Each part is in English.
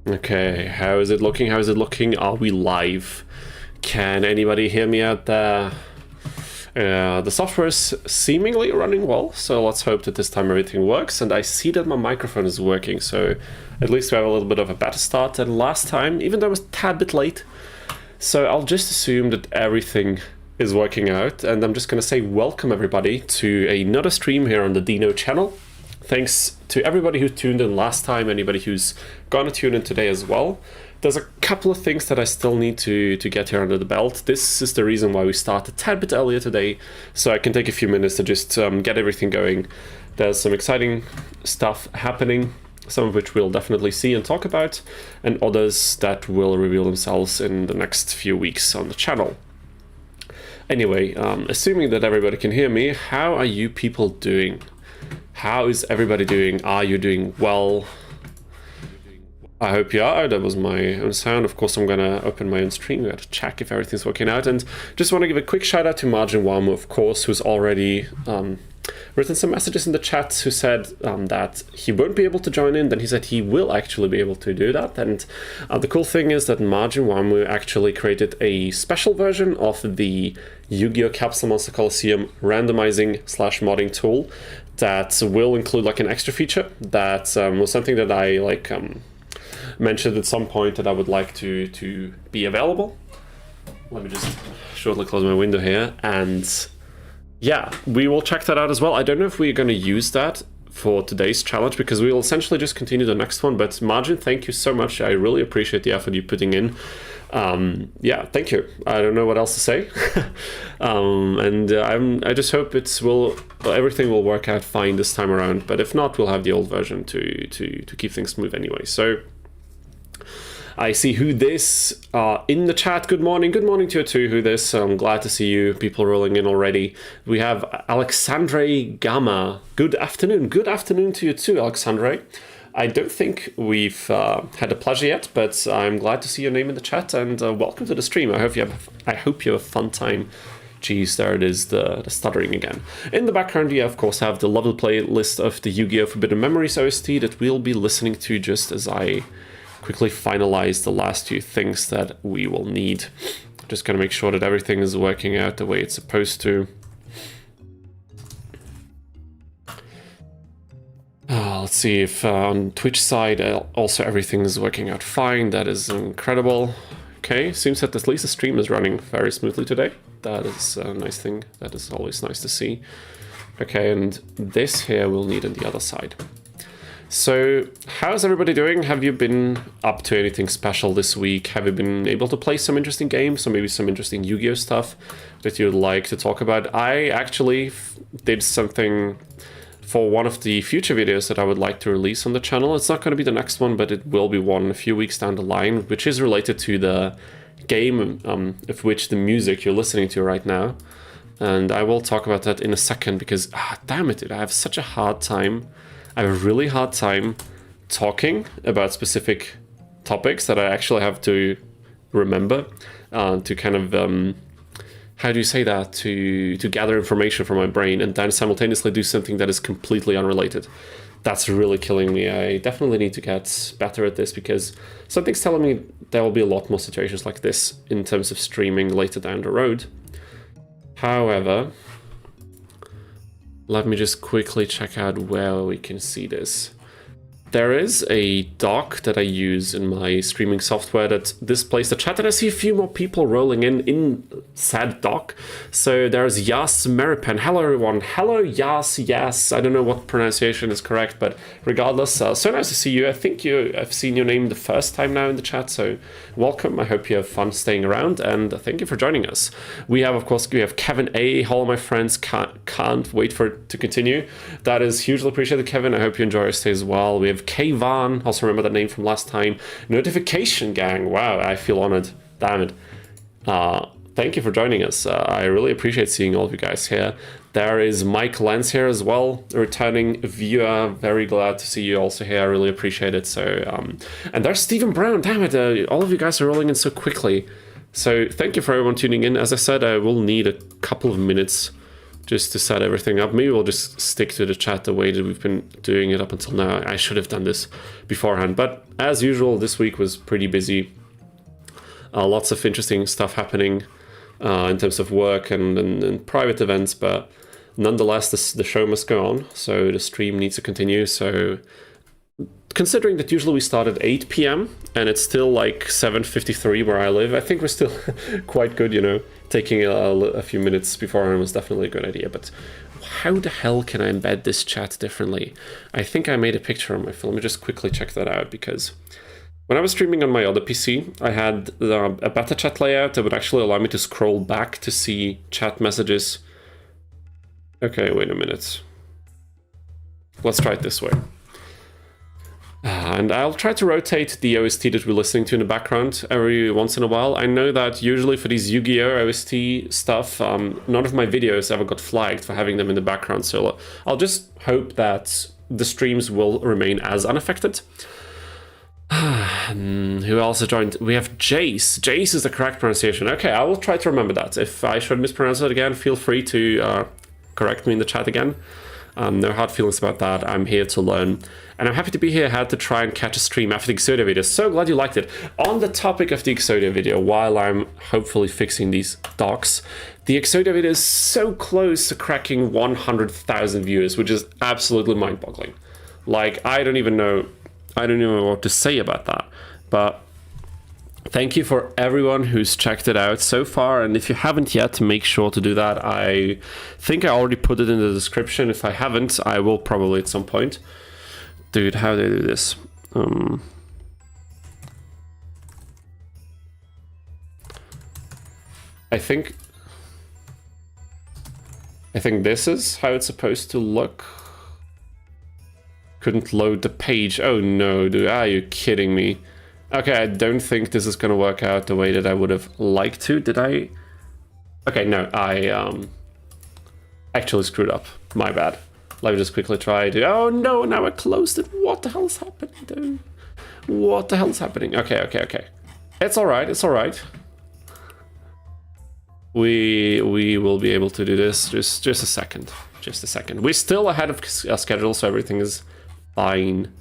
Okay, how is it looking? How is it looking? Are we live? Can anybody hear me out there? The software is seemingly running well, so let's hope that this time everything works. And I see that my microphone is working, so at least we have a little bit of a better start than last time, even though it was a tad bit late. So I'll just assume that everything is working out, and I'm just going to say welcome everybody to another stream here on the Dino channel. Thanks to everybody who tuned in last time, anybody who's gonna tune in today as well. There's a couple of things that I still need to get here under the belt. This is the reason why we started a tad bit earlier today, so I can take a few minutes to just get everything going. There's some exciting stuff happening, some of which we'll definitely see and talk about, and others that will reveal themselves in the next few weeks on the channel. Anyway, assuming that everybody can hear me, how are you people doing? How is everybody doing? Are you doing well? I hope you are. That was my own sound. Of course, I'm going to open my own stream. I'm going to check if everything's working out. And just want to give a quick shout out to Margin Wamu, of course, who's already written some messages in the chat, who said that he won't be able to join in. Then he said he will actually be able to do that. And the cool thing is that Margin Wamu actually created a special version of the Yu-Gi-Oh! Capsule Monster Coliseum randomizing / modding tool that will include like an extra feature that was something that I mentioned at some point that I would like to be available. Let me just shortly close my window here, and yeah, we will check that out as well. I don't know if we're going to use that for today's challenge because we will essentially just continue the next one, but Margin, thank you so much. I really appreciate the effort you're putting in. Yeah, thank you. I don't know what else to say. I just hope everything will work out fine this time around, but if not, we'll have the old version to keep things smooth anyway. So I see who this in the chat. Good morning to you too, who this. I'm glad to see you people rolling in already. We have Alexandre Gama. Good afternoon to you too, Alexandre. I don't think we've had a pleasure yet, but I'm glad to see your name in the chat, and welcome to the stream. I hope you have a fun time. Jeez, there it is, the stuttering again. In the background, we of course have the lovely playlist of the Yu-Gi-Oh! Forbidden Memories OST that we'll be listening to just as I quickly finalize the last few things that we will need. Just gonna make sure that everything is working out the way it's supposed to. Let's see if on Twitch side also everything is working out fine. That is incredible. Okay, seems that at least the stream is running very smoothly today. That is a nice thing. That is always nice to see. Okay, and this here we'll need on the other side. So, how's everybody doing? Have you been up to anything special this week? Have you been able to play some interesting games, or maybe some interesting Yu-Gi-Oh! Stuff that you'd like to talk about? I actually did something for one of the future videos that I would like to release on the channel. It's not going to be the next one, but it will be one a few weeks down the line, which is related to the game of which the music you're listening to right now. And I will talk about that in a second because, damn it, dude, I have such a hard time. I have a really hard time talking about specific topics that I actually have to remember to kind of, how do you say that, to gather information from my brain and then simultaneously do something that is completely unrelated. That's really killing me. I definitely need to get better at this because something's telling me there will be a lot more situations like this in terms of streaming later down the road. However, let me just quickly check out where we can see this. There is a dock that I use in my streaming software that displays the chat, and I see a few more people rolling in said dock. So there's Yas Meripen. Hello, everyone. Hello, Yas. Yes. I don't know what pronunciation is correct, but regardless, so nice to see you. I think I've seen your name the first time now in the chat, so welcome. I hope you have fun staying around, and thank you for joining us. We have, of course, Kevin A. Hello, my friends. Can't wait for it to continue. That is hugely appreciated, Kevin. I hope you enjoy your stay as well. We have Kayvan, also remember that name from last time. Notification Gang, wow, I feel honored. Damn it. Thank you for joining us. I really appreciate seeing all of you guys here. There is Mike Lenz here as well, a returning viewer. Very glad to see you also here. I really appreciate it. So, and there's Stephen Brown. Damn it, all of you guys are rolling in so quickly. So thank you for everyone tuning in. As I said, I will need a couple of minutes just to set everything up. Maybe we'll just stick to the chat the way that we've been doing it up until now. I should have done this beforehand, but as usual, this week was pretty busy. Lots of interesting stuff happening in terms of work and private events, but nonetheless, the show must go on, so the stream needs to continue. So considering that usually we start at 8 p.m. and it's still like 7:53 where I live, I think we're still quite good, you know. Taking a few minutes beforehand was definitely a good idea, but how the hell can I embed this chat differently? I think I made a picture on my phone. Let me just quickly check that out, because when I was streaming on my other PC, I had a beta chat layout that would actually allow me to scroll back to see chat messages. Okay, wait a minute. Let's try it this way. And I'll try to rotate the OST that we're listening to in the background every once in a while. I know that usually for these Yu-Gi-Oh! OST stuff, none of my videos ever got flagged for having them in the background, so I'll just hope that the streams will remain as unaffected. Who else has joined? We have Jace. Jace is the correct pronunciation. Okay, I will try to remember that. If I should mispronounce it again, feel free to correct me in the chat again. No hard feelings about that. I'm here to learn. And I'm happy to be here. I had to try and catch a stream after the Exodia video. So glad you liked it. On the topic of the Exodia video, while I'm hopefully fixing these docs, the Exodia video is so close to cracking 100,000 viewers, which is absolutely mind-boggling. Like, I don't even know what to say about that. But thank you for everyone who's checked it out so far, and if you haven't yet, make sure to do that. I think I already put it in the description. If I haven't, I will probably at some point. Dude, how do I do this? I think this is how it's supposed to look. Couldn't load the page. Oh no, dude, are you kidding me? Okay, I don't think this is gonna work out the way that I would have liked to. Did I? Okay, no, I actually screwed up. My bad. Let me just quickly try to... Oh no, now I closed it. What the hell is happening, dude? What the hell is happening? Okay. It's alright, it's alright. We will be able to do this. Just a second. Just a second. We're still ahead of schedule, so everything is fine.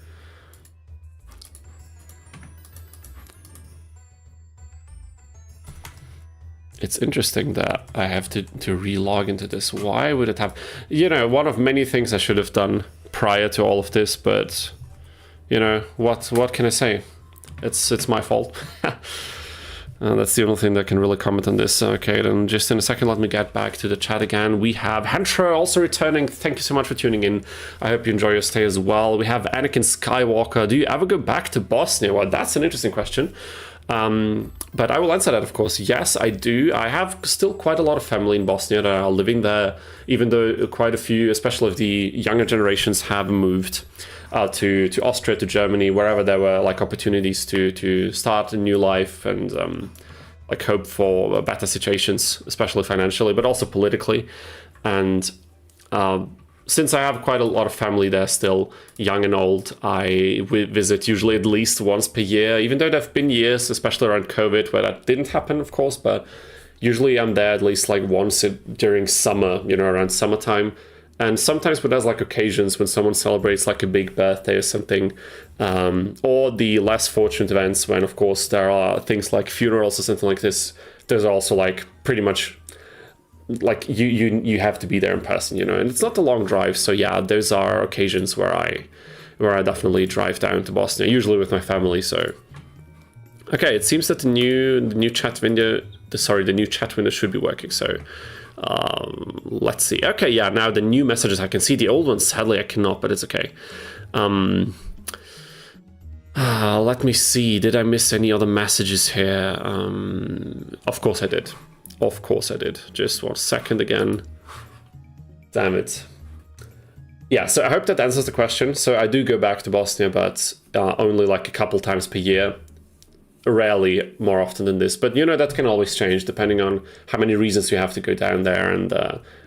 It's interesting that I have to re-log into this. Why would it have... You know, one of many things I should have done prior to all of this, but... You know, what can I say? It's my fault. That's the only thing that can really comment on this. Okay, then just in a second, let me get back to the chat again. We have Hensher also returning. Thank you so much for tuning in. I hope you enjoy your stay as well. We have Anakin Skywalker. Do you ever go back to Bosnia? Well, that's an interesting question. But I will answer that, of course. Yes, I do. I have still quite a lot of family in Bosnia that are living there, even though quite a few, especially of the younger generations, have moved to Austria, to Germany, wherever there were like opportunities to start a new life and like hope for better situations, especially financially, but also politically. And since I have quite a lot of family there still, young and old, I visit usually at least once per year, even though there have been years, especially around COVID, where that didn't happen, of course, but usually I'm there at least like once during summer, you know, around summertime. And sometimes when there's like occasions when someone celebrates like a big birthday or something, or the less fortunate events when, of course, there are things like funerals or something like this, there's also like pretty much like you have to be there in person, you know, and it's not a long drive. So yeah, those are occasions where I definitely drive down to Bosnia, usually with my family. So okay, it seems that the new chat window, the new chat window should be working. So let's see. Okay, yeah, now the new messages I can see. The old ones, sadly, I cannot, but it's okay. Let me see. Did I miss any other messages here? Of course I did. Of course I did. Just 1 second again. Damn it. Yeah, so I hope that answers the question. So I do go back to Bosnia, but only like a couple times per year. Rarely more often than this. But, you know, that can always change depending on how many reasons you have to go down there and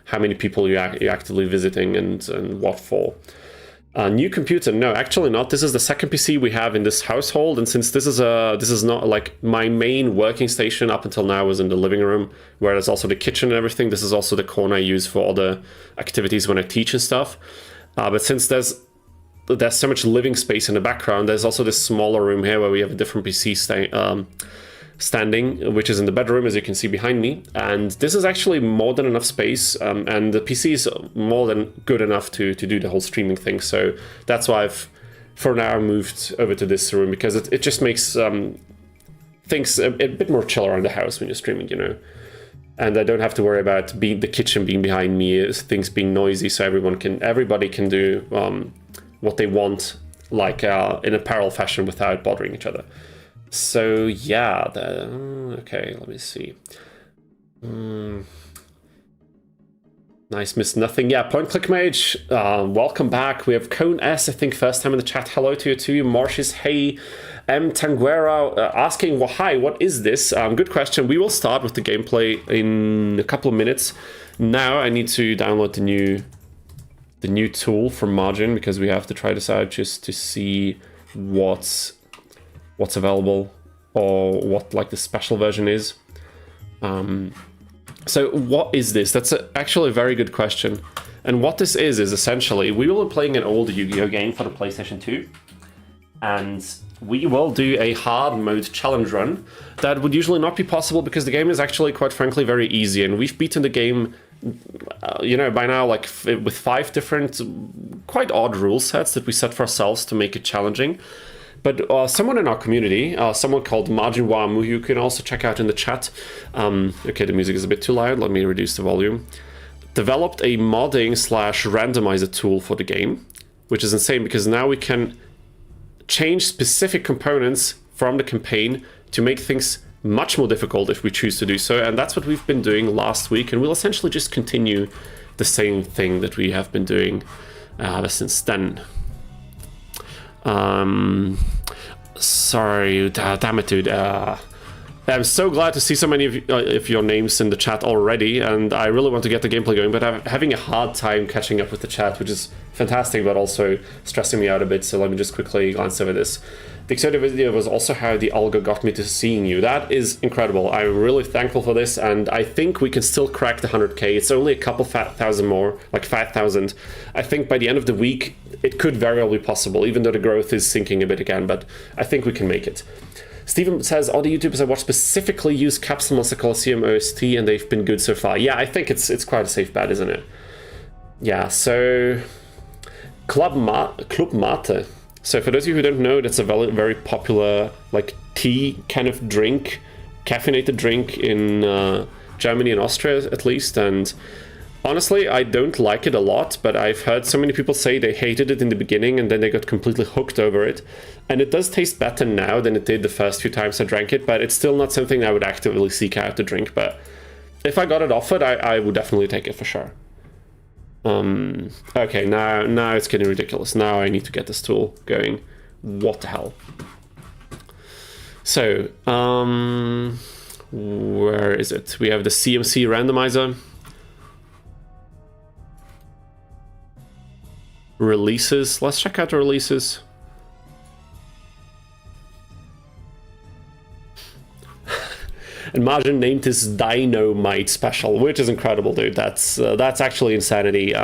how many people you're actively visiting and what for. New computer? No, actually not. This is the second PC we have in this household, and since this is not like my main working station up until now was in the living room, where there's also the kitchen and everything. This is also the corner I use for other activities when I teach and stuff. But since there's so much living space in the background, there's also this smaller room here where we have a different PC standing, which is in the bedroom, as you can see behind me. And this is actually more than enough space, and the PC is more than good enough to do the whole streaming thing. So that's why I've, for now, moved over to this room, because it just makes things a bit more chill around the house when you're streaming, you know. And I don't have to worry about the kitchen being behind me, things being noisy, so everybody can do what they want, like in a parallel fashion, without bothering each other. So yeah, okay, let me see. Nice, missed nothing. Yeah, Point Click Mage, welcome back. We have Cone S, I think, first time in the chat. Hello to you too. Marshes, hey. M. Tanguera asking, well, hi, what is this? Good question. We will start with the gameplay in a couple of minutes. Now I need to download the new tool from Margin, because we have to try this out just to see what's available, or what like the special version is. So what is this? That's actually a very good question. And what this is essentially, we will be playing an old Yu-Gi-Oh game for the PlayStation 2, and we will do a hard mode challenge run that would usually not be possible, because the game is actually, quite frankly, very easy, and we've beaten the game you know, by now, like with 5 different quite odd rule sets that we set for ourselves to make it challenging. But someone in our community, someone called Majinwa, who you can also check out in the chat, okay, the music is a bit too loud, let me reduce the volume, developed a modding / randomizer tool for the game, which is insane, because now we can change specific components from the campaign to make things much more difficult if we choose to do so. And that's what we've been doing last week, and we'll essentially just continue the same thing that we have been doing ever since then. Sorry, damn it, dude. I'm so glad to see so many of your names in the chat already, and I really want to get the gameplay going, but I'm having a hard time catching up with the chat, which is fantastic, but also stressing me out a bit. So let me just quickly glance over this. The exciting video was also how the algo got me to seeing you. That is incredible. I'm really thankful for this, and I think we can still crack the 100k. It's only a couple thousand more, like 5,000. I think by the end of the week, it could very well be possible, even though the growth is sinking a bit again, but I think we can make it. Steven says, all the YouTubers I watch specifically use Capsule Monster Coliseum OST, and they've been good so far. Yeah, I think it's quite a safe bet, isn't it? Yeah, so Club Mate. So for those of you who don't know, that's a very popular like tea kind of drink, caffeinated drink in Germany and Austria at least. And honestly, I don't like it a lot, but I've heard so many people say they hated it in the beginning and then they got completely hooked over it. And it does taste better now than it did the first few times I drank it, but it's still not something I would actively seek out to drink. But if I got it offered, I would definitely take it for sure. Okay, now it's getting ridiculous. Now I need to get this tool going. What the hell? So, where is it? We have the CMC randomizer. Releases. Let's check out the releases. And Margin named this Dynamite Special, which is incredible, dude. That's actually insanity.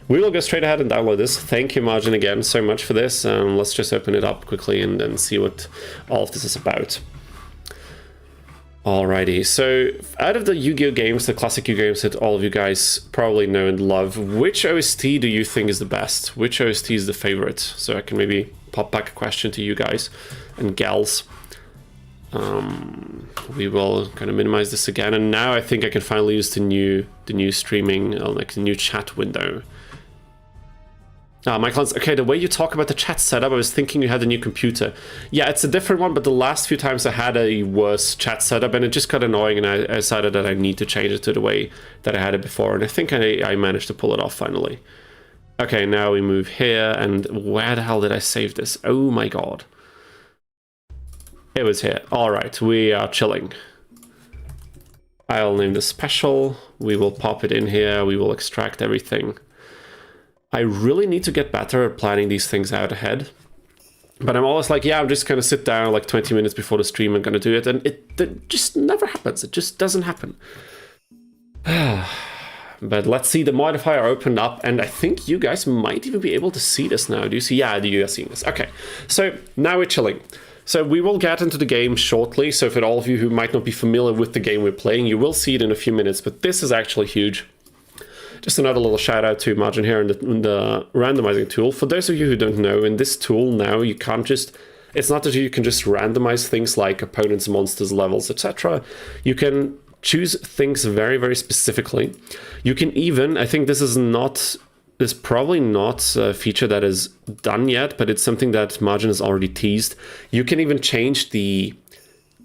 We will go straight ahead and download this. Thank you, Margin, again so much for this. Let's just open it up quickly and then see what all of this is about. Alrighty, so out of the Yu-Gi-Oh games, the classic Yu-Gi-Oh games that all of you guys probably know and love, which OST do you think is the best? Which OST is the favorite? So I can maybe pop back a question to you guys and gals. We will kind of minimize this again, and now I think I can finally use the new streaming, like the new chat window. Michael, okay, the way you talk about the chat setup, I was thinking you had a new computer. Yeah, it's a different one, but the last few times I had a worse chat setup, and it just got annoying, and I decided that I need to change it to the way that I had it before, and I think I managed to pull it off finally. Okay, now we move here, and where the hell did I save this? Oh my god. It was here. Alright, we are chilling. I'll name this special. We will pop it in here. We will extract everything. I really need to get better at planning these things out ahead. But I'm always like, yeah, I'm just going to sit down like 20 minutes before the stream and going to do it. And it just never happens. It just doesn't happen. But let's see, the modifier opened up, and I think you guys might even be able to see this now. Do you see? Yeah, you guys see this. Okay, so now we're chilling. So we will get into the game shortly. So for all of you who might not be familiar with the game we're playing, you will see it in a few minutes, but this is actually huge. Just another little shout out to Margin here in the randomizing tool. For those of you who don't know, in this tool now, you can't just, it's not that you can just randomize things like opponents, monsters, levels, etc. You can choose things very, very specifically. You can even, I think this is probably not a feature that is done yet, but it's something that Margin has already teased. You can even change the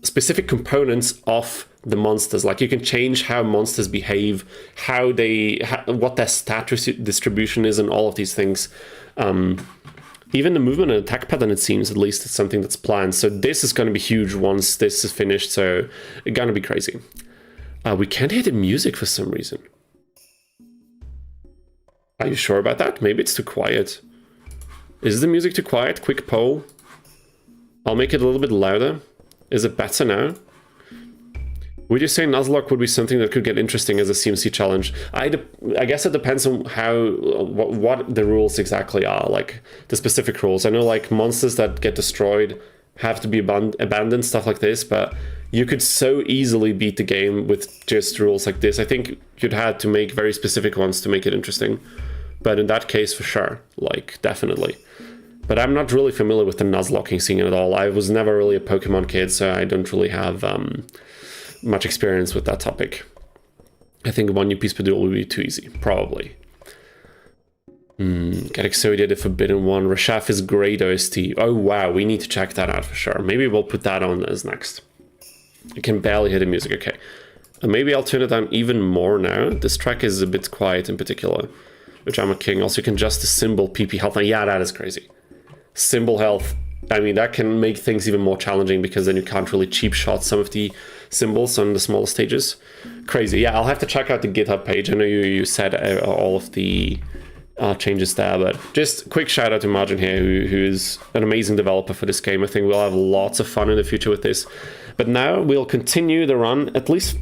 specific components of the monsters. Like you can change how monsters behave, what their status distribution is, and all of these things. Even the movement and attack pattern, it seems, at least it's something that's planned. So this is going to be huge once this is finished. So it's going to be crazy. We can't hear the music for some reason. Are you sure about that? Maybe it's too quiet. Is the music too quiet? Quick poll. I'll make it a little bit louder. Is it better now? Would you say Nuzlocke would be something that could get interesting as a CMC challenge? I guess it depends on what the rules exactly are, like the specific rules. I know like monsters that get destroyed have to be abandoned, stuff like this, but you could so easily beat the game with just rules like this. I think you'd had to make very specific ones to make it interesting. But in that case, for sure, like definitely. But I'm not really familiar with the Nuzlocking scene at all. I was never really a Pokemon kid, so I don't really have much experience with that topic. I think one new piece per duel would be too easy, probably. Get Exodia, the Forbidden One. Rashaf is great OST. Oh wow, we need to check that out for sure. Maybe we'll put that on as next. I can barely hear the music, okay. Maybe I'll turn it down even more now. This track is a bit quiet in particular, which I'm a king. Also, you can adjust the symbol PP health. Yeah, that is crazy. Symbol health, I mean, that can make things even more challenging because then you can't really cheap shot some of the symbols on the smaller stages. Crazy. Yeah, I'll have to check out the GitHub page. I know you said all of the changes there, but just quick shout out to Margin here, who is an amazing developer for this game. I think we'll have lots of fun in the future with this. But now we'll continue the run, at least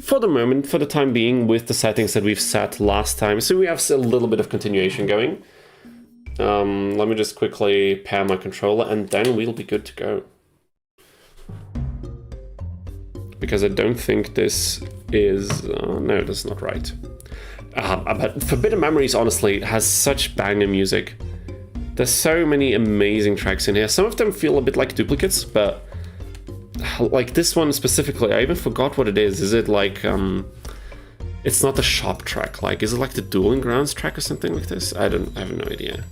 for the moment, for the time being, with the settings that we've set last time. So we have a little bit of continuation going. Let me just quickly pair my controller and then we'll be good to go. Because I don't think this is... no, that's not right. But Forbidden Memories, honestly, has such banger music. There's so many amazing tracks in here. Some of them feel a bit like duplicates, but... like this one specifically, I even forgot what it is. Is it like... it's not the shop track. Like, is it like the Dueling Grounds track or something like this? I have no idea.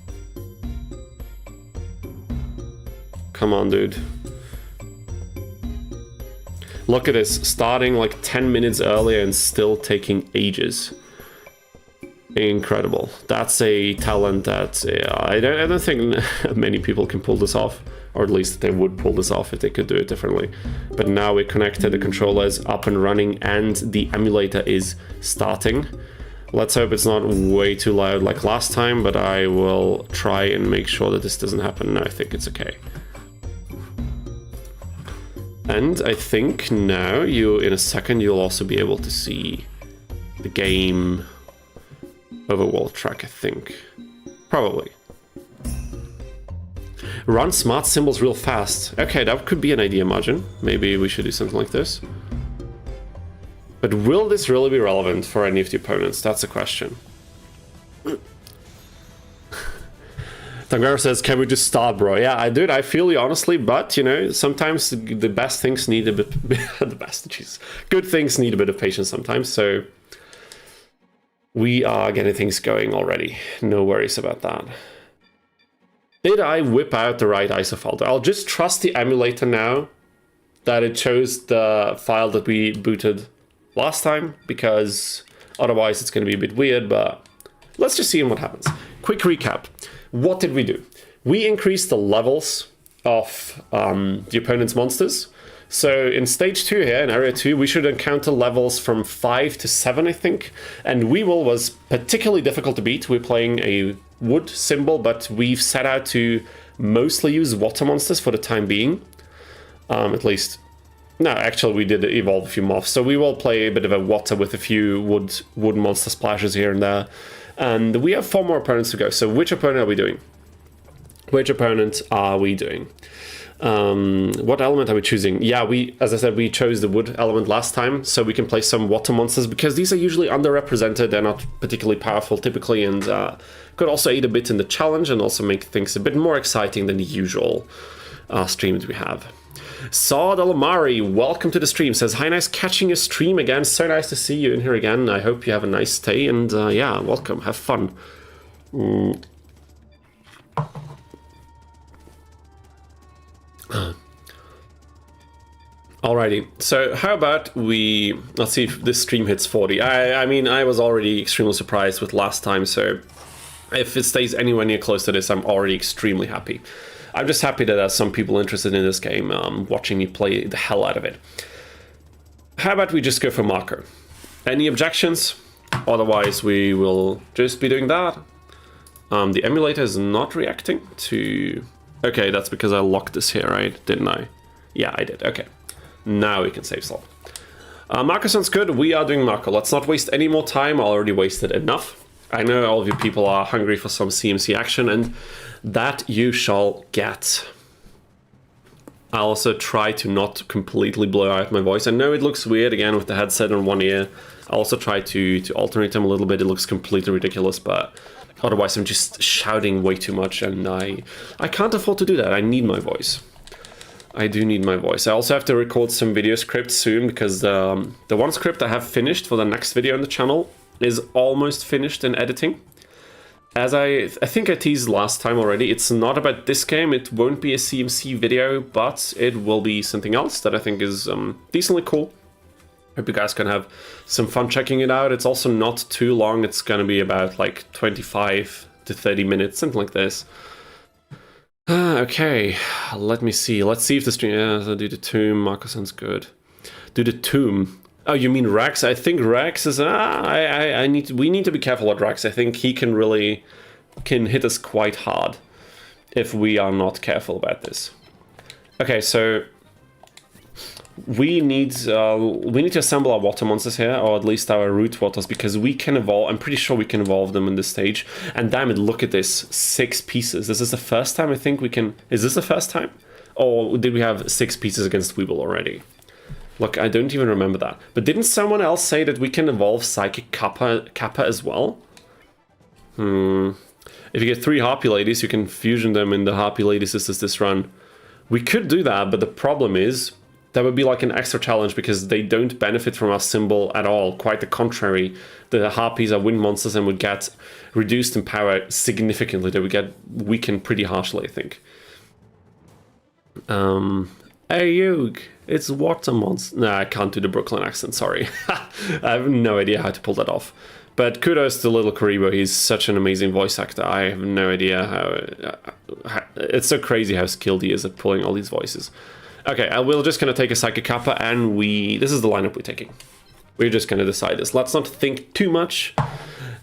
Come on, dude. Look at this, starting like 10 minutes earlier and still taking ages. Incredible. That's a talent that I don't think many people can pull this off, or at least they would pull this off if they could do it differently. But now we're connected, the controller is up and running, and the emulator is starting. Let's hope it's not way too loud like last time, but I will try and make sure that this doesn't happen. No, I think it's okay. And I think now in a second you'll also be able to see the game overworld track, I think. Probably. Run smart symbols real fast. Okay, that could be an idea, Margin. Maybe we should do something like this. But will this really be relevant for any of the opponents? That's the question. Tangara says, can we just start, bro? Yeah, I feel you honestly, but, you know, sometimes the best things need a bit... Good things need a bit of patience sometimes, so... we are getting things going already. No worries about that. Did I whip out the right ISO file? I'll just trust the emulator now that it chose the file that we booted last time, because otherwise it's going to be a bit weird, but let's just see what happens. Quick recap. What did we do? We increased the levels of the opponent's monsters. So in stage 2 here, in area 2, we should encounter levels from 5 to 7, I think. And Weevil was particularly difficult to beat. We're playing a wood symbol, but we've set out to mostly use water monsters for the time being. At least... No, actually we did evolve a few moths, so we will play a bit of a water with a few wood monster splashes here and there. And we have 4 more opponents to go, so which opponent are we doing? Which opponent are we doing? What element are we choosing? Yeah, as I said, we chose the wood element last time, so we can play some water monsters, because these are usually underrepresented, they're not particularly powerful typically, and could also aid a bit in the challenge and also make things a bit more exciting than the usual streams we have. Saw Delamari, welcome to the stream, says, hi, nice catching your stream again, so nice to see you in here again, I hope you have a nice day, and yeah, welcome, have fun. Alrighty, so how about we, let's see if this stream hits 40. I mean, I was already extremely surprised with last time, so if it stays anywhere near close to this, I'm already extremely happy. I'm just happy that there's some people interested in this game, watching me play the hell out of it. How about we just go for Mako? Any objections? Otherwise, we will just be doing that. The emulator is not reacting to... Okay, that's because I locked this here, right? Didn't I? Yeah, I did. Okay. Now we can save slot. Mako sounds good. We are doing Mako. Let's not waste any more time. I already wasted enough. I know all of you people are hungry for some CMC action, and that you shall get. I'll also try to not completely blow out my voice. I know it looks weird, again, with the headset on one ear. I'll also try to alternate them a little bit. It looks completely ridiculous, but otherwise I'm just shouting way too much, and I can't afford to do that. I need my voice. I do need my voice. I also have to record some video scripts soon, because the one script I have finished for the next video on the channel is almost finished in editing. As I think I teased last time already, it's not about this game, it won't be a CMC video, but it will be something else that I think is decently cool. Hope you guys can have some fun checking it out. It's also not too long, it's gonna be about like 25 to 30 minutes, something like this. Okay, let me see. Let's see if the stream... Yeah, so do the tomb, Mako sounds good. Do the tomb. Oh, you mean Rex? I think Rex is... we need to be careful with Rex. I think he can hit us quite hard if we are not careful about this. Okay, so we need to assemble our water monsters here, or at least our root waters, because we can evolve. I'm pretty sure we can evolve them in this stage. And damn it, look at this, 6 pieces. This is the first time I think we can... Is this the first time? Or did we have 6 pieces against Weevil already? Look, I don't even remember that. But didn't someone else say that we can evolve Psychic Kappa as well? If you get 3 Harpy Ladies, you can fusion them in the Harpy Lady Sisters this run. We could do that, but the problem is that would be like an extra challenge, because they don't benefit from our symbol at all. Quite the contrary. The Harpies are wind monsters and would get reduced in power significantly. They would get weakened pretty harshly, I think. Hey, Yug. It's water monster. No, I can't do the Brooklyn accent, sorry. I have no idea how to pull that off. But kudos to Little Karibo, he's such an amazing voice actor. I have no idea how it's so crazy how skilled he is at pulling all these voices. Okay, we're just going to take a Psychic Kappa, and this is the lineup we're taking. We're just going to decide this. Let's not think too much.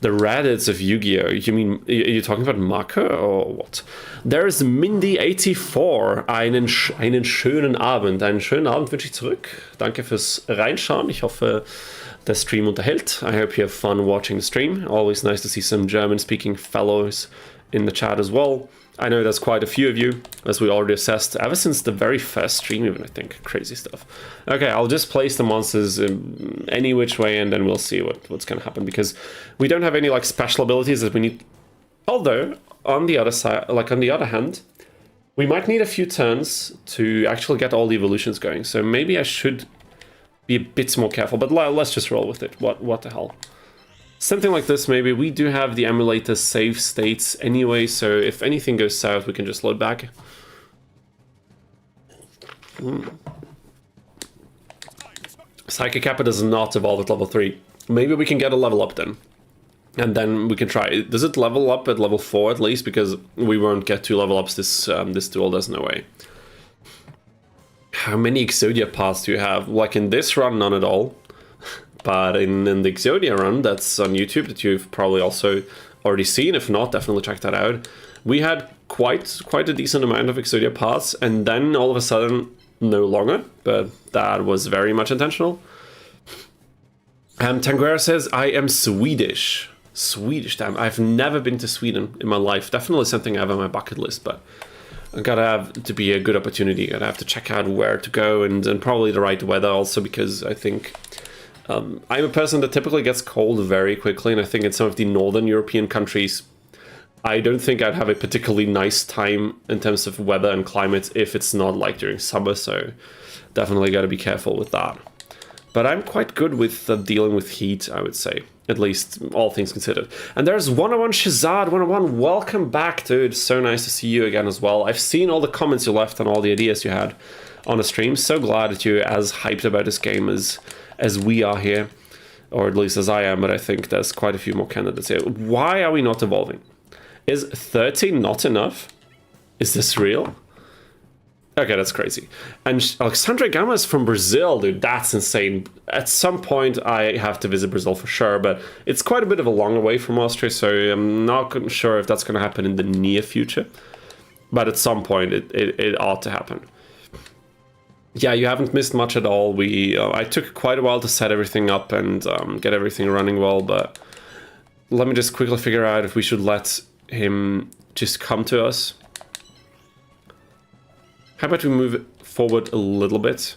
The Reddits of Yu-Gi-Oh! You mean, are you talking about Mako or what? There is Mindy84. Einen schönen Abend. Einen schönen Abend wünsche ich zurück. Danke fürs Reinschauen. Ich hoffe, der Stream unterhält. I hope you have fun watching the stream. Always nice to see some German-speaking fellows in the chat as well. I know there's quite a few of you, as we already assessed, ever since the very first stream even, I think. Crazy stuff. Okay, I'll just place the monsters any which way, and then we'll see what's going to happen, because we don't have any like special abilities that we need. Although, on the other side, like on the other hand, we might need a few turns to actually get all the evolutions going, so maybe I should be a bit more careful, but let's just roll with it. What the hell? Something like this, maybe. We do have the emulator save states anyway, so if anything goes south, we can just load back. Psychic Kappa does not evolve at level 3. Maybe we can get a level up then. And then we can try. Does it level up at level 4 at least? Because we won't get 2 level ups this duel, there's no way. How many Exodia paths do you have? Like in this run, none at all. But in the Exodia run, that's on YouTube, that you've probably also already seen. If not, definitely check that out. We had quite a decent amount of Exodia paths, and then all of a sudden, no longer. But that was very much intentional. Tanguera says, I am Swedish. Swedish, damn. I've never been to Sweden in my life. Definitely something I have on my bucket list, but I gotta have to be a good opportunity. Gotta have to check out where to go and probably the right weather also, because I think I'm a person that typically gets cold very quickly, and I think in some of the northern European countries, I don't think I'd have a particularly nice time in terms of weather and climate if it's not like during summer, so definitely gotta be careful with that. But I'm quite good with dealing with heat, I would say. At least, all things considered. And there's 101 Shazad, 101, welcome back, dude. So nice to see you again as well. I've seen all the comments you left and all the ideas you had on the stream. So glad that you're as hyped about this game as we are here. Or at least as I am, but I think there's quite a few more candidates here. Why are we not evolving? Is 30 not enough? Is this real? Okay, that's crazy. And Alexandre Gama is from Brazil, dude. That's insane. At some point, I have to visit Brazil for sure, but it's quite a bit of a long way from Austria, so I'm not sure if that's going to happen in the near future. But at some point, it ought to happen. Yeah, you haven't missed much at all. I took quite a while to set everything up and get everything running well, but let me just quickly figure out if we should let him just come to us. How about we move it forward a little bit?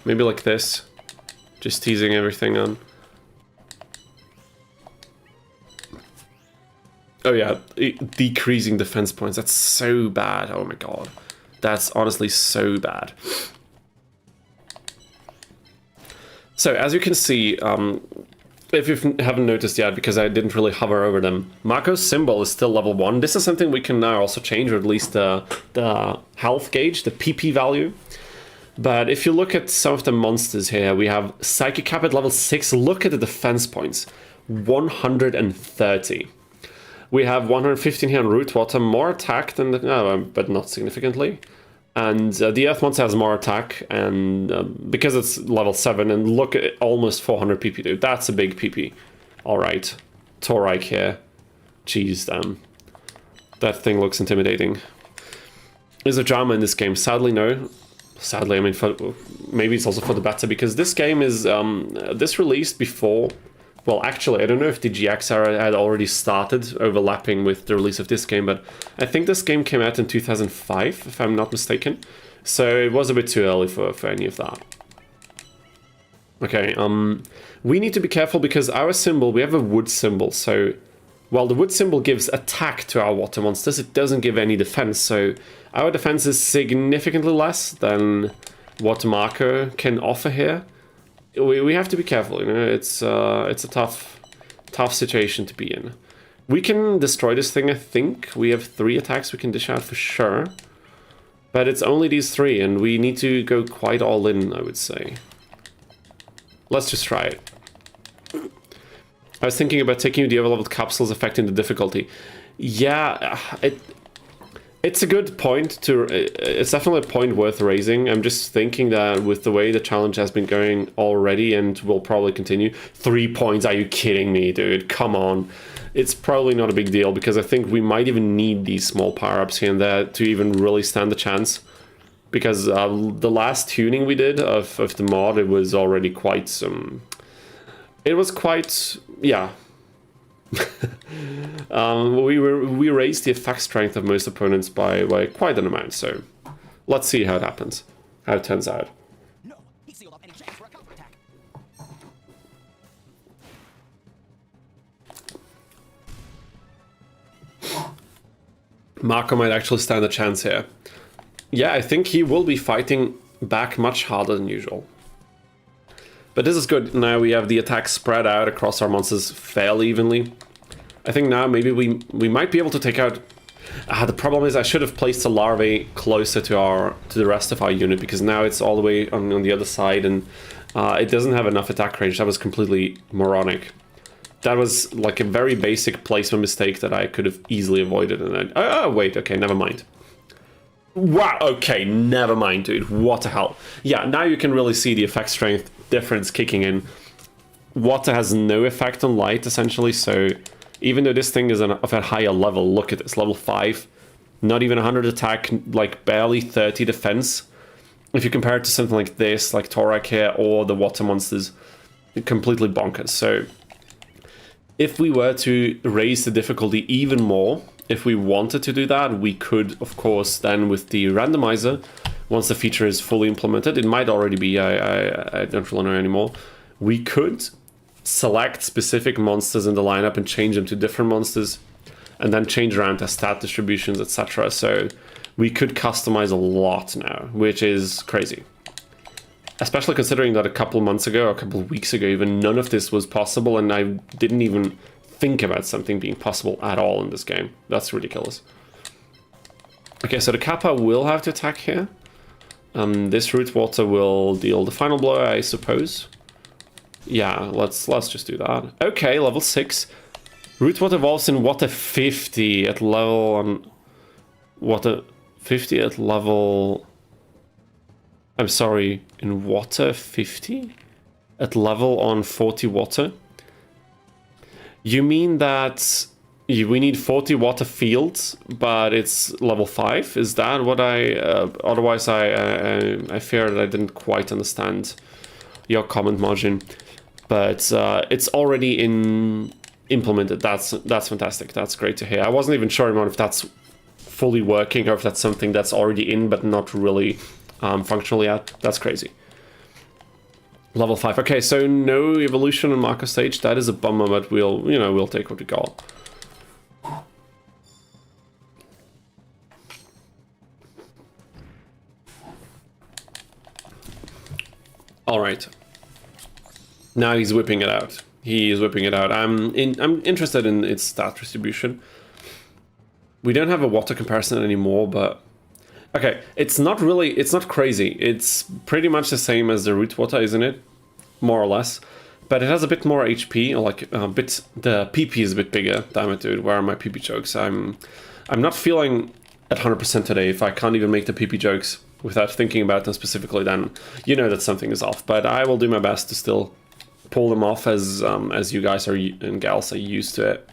Maybe like this. Just teasing everything on. Oh yeah, decreasing defense points. That's so bad. Oh my god. That's honestly so bad. So as you can see, if you haven't noticed yet, because I didn't really hover over them, Mako's symbol is still level 1. This is something we can now also change, or at least the health gauge, the PP value. But if you look at some of the monsters here, we have Psychic Cap at level 6. Look at the defense points. 130. We have 115 here on Root Water, more attack than but not significantly. And the Earth Monster has more attack, and because it's level 7, and look at it, almost 400 PP, dude. That's a big PP. Alright. Torike here. Jeez, damn. That thing looks intimidating. Is there drama in this game? Sadly, no. Sadly, I mean, maybe it's also for the better, because this game is... this released before... Well, actually, I don't know if the GX era had already started overlapping with the release of this game, but I think this game came out in 2005, if I'm not mistaken. So it was a bit too early for any of that. Okay, we need to be careful because our symbol, we have a wood symbol, so while the wood symbol gives attack to our water monsters, it doesn't give any defense, so our defense is significantly less than what Mako can offer here. We have to be careful, you know, it's a tough situation to be in. We can destroy this thing, I think. We have 3 attacks we can dish out for sure. But it's only these 3, and we need to go quite all in, I would say. Let's just try it. I was thinking about taking the overleveled capsules affecting the difficulty. Yeah, it's a good point to... It's definitely a point worth raising. I'm just thinking that with the way the challenge has been going already and will probably continue... 3 points, are you kidding me, dude? Come on. It's probably not a big deal, because I think we might even need these small power-ups here and there to even really stand a chance. Because the last tuning we did of the mod, it was already quite... it was quite... yeah. We raised the attack strength of most opponents by quite an amount, so let's see how it happens, how it turns out. No, he sealed off any chance for a counterattack. Mako might actually stand a chance here. Yeah, I think he will be fighting back much harder than usual. But this is good. Now we have the attack spread out across our monsters fairly evenly. I think now maybe we might be able to take out... the problem is I should have placed the larvae closer to the rest of our unit, because now it's all the way on the other side, and it doesn't have enough attack range. That was completely moronic. That was like a very basic placement mistake that I could have easily avoided. And then, oh wait, okay, never mind. Wow, okay, never mind, dude. What the hell? Yeah, now you can really see the effect strength difference kicking in. Water has no effect on light, essentially, so even though this thing is of a higher level, look at this, level 5, not even 100 attack, like barely 30 defense. If you compare it to something like this, like Torak here, or the water monsters, completely bonkers. So if we were to raise the difficulty even more, if we wanted to do that, we could, of course, then with the randomizer, once the feature is fully implemented, it might already be, I don't really know anymore, we could select specific monsters in the lineup and change them to different monsters, and then change around their stat distributions, etc. So we could customize a lot now, which is crazy. Especially considering that a couple months ago, or a couple of weeks ago even, none of this was possible, and I didn't even think about something being possible at all in this game. That's ridiculous. Okay, so the Kappa will have to attack here. This root water will deal the final blow, I suppose. Yeah, let's just do that. Okay, level 6. Root water evolves in water 50 at level on water 50 at level. I'm sorry, in water 50 at level on 40 water. You mean that we need 40 water fields, but it's level 5? Is that what I... otherwise, I fear that I didn't quite understand your comment margin. But it's already implemented. That's fantastic. That's great to hear. I wasn't even sure if that's fully working or if that's something that's already in but not really functional yet. That's crazy. Level 5. Okay, so no evolution on Mako stage. That is a bummer, but we'll take what we got. All right. Now he's whipping it out. He is whipping it out. I'm interested in its stat distribution. We don't have a water comparison anymore, but okay, it's not crazy. It's pretty much the same as the root water, isn't it? More or less. But it has a bit more HP, or like a bit, the PP is a bit bigger. Damn it, dude, where are my PP jokes? I'm not feeling at 100% today. If I can't even make the PP jokes without thinking about them specifically, then you know that something is off. But I will do my best to still pull them off as you guys and gals are used to it.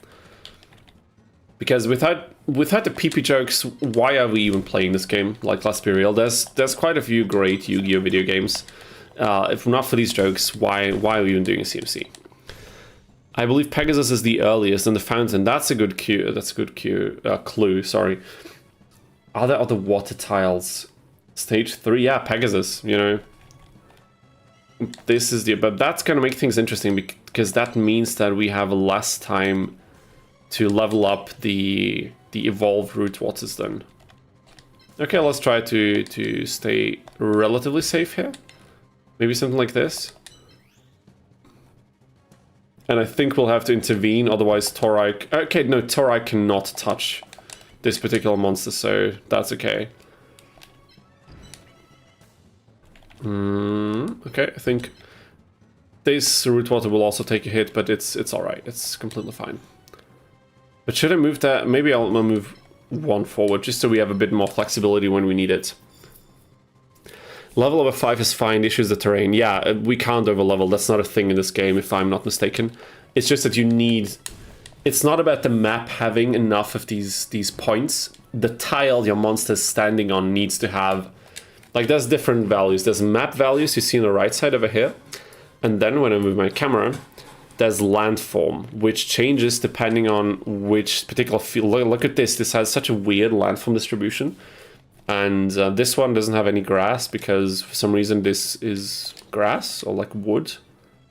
Because without the PP jokes, why are we even playing this game? Like, let's be real, there's quite a few great Yu-Gi-Oh video games. If not for these jokes, why are we even doing a CMC? I believe Pegasus is the earliest, and the fountain. That's a good cue. That's a good clue. Sorry. Are there other water tiles? Stage 3, yeah, Pegasus. You know, this is but that's gonna make things interesting because that means that we have less time to level up the evolved root waters then. Okay, let's try to stay relatively safe here. Maybe something like this. And I think we'll have to intervene, otherwise Torai... Okay, no, Torai cannot touch this particular monster, so that's okay. Okay, I think this root water will also take a hit, but it's alright. It's completely fine. But should I move that? Maybe I'll move one forward, just so we have a bit more flexibility when we need it. Level over 5 is fine, issues the terrain. Yeah, we can't overlevel. That's not a thing in this game, if I'm not mistaken. It's just that you need... It's not about the map having enough of these points. The tile your monster is standing on needs to have... Like, there's different values. There's map values you see on the right side over here. And then when I move my camera, there's landform, which changes depending on which particular field. Look at this. This has such a weird landform distribution. And this one doesn't have any grass because for some reason this is grass or like wood.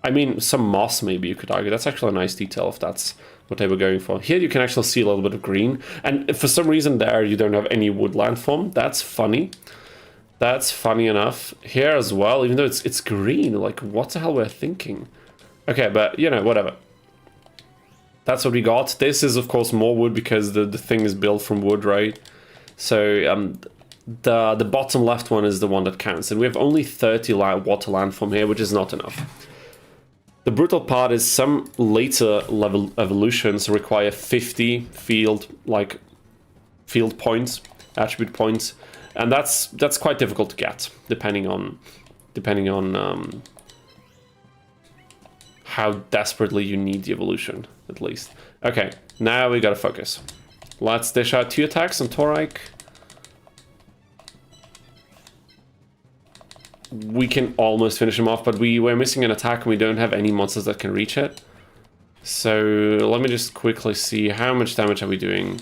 I mean, some moss maybe you could argue. That's actually a nice detail if that's what they were going for. Here you can actually see a little bit of green. And for some reason there you don't have any wood landform. That's funny. That's funny enough. Here as well, even though it's green. Like, what the hell were I thinking? Okay, but, you know, whatever. That's what we got. This is, of course, more wood because the thing is built from wood, right? So, the bottom left one is the one that counts. And we have only 30 water landform here, which is not enough. The brutal part is some later level evolutions require 50 field points, attribute points. and that's quite difficult to get, depending on how desperately you need the evolution, at least. Okay, now we gotta focus. Let's dish out 2 attacks on Torike. We can almost finish him off, but we're missing an attack and we don't have any monsters that can reach it. So let me just quickly see how much damage are we doing.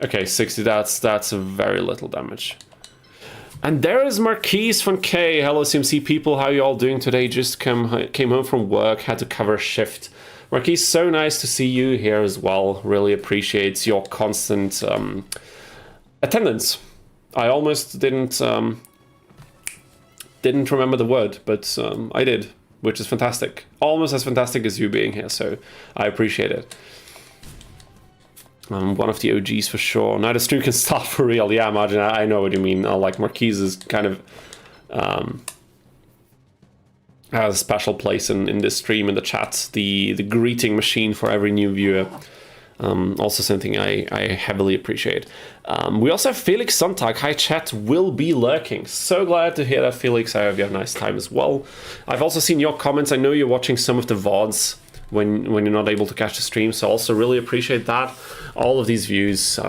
Okay, 60, that's very little damage. And there is Marquise von K. Hello CMC people, how you all doing today? Just came home from work, had to cover a shift. Marquise, so nice to see you here as well. Really appreciate your constant attendance. I almost didn't remember the word, but I did, which is fantastic. Almost as fantastic as you being here, so I appreciate it. One of the OGs for sure. Now the stream can start for real. Yeah, Margin, I know what you mean. Like Marquise is kind of has a special place in this stream, in the chat. The greeting machine for every new viewer. Also something I heavily appreciate. We also have Felix Sontag. Hi chat, will be lurking. So glad to hear that, Felix. I hope you have a nice time as well. I've also seen your comments. I know you're watching some of the VODs when you're not able to catch the stream, so also really appreciate that. All of these views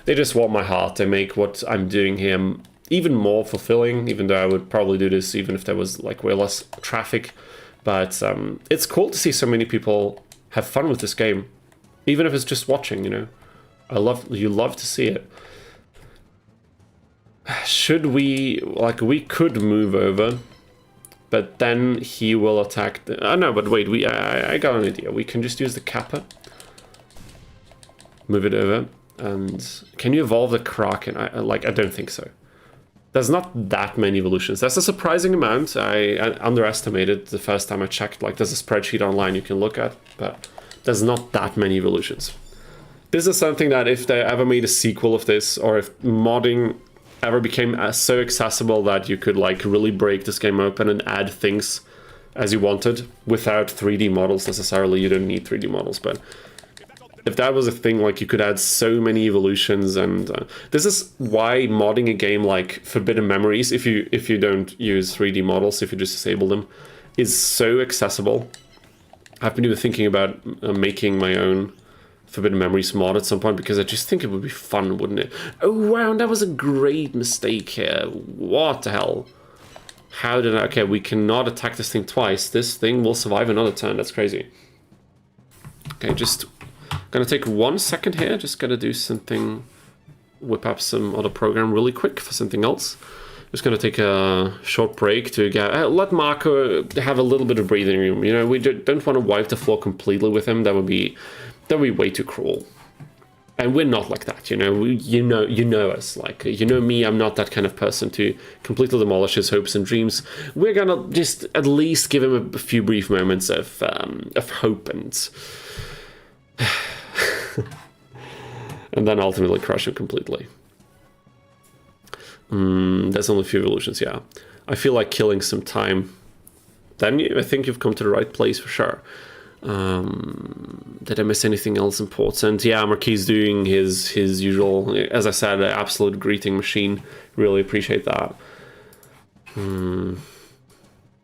they just warm my heart. They make what I'm doing here even more fulfilling, even though I would probably do this even if there was like way less traffic. But it's cool to see so many people have fun with this game, even if it's just watching, you know. You love to see it. Should we, like, we could move over, but then he will attack the... Oh no, but wait, I got an idea. We can just use the Kappa. Move it over. And can you evolve the Kraken? I don't think so. There's not that many evolutions. That's a surprising amount. I underestimated the first time I checked. Like, there's a spreadsheet online you can look at, but there's not that many evolutions. This is something that if they ever made a sequel of this, or if modding ever became so accessible that you could like really break this game open and add things as you wanted without 3D models necessarily, you don't need 3D models, but if that was a thing, like you could add so many evolutions, and this is why modding a game like Forbidden Memories, if you don't use 3D models, if you just disable them, is so accessible. I've been even thinking about making my own Forbidden Memories mod at some point, because I just think it would be fun, wouldn't it? Oh wow, that was a great mistake here. What the hell? How did I... Okay, we cannot attack this thing twice. This thing will survive another turn. That's crazy. Okay, just gonna take 1 second here. Just gotta do something, whip up some other program really quick for something else. Just gonna take a short break to get let Mako have a little bit of breathing room. You know, we don't want to wipe the floor completely with him. That would be way too cruel. And we're not like that, you know. You know us. Like, you know me. I'm not that kind of person to completely demolish his hopes and dreams. We're gonna just at least give him a few brief moments of hope and and then ultimately crush him completely. There's only a few evolutions, yeah. I feel like killing some time. Then I think you've come to the right place for sure. Did I miss anything else important? Yeah, Marquis doing his usual, as I said, an absolute greeting machine. Really appreciate that.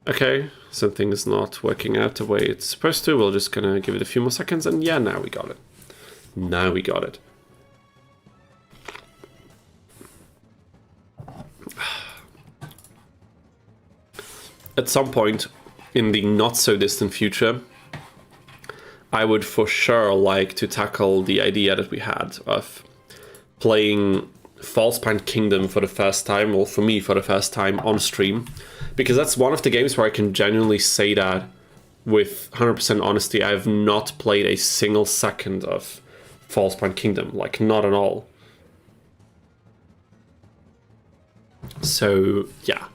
Okay, something is not working out the way it's supposed to. We're just gonna give it a few more seconds, and yeah, now we got it. Now we got it. At some point in the not so distant future, I would for sure like to tackle the idea that we had of playing Falsepan Kingdom for the first time, or for me for the first time on stream, because that's one of the games where I can genuinely say that with 100% honesty. I have not played a single second of Falsepan Kingdom, like not at all. So yeah,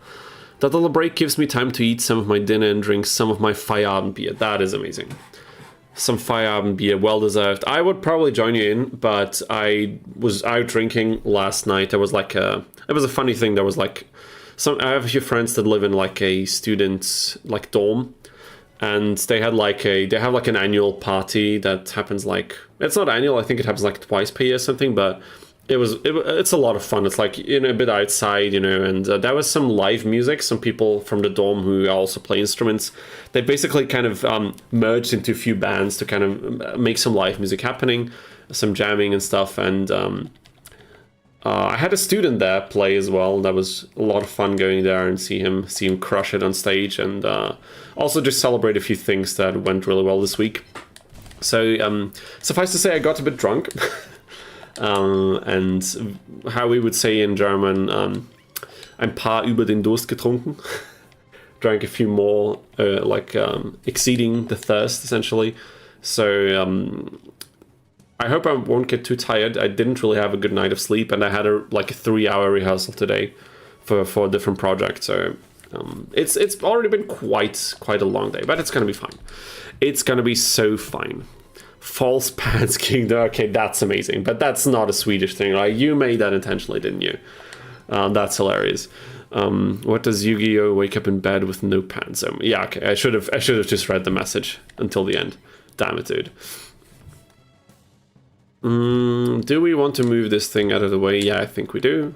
that little break gives me time to eat some of my dinner and drink some of my Feierabend beer. That is amazing. Some Feierabend beer, well deserved. I would probably join you in, but I was out drinking last night. There was like it was a funny thing. There was like I have a few friends that live in like a student like dorm, and they have like an annual party that happens like, it's not annual. I think it happens like twice per year or something, but it's a lot of fun. It's like, you know, a bit outside, you know, and there was some live music. Some people from the dorm who also play instruments, they basically kind of merged into a few bands to kind of make some live music happening, some jamming and stuff. And I had a student there play as well. That was a lot of fun going there and see him crush it on stage, and also just celebrate a few things that went really well this week. So suffice to say, I got a bit drunk. And how we would say in German, ein paar über den Durst getrunken. Drank a few more, exceeding the thirst, essentially. So I hope I won't get too tired. I didn't really have a good night of sleep, and I had a 3-hour rehearsal today for a different project. So it's already been quite a long day, but it's gonna be fine. It's gonna be so fine. False Pants Kingdom. Okay, that's amazing, but that's not a Swedish thing, right? You made that intentionally, didn't you? That's hilarious. What does Yu-Gi-Oh! Wake up in bed with no pants? Yeah, okay. I should have just read the message until the end. Damn it, dude. Do we want to move this thing out of the way? Yeah, I think we do.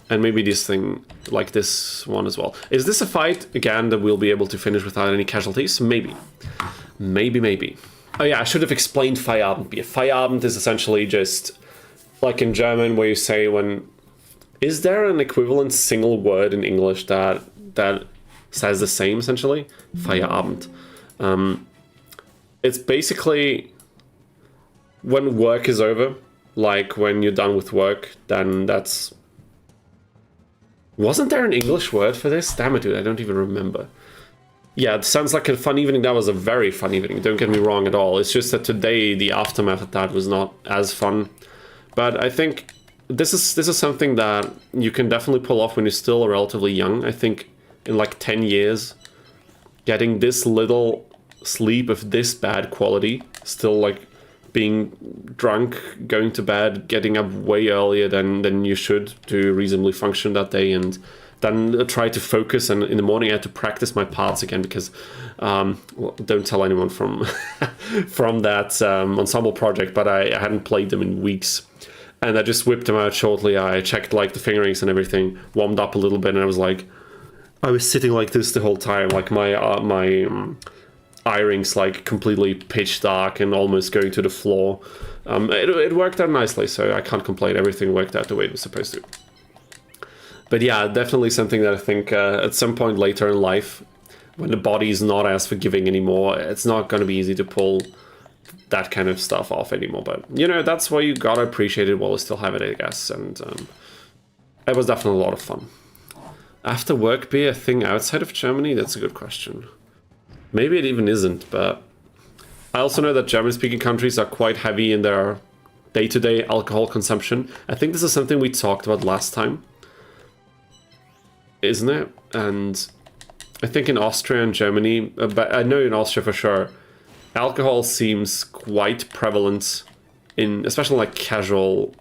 And maybe this thing, like this one as well. Is this a fight, again, that we'll be able to finish without any casualties? Maybe. Maybe. Oh yeah, I should have explained Feierabend. Feierabend is essentially just like in German where you say when... Is there an equivalent single word in English that says the same, essentially? Feierabend. It's basically when work is over, like when you're done with work, then that's... Wasn't there an English word for this? Damn it, dude, I don't even remember. Yeah, it sounds like a fun evening. That was a very fun evening. Don't get me wrong at all. It's just that today, the aftermath of that was not as fun. But I think this is something that you can definitely pull off when you're still relatively young. I think in like 10 years, getting this little sleep of this bad quality, still like being drunk, going to bed, getting up way earlier than you should to reasonably function that day, and then try to focus, and in the morning I had to practice my parts again because don't tell anyone from from that ensemble project, but I hadn't played them in weeks, and I just whipped them out shortly. I checked like the fingerings and everything, warmed up a little bit, and I was sitting like this the whole time, like my eye rings like completely pitch dark and almost going to the floor. It worked out nicely, so I can't complain. Everything worked out the way it was supposed to. But yeah, definitely something that I think at some point later in life, when the body is not as forgiving anymore, it's not going to be easy to pull that kind of stuff off anymore. But, you know, that's why you gotta appreciate it while you still have it, I guess. And it was definitely a lot of fun. After work be a thing outside of Germany? That's a good question. Maybe it even isn't, but I also know that German-speaking countries are quite heavy in their day-to-day alcohol consumption. I think this is something we talked about last time, isn't it? And I think in Austria and Germany, but I know in Austria for sure, alcohol seems quite prevalent in, especially like casual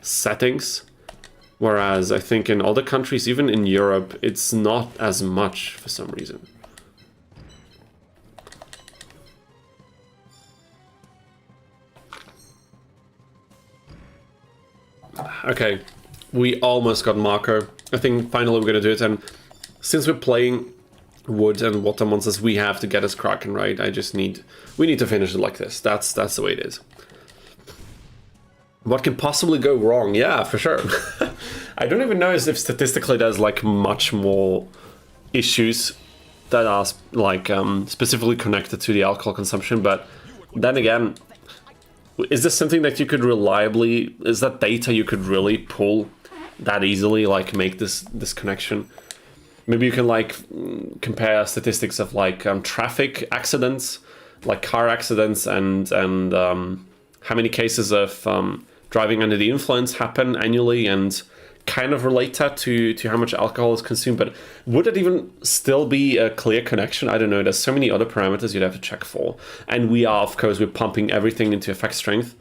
settings. Whereas I think in other countries, even in Europe, it's not as much for some reason. Okay, we almost got Mako. I think finally we're gonna do it, and since we're playing wood and water monsters, we have to get us Kraken, right? We need to finish it like this. That's the way it is. What can possibly go wrong? Yeah, for sure. I don't even know if statistically there's like much more issues that are like specifically connected to the alcohol consumption, but then again, is this something that you could reliably, is that data you could really pull that easily, like make this connection? Maybe you can like compare statistics of like traffic accidents, like car accidents, and how many cases of driving under the influence happen annually, and kind of relate that to how much alcohol is consumed. But would it even still be a clear connection? I don't know. There's so many other parameters you'd have to check for. And we are, of course, we're pumping everything into effect strength.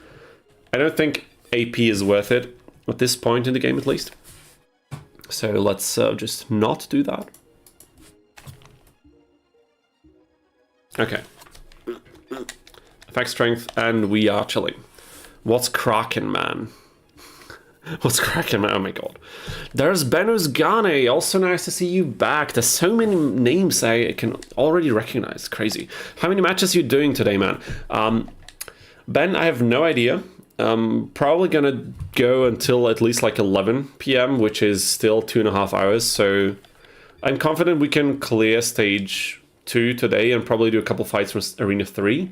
I don't think AP is worth it at this point in the game, at least. So let's just not do that. Okay. Effect strength, and we are chilling. What's Kraken, man? What's cracking, man? Oh my god. There's Benus Gane. Also nice to see you back. There's so many names I can already recognize. Crazy. How many matches are you doing today, man? Ben, I have no idea. Probably gonna go until at least like 11 p.m., which is still 2.5 hours. So I'm confident we can clear stage 2 today and probably do a couple fights from Arena 3.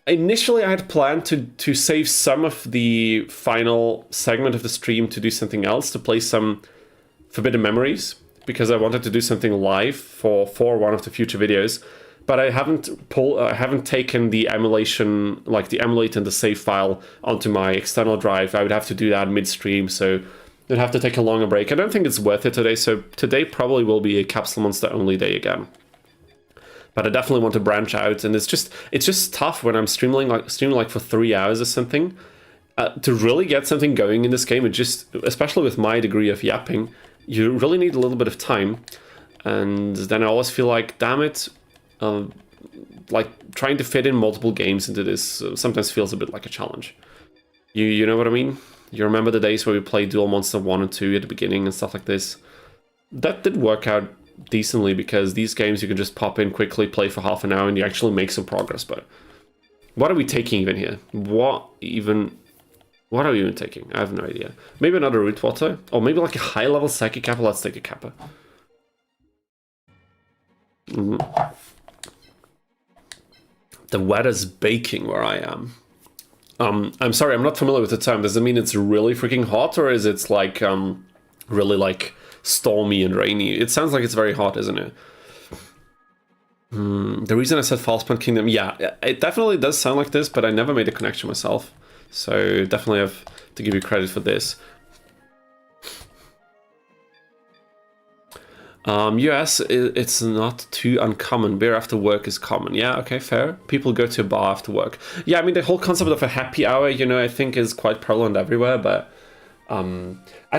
Initially, I had planned to save some of the final segment of the stream to do something else, to play some Forbidden Memories, because I wanted to do something live for one of the future videos. But I haven't taken the emulation, like the emulate and the save file onto my external drive. I would have to do that midstream, so I'd have to take a longer break. I don't think it's worth it today, so today probably will be a Capsule Monster only day again. But I definitely want to branch out, and it's just tough when I'm streaming like for 3 hours or something. To really get something going in this game, it just, especially with my degree of yapping, you really need a little bit of time. And then I always feel like, damn it, like trying to fit in multiple games into this sometimes feels a bit like a challenge. You know what I mean? You remember the days where we played Duel Monster 1 and 2 at the beginning and stuff like this? That did work out decently, because these games you can just pop in quickly, play for half an hour, and you actually make some progress. But what are we taking even here? What are we even taking? I have no idea. Maybe another root water, or maybe like a high level psychic kappa. Let's take a kappa. The weather's baking where I am. I'm sorry, I'm not familiar with the term. Does it mean it's really freaking hot, or is it like really like stormy and rainy? It sounds like it's very hot, isn't it? The reason I said Falsepoint Kingdom, yeah, it definitely does sound like this, but I never made a connection myself, so definitely have to give you credit for this. US, it's not too uncommon. Beer after work is common. Yeah, okay, fair. People go to a bar after work. Yeah, I mean, the whole concept of a happy hour, you know, I think is quite prevalent everywhere, but I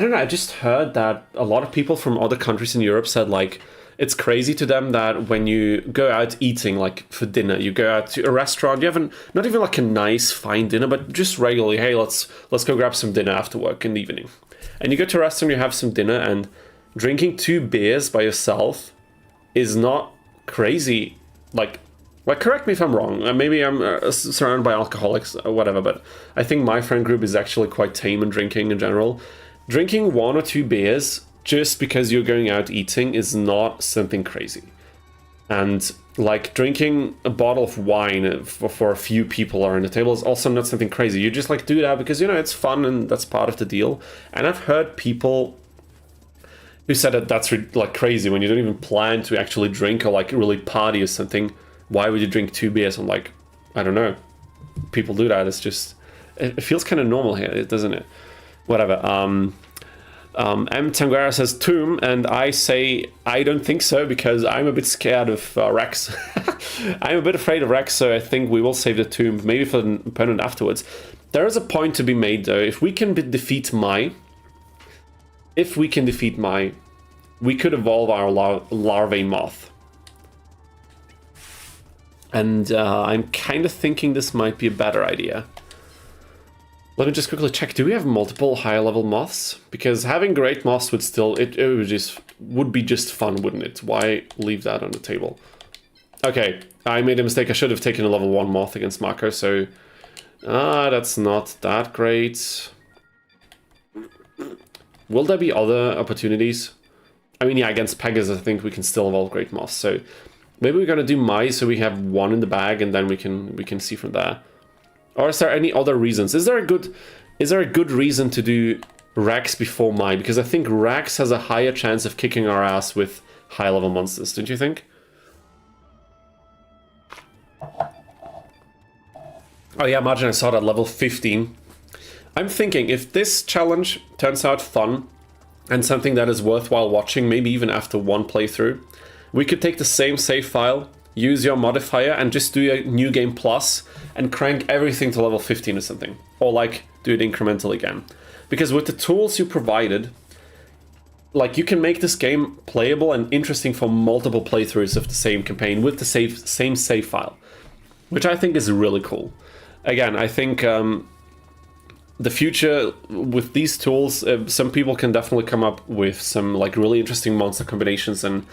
don't know, I just heard that a lot of people from other countries in Europe said, like, it's crazy to them that when you go out eating, like, for dinner, you go out to a restaurant, you have not even like a nice, fine dinner, but just regularly, hey, let's go grab some dinner after work in the evening. And you go to a restaurant, you have some dinner, and drinking 2 beers by yourself is not crazy. Like, correct me if I'm wrong. Maybe I'm surrounded by alcoholics or whatever, but I think my friend group is actually quite tame in drinking in general. Drinking 1 or 2 beers just because you're going out eating is not something crazy. And like drinking a bottle of wine for a few people around the table is also not something crazy. You just like do that because, you know, it's fun and that's part of the deal. And I've heard people who said that that's like crazy when you don't even plan to actually drink or like really party or something. Why would you drink 2 beers? I'm like, I don't know. People do that. It's just, it feels kind of normal here, doesn't it? Whatever. M. Tanguera says Tomb, and I say I don't think so because I'm a bit scared of Rex. I'm a bit afraid of Rex, so I think we will save the Tomb, maybe for the opponent afterwards. There is a point to be made, though. If we can defeat Mai, we could evolve our larvae moth. And I'm kind of thinking this might be a better idea. Let me just quickly check. Do we have multiple higher level moths? Because having great moths would still, it would be just fun, wouldn't it? Why leave that on the table? Okay, I made a mistake. I should have taken a level 1 moth against Mako, so that's not that great. Will there be other opportunities? I mean, yeah, against Pegasus, I think we can still evolve great moths. So maybe we're gonna do Mai, so we have 1 in the bag, and then we can see from there. Or is there any other reasons? Is there a good reason to do Rex before Mai? Because I think Rex has a higher chance of kicking our ass with high level monsters. Don't you think? Oh yeah, imagine I saw that level 15. I'm thinking if this challenge turns out fun and something that is worthwhile watching, maybe even after 1 playthrough, we could take the same save file, use your modifier, and just do a new game plus and crank everything to level 15 or something. Or like do it incrementally again. Because with the tools you provided, like you can make this game playable and interesting for multiple playthroughs of the same campaign with the same save file. Which I think is really cool. Again, I think the future with these tools, some people can definitely come up with some like really interesting monster combinations and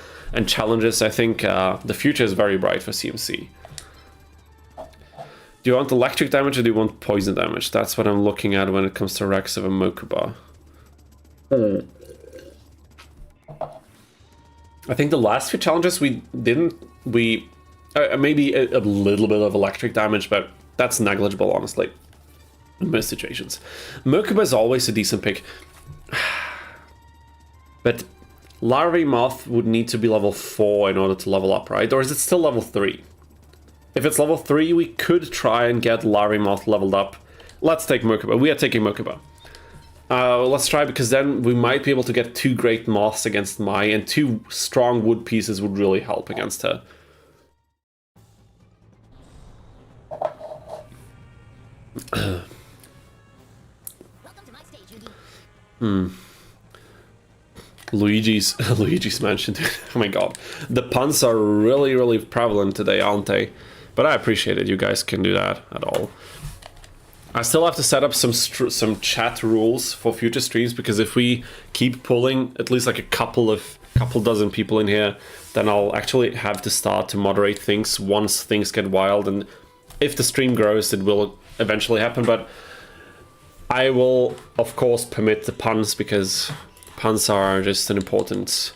challenges. I think the future is very bright for CMC. Do you want electric damage or do you want poison damage? That's what I'm looking at when it comes to Rex of a Mokuba. I think the last few challenges we maybe a little bit of electric damage, but that's negligible, honestly, in most situations. Mokuba is always a decent pick, but Larvae Moth would need to be level 4 in order to level up, right? Or is it still level 3? If it's level 3, we could try and get Larvae Moth leveled up. Let's take Mokuba. We are taking Mokuba. Let's try, because then we might be able to get 2 great moths against Mai, and 2 strong wood pieces would really help against her. Welcome to my stage, Yugi. Luigi's Mansion, dude. Oh my god. The puns are really, really prevalent today, aren't they? But I appreciate it. You guys can do that at all. I still have to set up some chat rules for future streams, because if we keep pulling at least like a couple dozen people in here, then I'll actually have to start to moderate things once things get wild. And if the stream grows, it will eventually happen. But I will, of course, permit the puns, because puns are just an important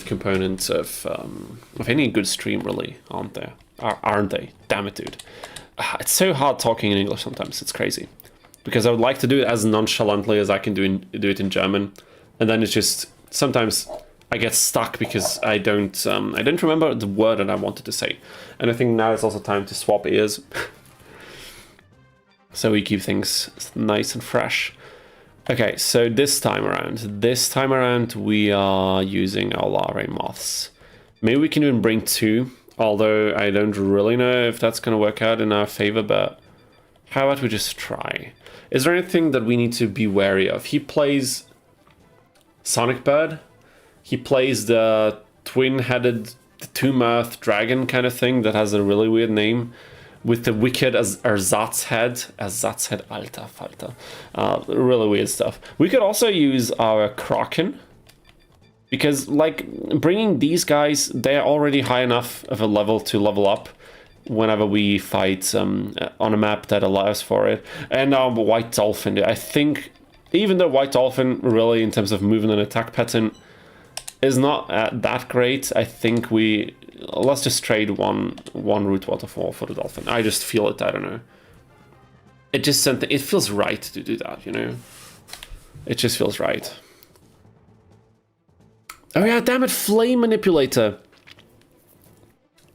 component of any good stream, really, aren't they? Damn it, dude. It's so hard talking in English sometimes. It's crazy, because I would like to do it as nonchalantly as I can do it in German, and then it's just sometimes I get stuck because I don't remember the word that I wanted to say. And I think now it's also time to swap ears, so we keep things nice and fresh. Okay, so this time around we are using our Larvae Moths. Maybe we can even bring 2. Although I don't really know if that's going to work out in our favor, but how about we just try? Is there anything that we need to be wary of? He plays Sonic Bird. He plays the twin-headed, two-mouthed dragon kind of thing that has a really weird name, with the wicked Ersatz head, alter Falter. Really weird stuff. We could also use our Kraken, because, like, bringing these guys, they're already high enough of a level to level up whenever we fight on a map that allows for it. And White Dolphin, I think, even though White Dolphin, really, in terms of movement and attack pattern, is not that great, I think let's just trade one root waterfall for the Dolphin. I just feel it, I don't know. It feels right to do that, you know? It just feels right. Oh yeah, damn it, Flame Manipulator.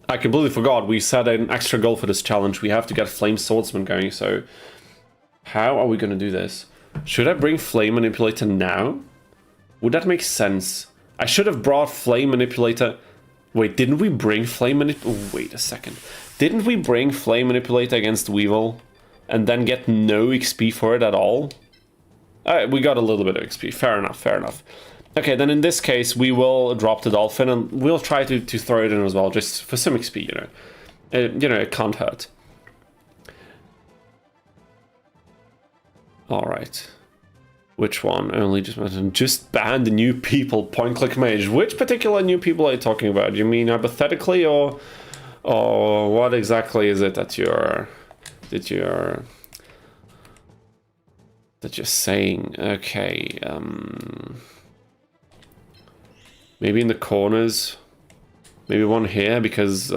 I completely forgot. We set an extra goal for this challenge. We have to get Flame Swordsman going, so how are we going to do this? Should I bring Flame Manipulator now? Would that make sense? I should have brought Flame Manipulator. Wait, didn't we bring Flame Manipulator? Wait a second. Didn't we bring Flame Manipulator against Weevil and then get no XP for it at all? We got a little bit of XP. Fair enough, fair enough. Okay, then in this case, we will drop the Dolphin, and we'll try to throw it in as well, just for some XP, you know. It can't hurt. Alright. Which one? Only just ban the new people, point-click mage. Which particular new people are you talking about? You mean hypothetically, or what exactly is it that you're saying? Okay, maybe in the corners. Maybe one here, because,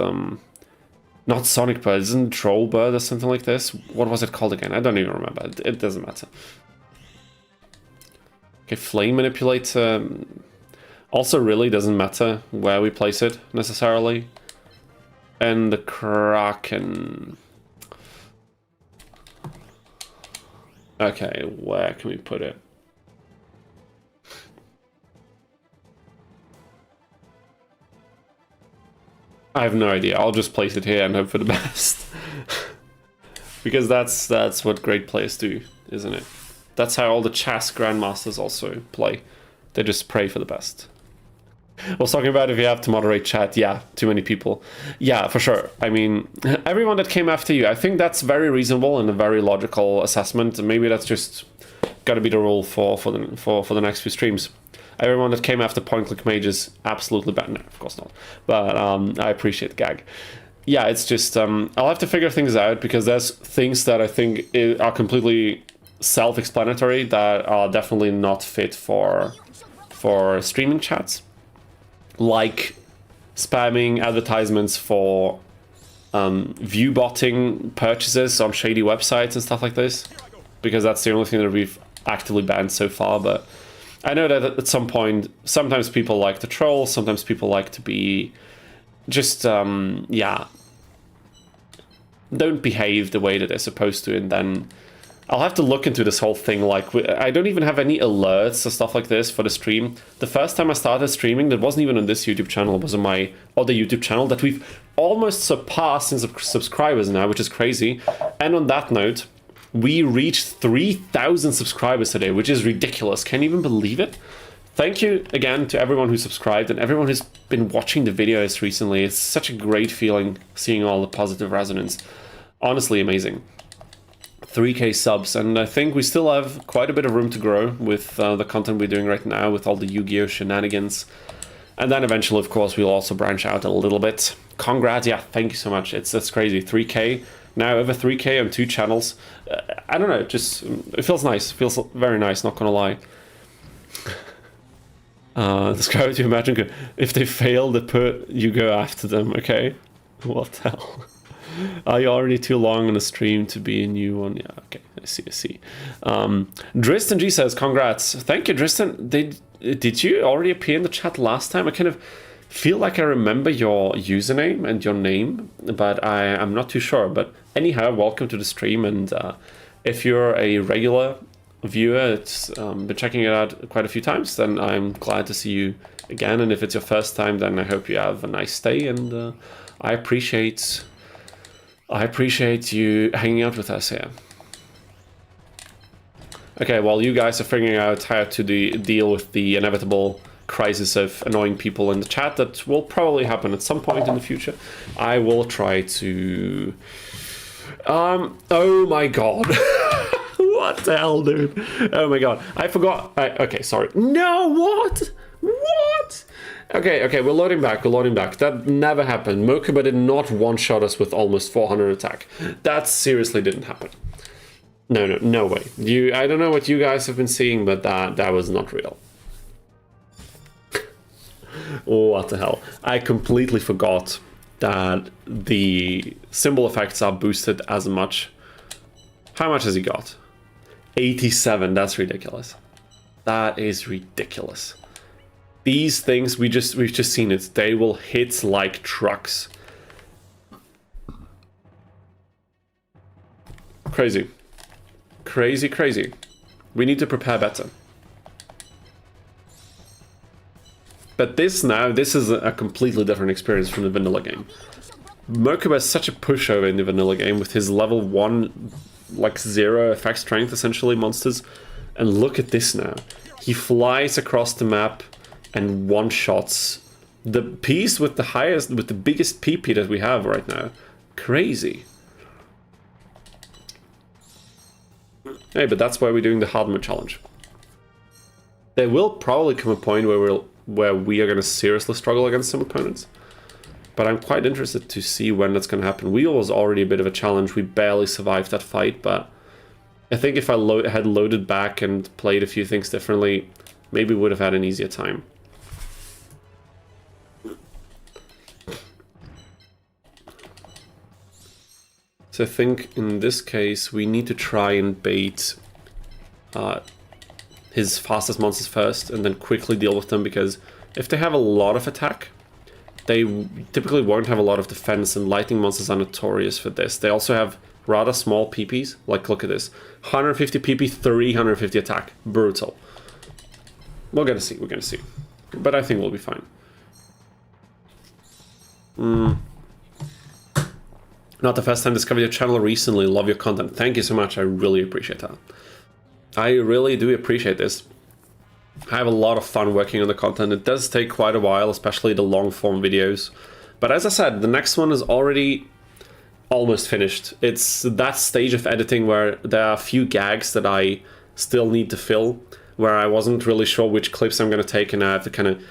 not Sonic Bird, isn't Troll Bird or something like this? What was it called again? I don't even remember. It doesn't matter. Okay, Flame Manipulator also really doesn't matter where we place it, necessarily. And the Kraken. Okay, where can we put it? I have no idea. I'll just place it here and hope for the best. Because that's what great players do, isn't it? That's how all the chess grandmasters also play. They just pray for the best. I was talking about if you have to moderate chat. Yeah, too many people. Yeah, for sure. I mean, everyone that came after you, I think that's very reasonable and a very logical assessment. Maybe that's just got to be the rule for the next few streams. Everyone that came after point-click mages, absolutely bad. No, of course not. But I appreciate the gag. Yeah, it's just I'll have to figure things out because there's things that I think are completely self-explanatory that are definitely not fit for streaming chats. Like spamming advertisements for view botting purchases on shady websites and stuff like this, because that's the only thing that we've actively banned so far. But I know that at some point, sometimes people like to troll, sometimes people like to be just, yeah, don't behave the way that they're supposed to, and then I'll have to look into this whole thing. Like, I don't even have any alerts or stuff like this for the stream. The first time I started streaming, that wasn't even on this YouTube channel, it was on my other YouTube channel that we've almost surpassed in subscribers now, which is crazy. And on that note, we reached 3,000 subscribers today, which is ridiculous. Can you even believe it? Thank you again to everyone who subscribed and everyone who's been watching the videos recently. It's such a great feeling seeing all the positive resonance. Honestly amazing. 3K subs, and I think we still have quite a bit of room to grow with the content we're doing right now, with all the Yu-Gi-Oh shenanigans. And then eventually, of course, we'll also branch out a little bit. Congrats, yeah, thank you so much. That's crazy. 3K, now over 3K on 2 channels. I don't know, it feels nice. It feels very nice, not gonna lie. Describe it to imagine if they fail, you go after them, okay? What the hell? Are you already too long on the stream to be a new one? Yeah, okay, I see. Dristan G says, congrats. Thank you, Dristan. Did you already appear in the chat last time? I kind of feel like I remember your username and your name, but I'm not too sure. But anyhow, welcome to the stream, and if you're a regular viewer, it's been checking it out quite a few times, then I'm glad to see you again. And if it's your first time, then I hope you have a nice stay, and I appreciate you hanging out with us here. Okay, while you guys are figuring out how to deal with the inevitable crisis of annoying people in the chat that will probably happen at some point in the future, I will try to... oh my god. What the hell, dude? Oh my god. I forgot. Okay, sorry. No, what? What? Okay, we're loading back. That never happened. Mokuba did not one-shot us with almost 400 attack. That seriously didn't happen. No way. I don't know what you guys have been seeing, but that was not real. What the hell? I completely forgot that the symbol effects are boosted as much. How much has he got? 87. That's ridiculous. That is ridiculous. These things, we've just seen it. They will hit like trucks. Crazy. Crazy. We need to prepare better. But this is a completely different experience from the vanilla game. Mokuba is such a pushover in the vanilla game with his level 1, like 0 effect strength, essentially, monsters. And look at this now. He flies across the map and one-shots the piece with the biggest PP that we have right now. Crazy. Hey, but that's why we're doing the hard mode challenge. There will probably come a point where we are going to seriously struggle against some opponents. But I'm quite interested to see when that's going to happen. Wheel was already a bit of a challenge. We barely survived that fight, but I think if I had loaded back and played a few things differently, maybe we would have had an easier time. So I think in this case we need to try and bait his fastest monsters first and then quickly deal with them, because if they have a lot of attack, they typically won't have a lot of defense, and lightning monsters are notorious for this. They also have rather small PPs, like look at this. 150 PP, 350 attack. Brutal. We're gonna see. But I think we'll be fine. Not the first time, discovered your channel recently, love your content. Thank you so much, I really appreciate that. I really do appreciate this. I have a lot of fun working on the content. It does take quite a while, especially the long form videos. But as I said, the next one is already almost finished. It's that stage of editing where there are a few gags that I still need to fill, where I wasn't really sure which clips I'm going to take, and I have to kind of...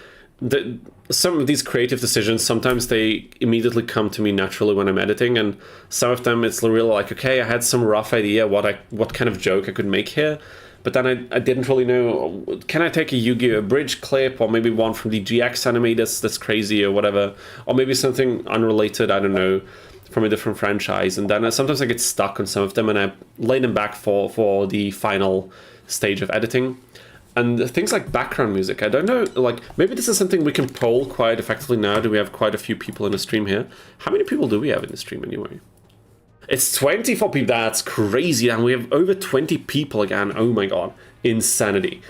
some of these creative decisions, sometimes they immediately come to me naturally when I'm editing, and some of them it's really like, okay, I had some rough idea what kind of joke I could make here, but then I didn't really know, can I take a Yu-Gi-Oh! Bridge clip, or maybe one from the GX anime that's crazy or whatever, or maybe something unrelated, I don't know, from a different franchise, and then sometimes I get stuck on some of them and I lay them back for the final stage of editing. And things like background music, I don't know, like, maybe this is something we can poll quite effectively now. Do we have quite a few people in the stream here? How many people do we have in the stream anyway? It's 24 people, that's crazy, and we have over 20 people again. Oh my god, insanity.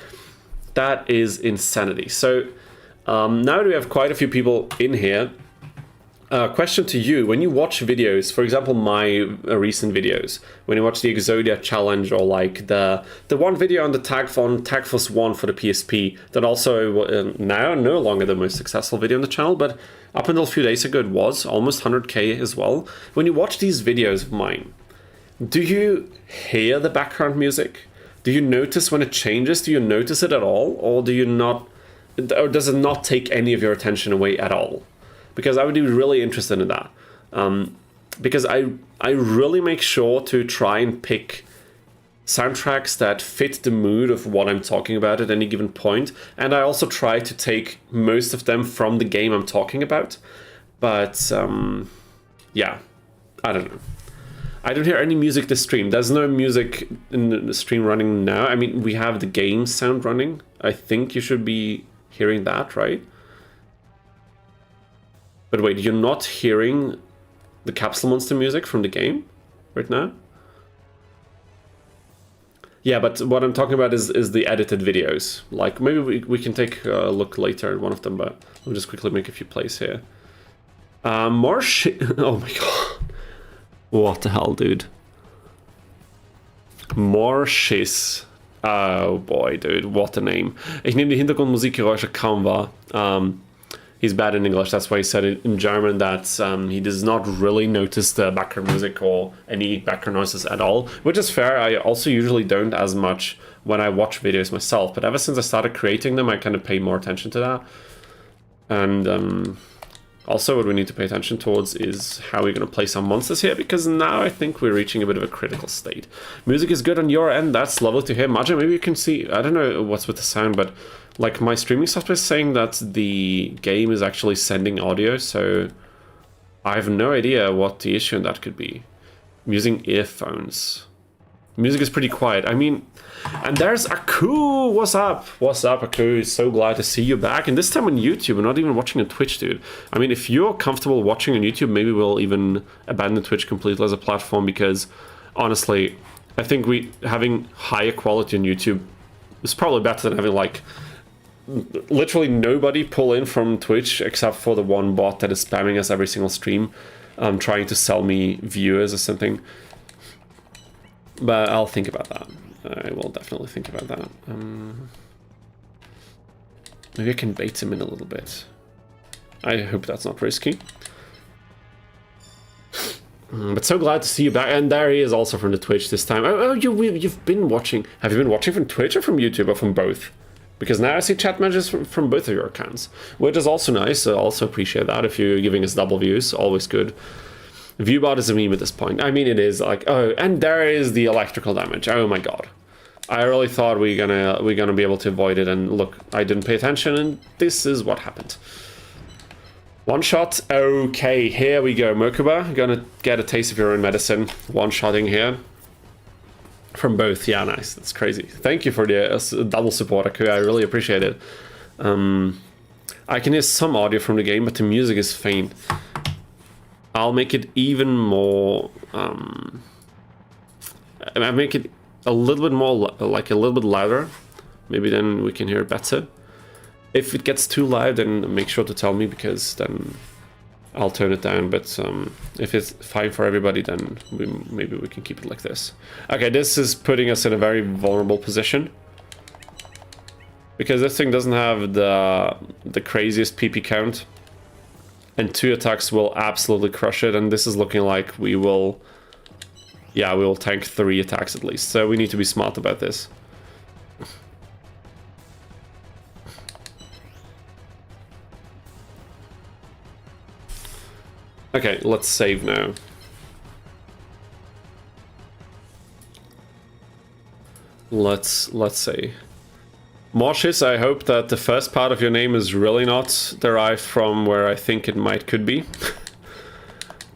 That is insanity. So, now that we have quite a few people in here, question to you: when you watch videos, for example, my recent videos, when you watch the Exodia challenge, or like the one video on the Tagfos 1 for the PSP, that also now no longer the most successful video on the channel, but up until a few days ago it was almost 100k as well. When you watch these videos of mine, do you hear the background music? Do you notice when it changes? Do you notice it at all, or do you not? Or does it not take any of your attention away at all? Because I would be really interested in that. Because I really make sure to try and pick soundtracks that fit the mood of what I'm talking about at any given point. And I also try to take most of them from the game I'm talking about. But, yeah, I don't know. I don't hear any music this stream. There's no music in the stream running now. I mean, we have the game sound running. I think you should be hearing that, right? But wait, you're not hearing the Capsule Monster music from the game right now? Yeah, but what I'm talking about is the edited videos. Like, maybe we can take a look later at one of them, but we'll just quickly make a few plays here. More shit. Oh my god. What the hell, dude? More Schiss. Oh boy, dude, what a name. Ich nehme die Hintergrundmusikgeräusche kaum wahr. He's bad in English, that's why he said in German that he does not really notice the background music or any background noises at all, which is fair. I also usually don't as much when I watch videos myself, but ever since I started creating them, I kind of pay more attention to that. And also what we need to pay attention towards is how we're going to play some monsters here, because now I think we're reaching a bit of a critical state. Music is good on your end, that's lovely to hear. Majin, maybe you can see, I don't know what's with the sound, but like my streaming software is saying that the game is actually sending audio, so I have no idea what the issue in that could be. I'm using earphones. Music is pretty quiet. I mean, and there's Aku! What's up? What's up, Aku? So glad to see you back. And this time on YouTube, we're not even watching on Twitch, dude. I mean, if you're comfortable watching on YouTube, maybe we'll even abandon Twitch completely as a platform, because honestly, I think having higher quality on YouTube is probably better than having like literally nobody pull in from Twitch except for the one bot that is spamming us every single stream, trying to sell me viewers or something. But I'll think about that. I will definitely think about that. Maybe I can bait him in a little bit. I hope that's not risky. But so glad to see you back. And there he is also from the Twitch this time. Oh, you've been watching. Have you been watching from Twitch or from YouTube or from both? Because now I see chat messages from both of your accounts, which is also nice. I also appreciate that. If you're giving us double views, always good. Viewbot is a meme at this point. I mean, it is like, oh, and there is the electrical damage. Oh my god. I really thought we're gonna be able to avoid it, and look, I didn't pay attention, and this is what happened. One shot. Okay, here we go. Mokuba, gonna get a taste of your own medicine. One-shotting here. From both. Yeah, nice. That's crazy. Thank you for the double support, Aku. I really appreciate it. I can hear some audio from the game, but the music is faint. I'll make it even more... I make it a little bit more, like a little bit louder. Maybe then we can hear it better. If it gets too loud, then make sure to tell me, because then I'll turn it down. But if it's fine for everybody, then maybe we can keep it like this. Okay, this is putting us in a very vulnerable position. Because this thing doesn't have the craziest PP count. And 2 attacks will absolutely crush it, and this is looking like we will... Yeah, we will tank 3 attacks at least, so we need to be smart about this. Okay, let's save now. Let's see. Moshis, I hope that the first part of your name is really not derived from where I think it could be.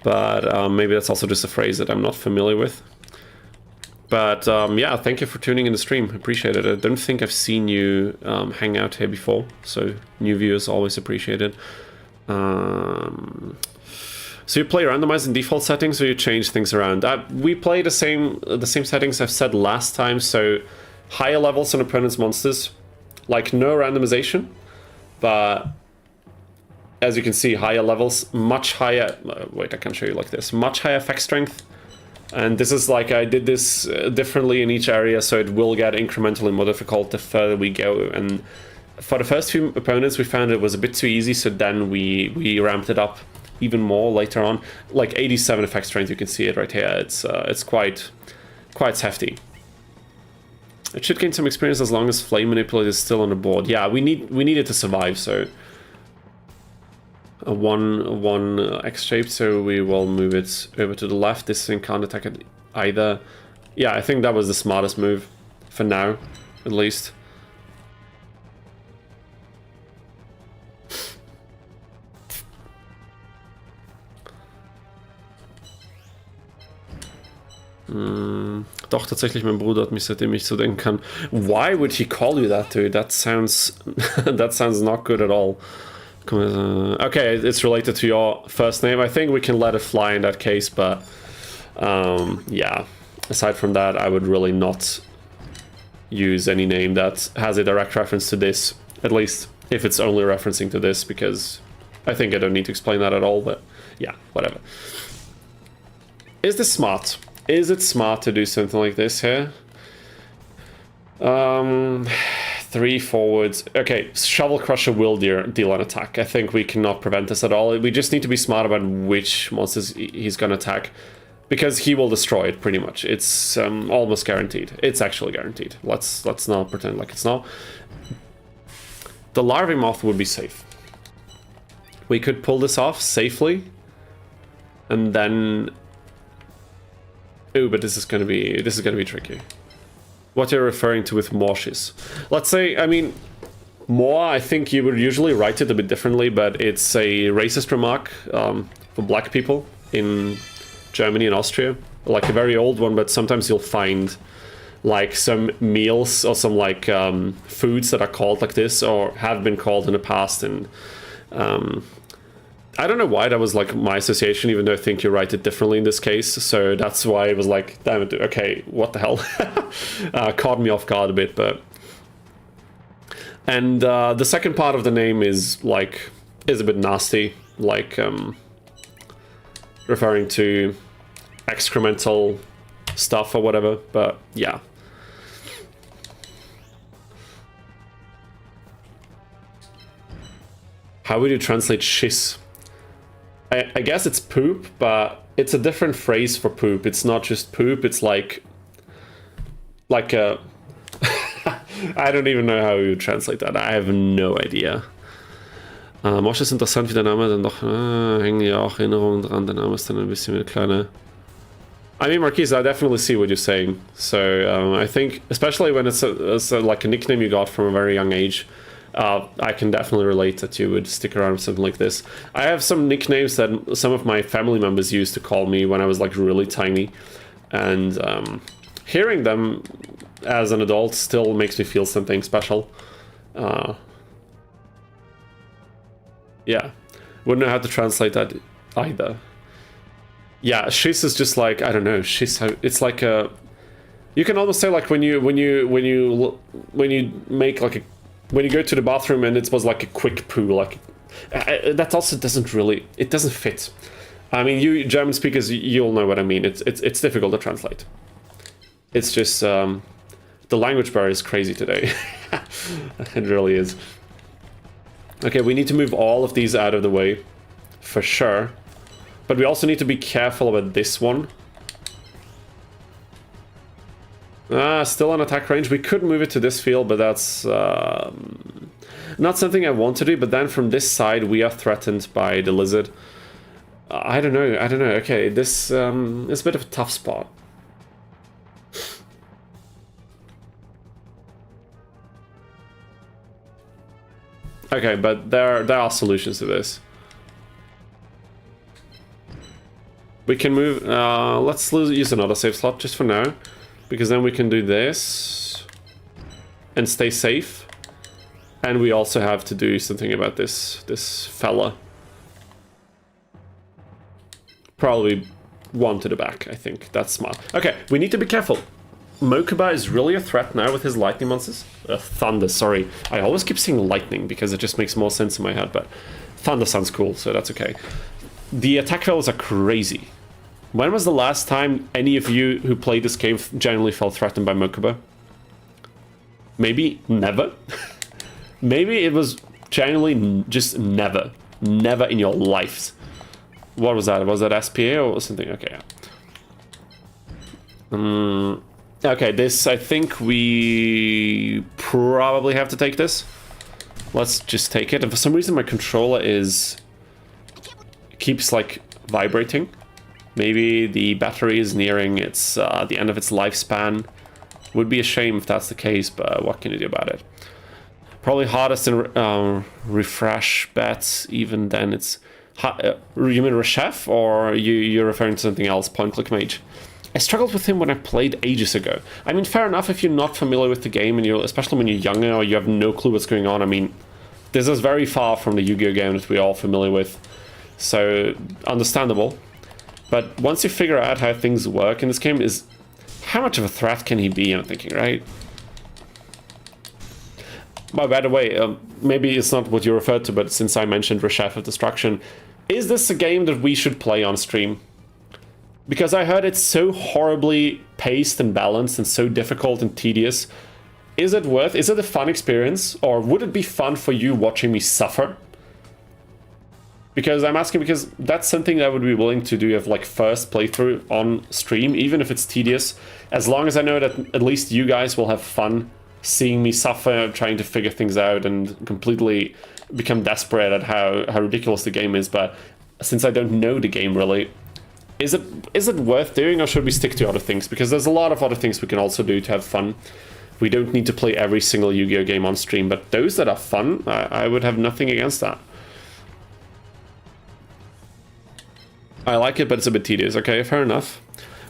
But maybe that's also just a phrase that I'm not familiar with. But yeah, thank you for tuning in the stream. Appreciate it. I don't think I've seen you hang out here before, so new viewers always appreciated. So you play randomized in default settings, or you change things around? We play the same settings I've said last time. So higher levels on opponents' monsters, like no randomization, but as you can see, higher levels, much higher. Wait, I can show you like this. Much higher effect strength, and this is like I did this differently in each area, so it will get incrementally more difficult the further we go. And for the first few opponents, we found it was a bit too easy, so then we ramped it up even more later on. Like 87 effect strength, you can see it right here. It's quite hefty. It should gain some experience as long as Flame Manipulate is still on the board. Yeah, we need it to survive, so a 1 X shape, so we will move it over to the left. This thing can't attack it either. Yeah, I think that was the smartest move for now, at least. Doch, tatsächlich, mein Bruder hat mich, seitdem ich so denken kann. Why would he call you that, dude? That sounds that sounds not good at all. Okay, it's related to your first name. I think we can let it fly in that case, but yeah. Aside from that, I would really not use any name that has a direct reference to this, at least if it's only referencing to this, because I think I don't need to explain that at all, but yeah, whatever. Is this smart? Is it smart to do something like this here? 3 forwards. Okay, Shovel Crusher will deal an attack. I think we cannot prevent this at all. We just need to be smart about which monsters he's gonna attack, because he will destroy it pretty much. It's almost guaranteed. It's actually guaranteed. Let's not pretend like it's not. The Larvae Moth would be safe. We could pull this off safely, and then... Ooh, but this is gonna be tricky. What you're referring to with Moshis. Let's say, I mean, Moa, I think you would usually write it a bit differently, but it's a racist remark for black people in Germany and Austria. Like a very old one, but sometimes you'll find like some meals or some like foods that are called like this or have been called in the past. And I don't know why that was like my association, even though I think you write it differently in this case. So that's why it was like, damn it, okay, what the hell? Caught me off guard a bit, but... And the second part of the name is a bit nasty, like referring to excremental stuff or whatever, but yeah. How would you translate shiz? I guess it's poop, but it's a different phrase for poop. It's not just poop, it's like a... I don't even know how you translate that. I have no idea. Mosch ist interessant, wie der Name dann doch... hängen ja auch Erinnerungen dran. Der Name ist dann ein bisschen wie eine kleine... I mean, Marquise, I definitely see what you're saying. So I think, especially when it's like a nickname you got from a very young age, I can definitely relate that you would stick around with something like this. I have some nicknames that some of my family members used to call me when I was like really tiny, and hearing them as an adult still makes me feel something special. Yeah, wouldn't know how to translate that either. Yeah, shiz is just like, I don't know, shiz. It's like a, you can almost say like when you make like a, when you go to the bathroom and it was like a quick poo, like that also doesn't really, it doesn't fit. I mean, you German speakers, you'll know what I mean. It's difficult to translate. It's just the language barrier is crazy today. It really is. Okay, we need to move all of these out of the way, for sure. But we also need to be careful about this one. Still on attack range. We could move it to this field, but that's not something I want to do. But then from this side, we are threatened by the lizard. I don't know. Okay, this is a bit of a tough spot. Okay, but there are solutions to this. We can move. Let's use another save slot just for now, because then we can do this and stay safe. And we also have to do something about this fella. Probably one to the back, I think. That's smart. Okay, we need to be careful. Mokuba is really a threat now with his lightning monsters. Thunder, sorry. I always keep saying lightning because it just makes more sense in my head, but thunder sounds cool, so that's okay. The attack values are crazy. When was the last time any of you who played this game generally felt threatened by Mokuba? Maybe never? Maybe it was genuinely just never. Never in your lives. What was that? Was that SPA or something? Okay, yeah. Okay, this, I think we probably have to take this. Let's just take it. And for some reason my controller keeps like vibrating. Maybe the battery is nearing its the end of its lifespan. Would be a shame if that's the case, but what can you do about it? Probably hardest in refresh bets, even then it's... you mean Reshef, or you're referring to something else, Point Click Mage? I struggled with him when I played ages ago. I mean, fair enough if you're not familiar with the game, and especially when you're younger or you have no clue what's going on. I mean, this is very far from the Yu-Gi-Oh game that we're all familiar with, so understandable. But once you figure out how things work in this game, is how much of a threat can he be, I'm thinking, right? By the way, maybe it's not what you referred to, but since I mentioned Reshef of Destruction, is this a game that we should play on stream? Because I heard it's so horribly paced and balanced and so difficult and tedious. Is it a fun experience? Or would it be fun for you watching me suffer? Because I'm asking because that's something I would be willing to do of like first playthrough on stream, even if it's tedious. As long as I know that at least you guys will have fun seeing me suffer, trying to figure things out and completely become desperate at how ridiculous the game is. But since I don't know the game really, is it worth doing, or should we stick to other things? Because there's a lot of other things we can also do to have fun. We don't need to play every single Yu-Gi-Oh game on stream, but those that are fun, I would have nothing against that. I like it, but it's a bit tedious. Okay, fair enough.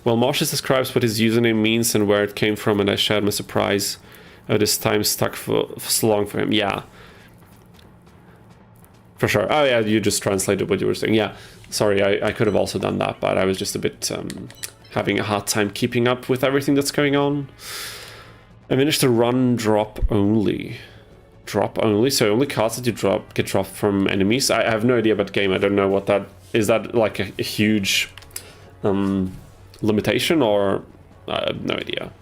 Well, Marshes describes what his username means and where it came from, and I shared my surprise. Oh, this time stuck for so long for him. Yeah. For sure. Oh yeah, you just translated what you were saying. Yeah. Sorry, I could have also done that, but I was just a bit having a hard time keeping up with everything that's going on. I managed to run drop only. Drop only? So only cards that you get dropped from enemies? I have no idea about the game. I don't know what that... Is that like a huge limitation, or... I have no idea.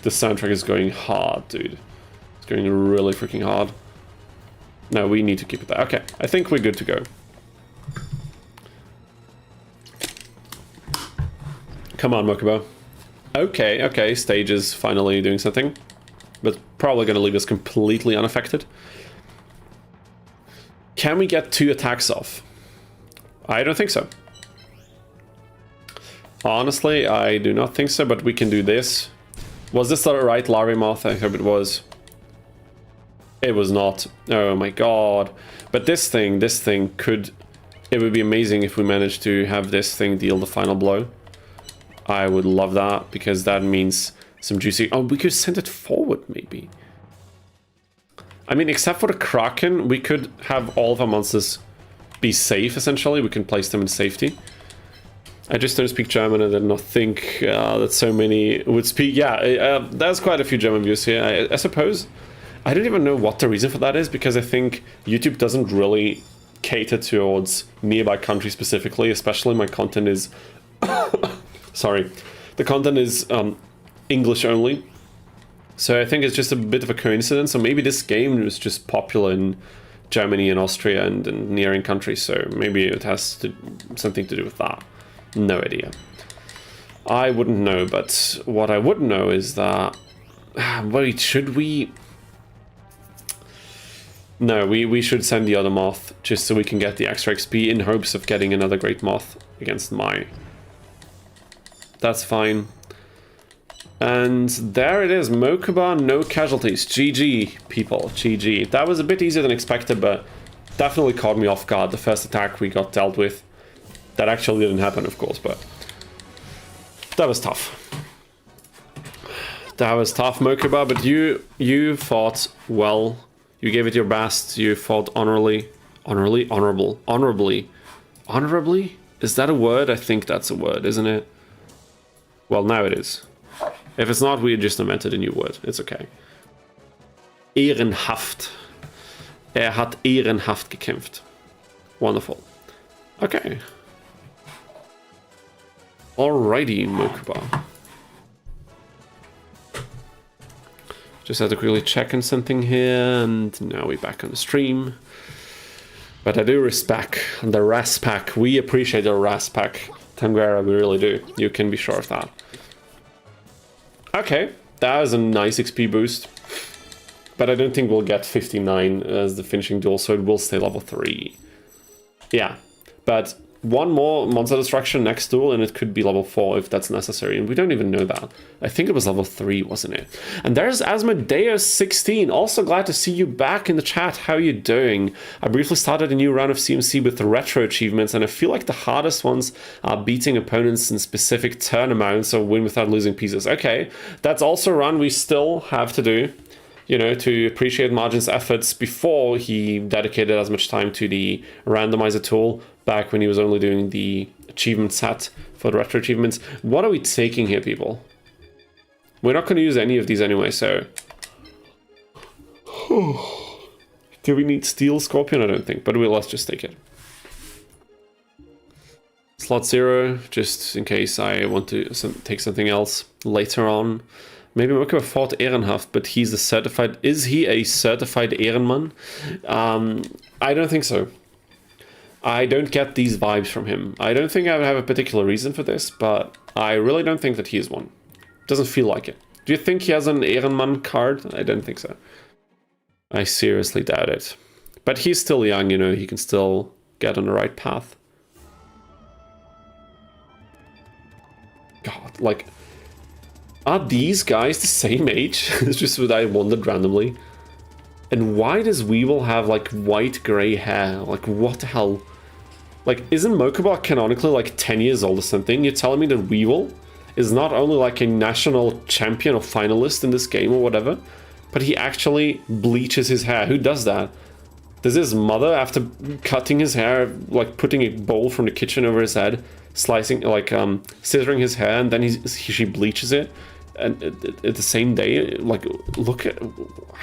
The soundtrack is going hard, dude. It's going really freaking hard. No, we need to keep it there. Okay, I think we're good to go. Come on, Mokuba. Okay, stage is finally doing something. But probably going to leave us completely unaffected. Can we get 2 attacks off? I don't think so. Honestly, I do not think so, but we can do this. Was this the right Larimoth? I hope it was. It was not. Oh my god. But this thing could... It would be amazing if we managed to have this thing deal the final blow. I would love that, because that means some juicy... Oh, we could send it forward, maybe. I mean, except for the Kraken, we could have all of our monsters be safe, essentially. We can place them in safety. I just don't speak German and did not think that so many would speak. Yeah, there's quite a few German viewers here, I suppose. I don't even know what the reason for that is, because I think YouTube doesn't really cater towards nearby countries specifically, especially my content is... sorry. The content is English only. So I think it's just a bit of a coincidence, or maybe this game was just popular in Germany and Austria and neighboring countries, so maybe it has something to do with that. No idea. I wouldn't know, but what I would know is that... Wait, should we... No, we should send the other moth, just so we can get the extra XP in hopes of getting another great moth against Mai. That's fine. And there it is, Mokuba, no casualties. GG, people, GG. That was a bit easier than expected, but definitely caught me off guard. The first attack we got dealt with. That actually didn't happen, of course, but that was tough. That was tough, Mokuba, but you fought well. You gave it your best. You fought honorably. Honorably? Is that a word? I think that's a word, isn't it? Well, now it is. If it's not, we just invented a new word. It's okay. Ehrenhaft. Hat ehrenhaft gekämpft. Wonderful. Okay. Alrighty, Mokuba. Just had to quickly check on something here, and now we're back on the stream. But I do respect the Raspack. We appreciate the Raspack. Tanguera, we really do. You can be sure of that. Okay, that was a nice XP boost. But I don't think we'll get 59 as the finishing duel, so it will stay level 3. Yeah, but one more monster destruction next duel and it could be level 4 if that's necessary, and we don't even know that. I think it was level 3, wasn't it? And there's Asmodeus16, also glad to see you back in the chat. How are you doing? I briefly started a new round of CMC with the retro achievements, and I feel like the hardest ones are beating opponents in specific turn amounts or win without losing pieces. Okay, that's also a run we still have to do, you know, to appreciate Margin's efforts before he dedicated as much time to the randomizer tool back when he was only doing the achievement set for the retro achievements. What are we taking here, people? We're not going to use any of these anyway, so... Do we need Steel Scorpion? I don't think, but let's just take it. Slot 0, just in case I want to take something else later on. Maybe Mokuba fought Ehrenhaft, but he's a certified... Is he a certified Ehrenmann? I don't think so. I don't get these vibes from him. I don't think I have a particular reason for this, but I really don't think that he is one. Doesn't feel like it. Do you think he has an Ehrenmann card? I don't think so. I seriously doubt it. But he's still young, you know, he can still get on the right path. God, like... Are these guys the same age? It's just what I wondered randomly. And why does Weevil have, like, white-grey hair? Like, what the hell? Like, isn't Mokuba canonically, like, 10 years old or something? You're telling me that Weevil is not only, like, a national champion or finalist in this game or whatever, but he actually bleaches his hair. Who does that? Does his mother, after cutting his hair, like, putting a bowl from the kitchen over his head, slicing, like, scissoring his hair, and then she bleaches it? And at the same day, like, look at...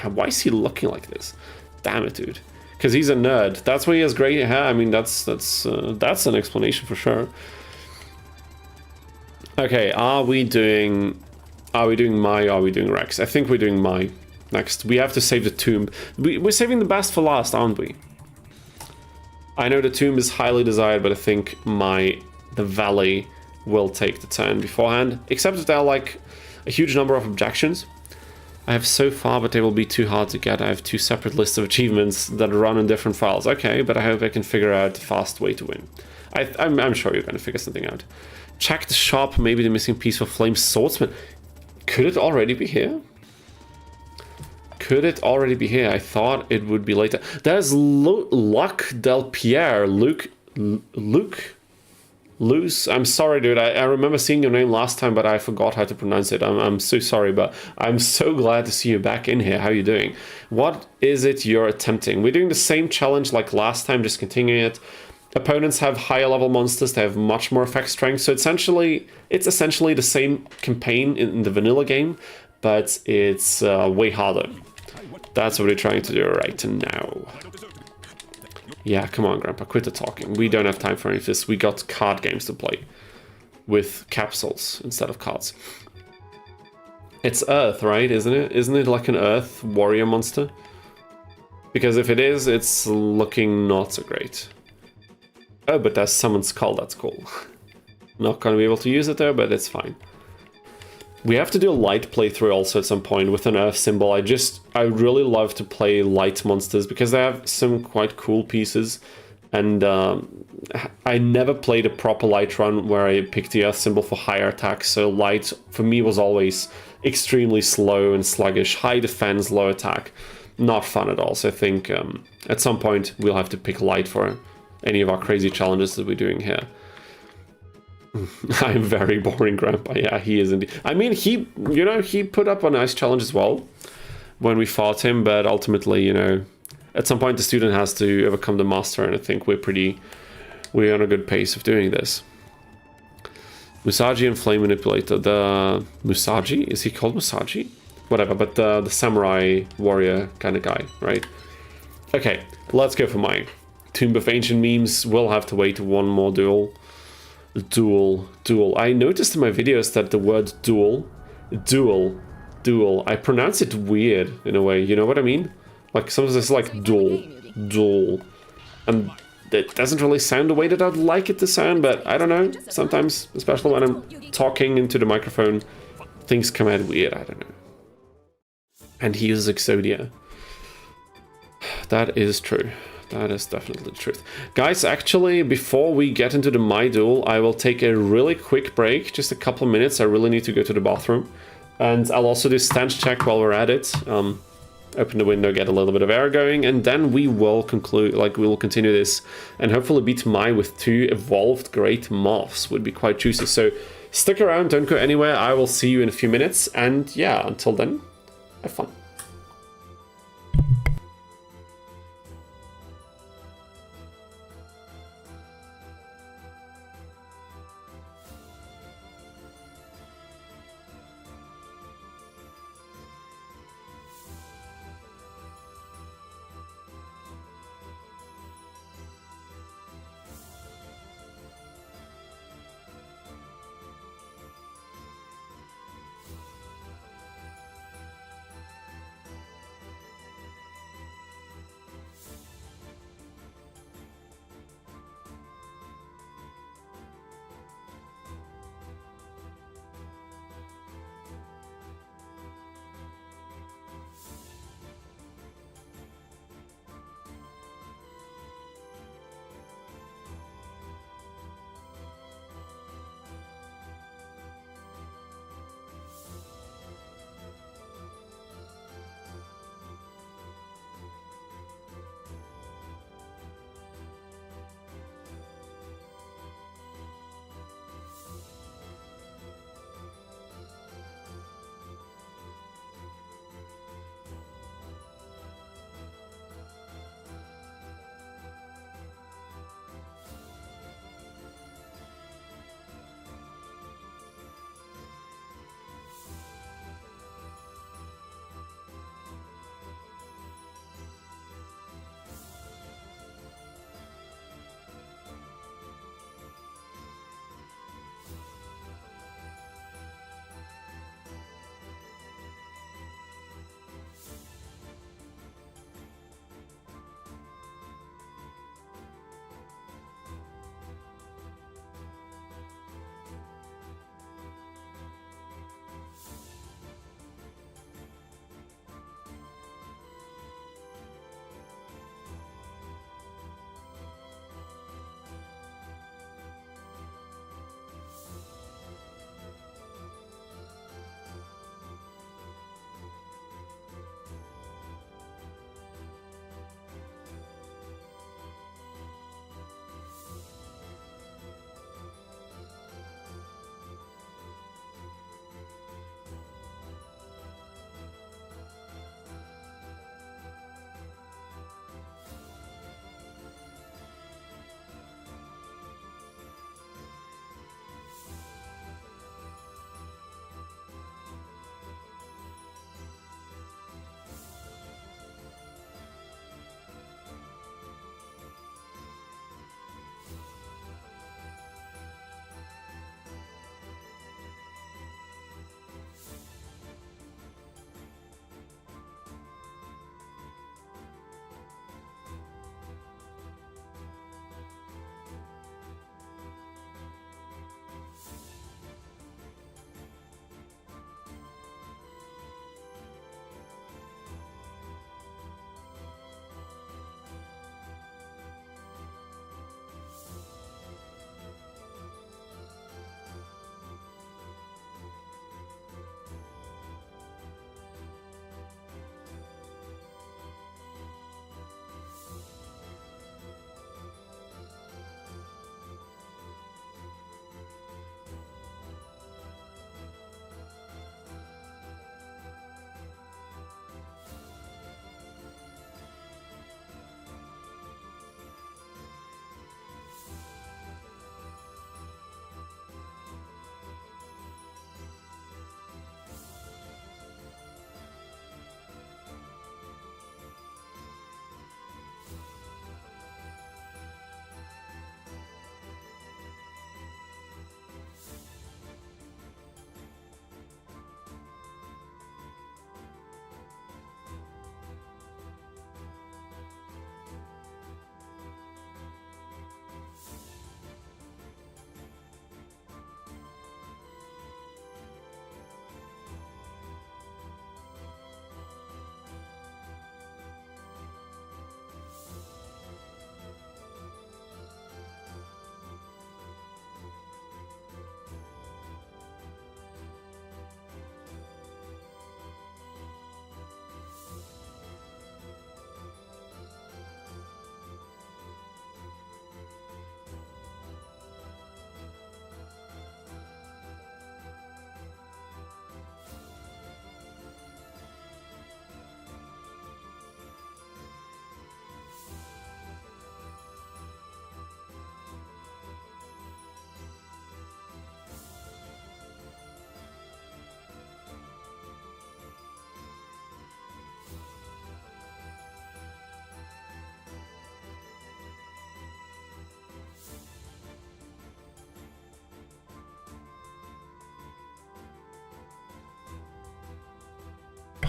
Why is he looking like this? Damn it, dude. Because he's a nerd. That's why he has gray hair. I mean, that's an explanation for sure. Okay, are we doing Mai, or are we doing Rex? I think we're doing Mai next. We have to save the tomb. We're saving the best for last, aren't we? I know the tomb is highly desired, but I think the valley will take the turn beforehand. Except if there are, like, a huge number of objections. I have so far, but they will be too hard to get. I have 2 separate lists of achievements that run in different files. Okay, but I hope I can figure out a fast way to win. I'm sure you're going to figure something out. Check the shop, maybe the missing piece for Flame Swordsman. Could it already be here? Could it already be here? I thought it would be later. There's Luc Del Pierre. Luke. Luce, I'm sorry, dude. I remember seeing your name last time, but I forgot how to pronounce it. I'm so sorry, but I'm so glad to see you back in here. How are you doing? What is it you're attempting? We're doing the same challenge like last time, just continuing it. Opponents have higher level monsters. They have much more effect strength. So it's essentially the same campaign in the vanilla game, but it's way harder. That's what we're trying to do right now. Yeah, come on, Grandpa, quit the talking. We don't have time for any of this. We got card games to play with capsules instead of cards. It's Earth, right? Isn't it? Isn't it like an Earth warrior monster? Because if it is, it's looking not so great. Oh, but there's Summon Skull, that's cool. Not gonna be able to use it there, but it's fine. We have to do a light playthrough also at some point with an Earth symbol. I really love to play light monsters because they have some quite cool pieces. And I never played a proper light run where I picked the Earth symbol for higher attacks. So light, for me, was always extremely slow and sluggish. High defense, low attack. Not fun at all. So I think at some point we'll have to pick light for any of our crazy challenges that we're doing here. I'm very boring, Grandpa. Yeah, he is indeed. I mean, he put up a nice challenge as well when we fought him, but ultimately, at some point the student has to overcome the master, and I think we're on a good pace of doing this. Musashi and Flame Manipulator. The Musashi? Is he called Musashi? Whatever, but the samurai warrior kind of guy, right? Okay, let's go for my Tomb of Ancient Memes. We'll have to wait one more duel. Duel. I noticed in my videos that the word duel, I pronounce it weird in a way, you know what I mean? Like sometimes it's like duel. And it doesn't really sound the way that I'd like it to sound, but I don't know. Sometimes, especially when I'm talking into the microphone, things come out weird, I don't know. And he uses Exodia. That is true. That is definitely the truth. Guys, actually, before we get into the My Duel, I will take a really quick break, just a couple of minutes. I really need to go to the bathroom. And I'll also do stance check while we're at it. Open the window, get a little bit of air going, and then we will conclude, we will continue this and hopefully beat Mai with 2 evolved great moths. Would be quite juicy. So stick around, don't go anywhere. I will see you in a few minutes. And yeah, until then, have fun.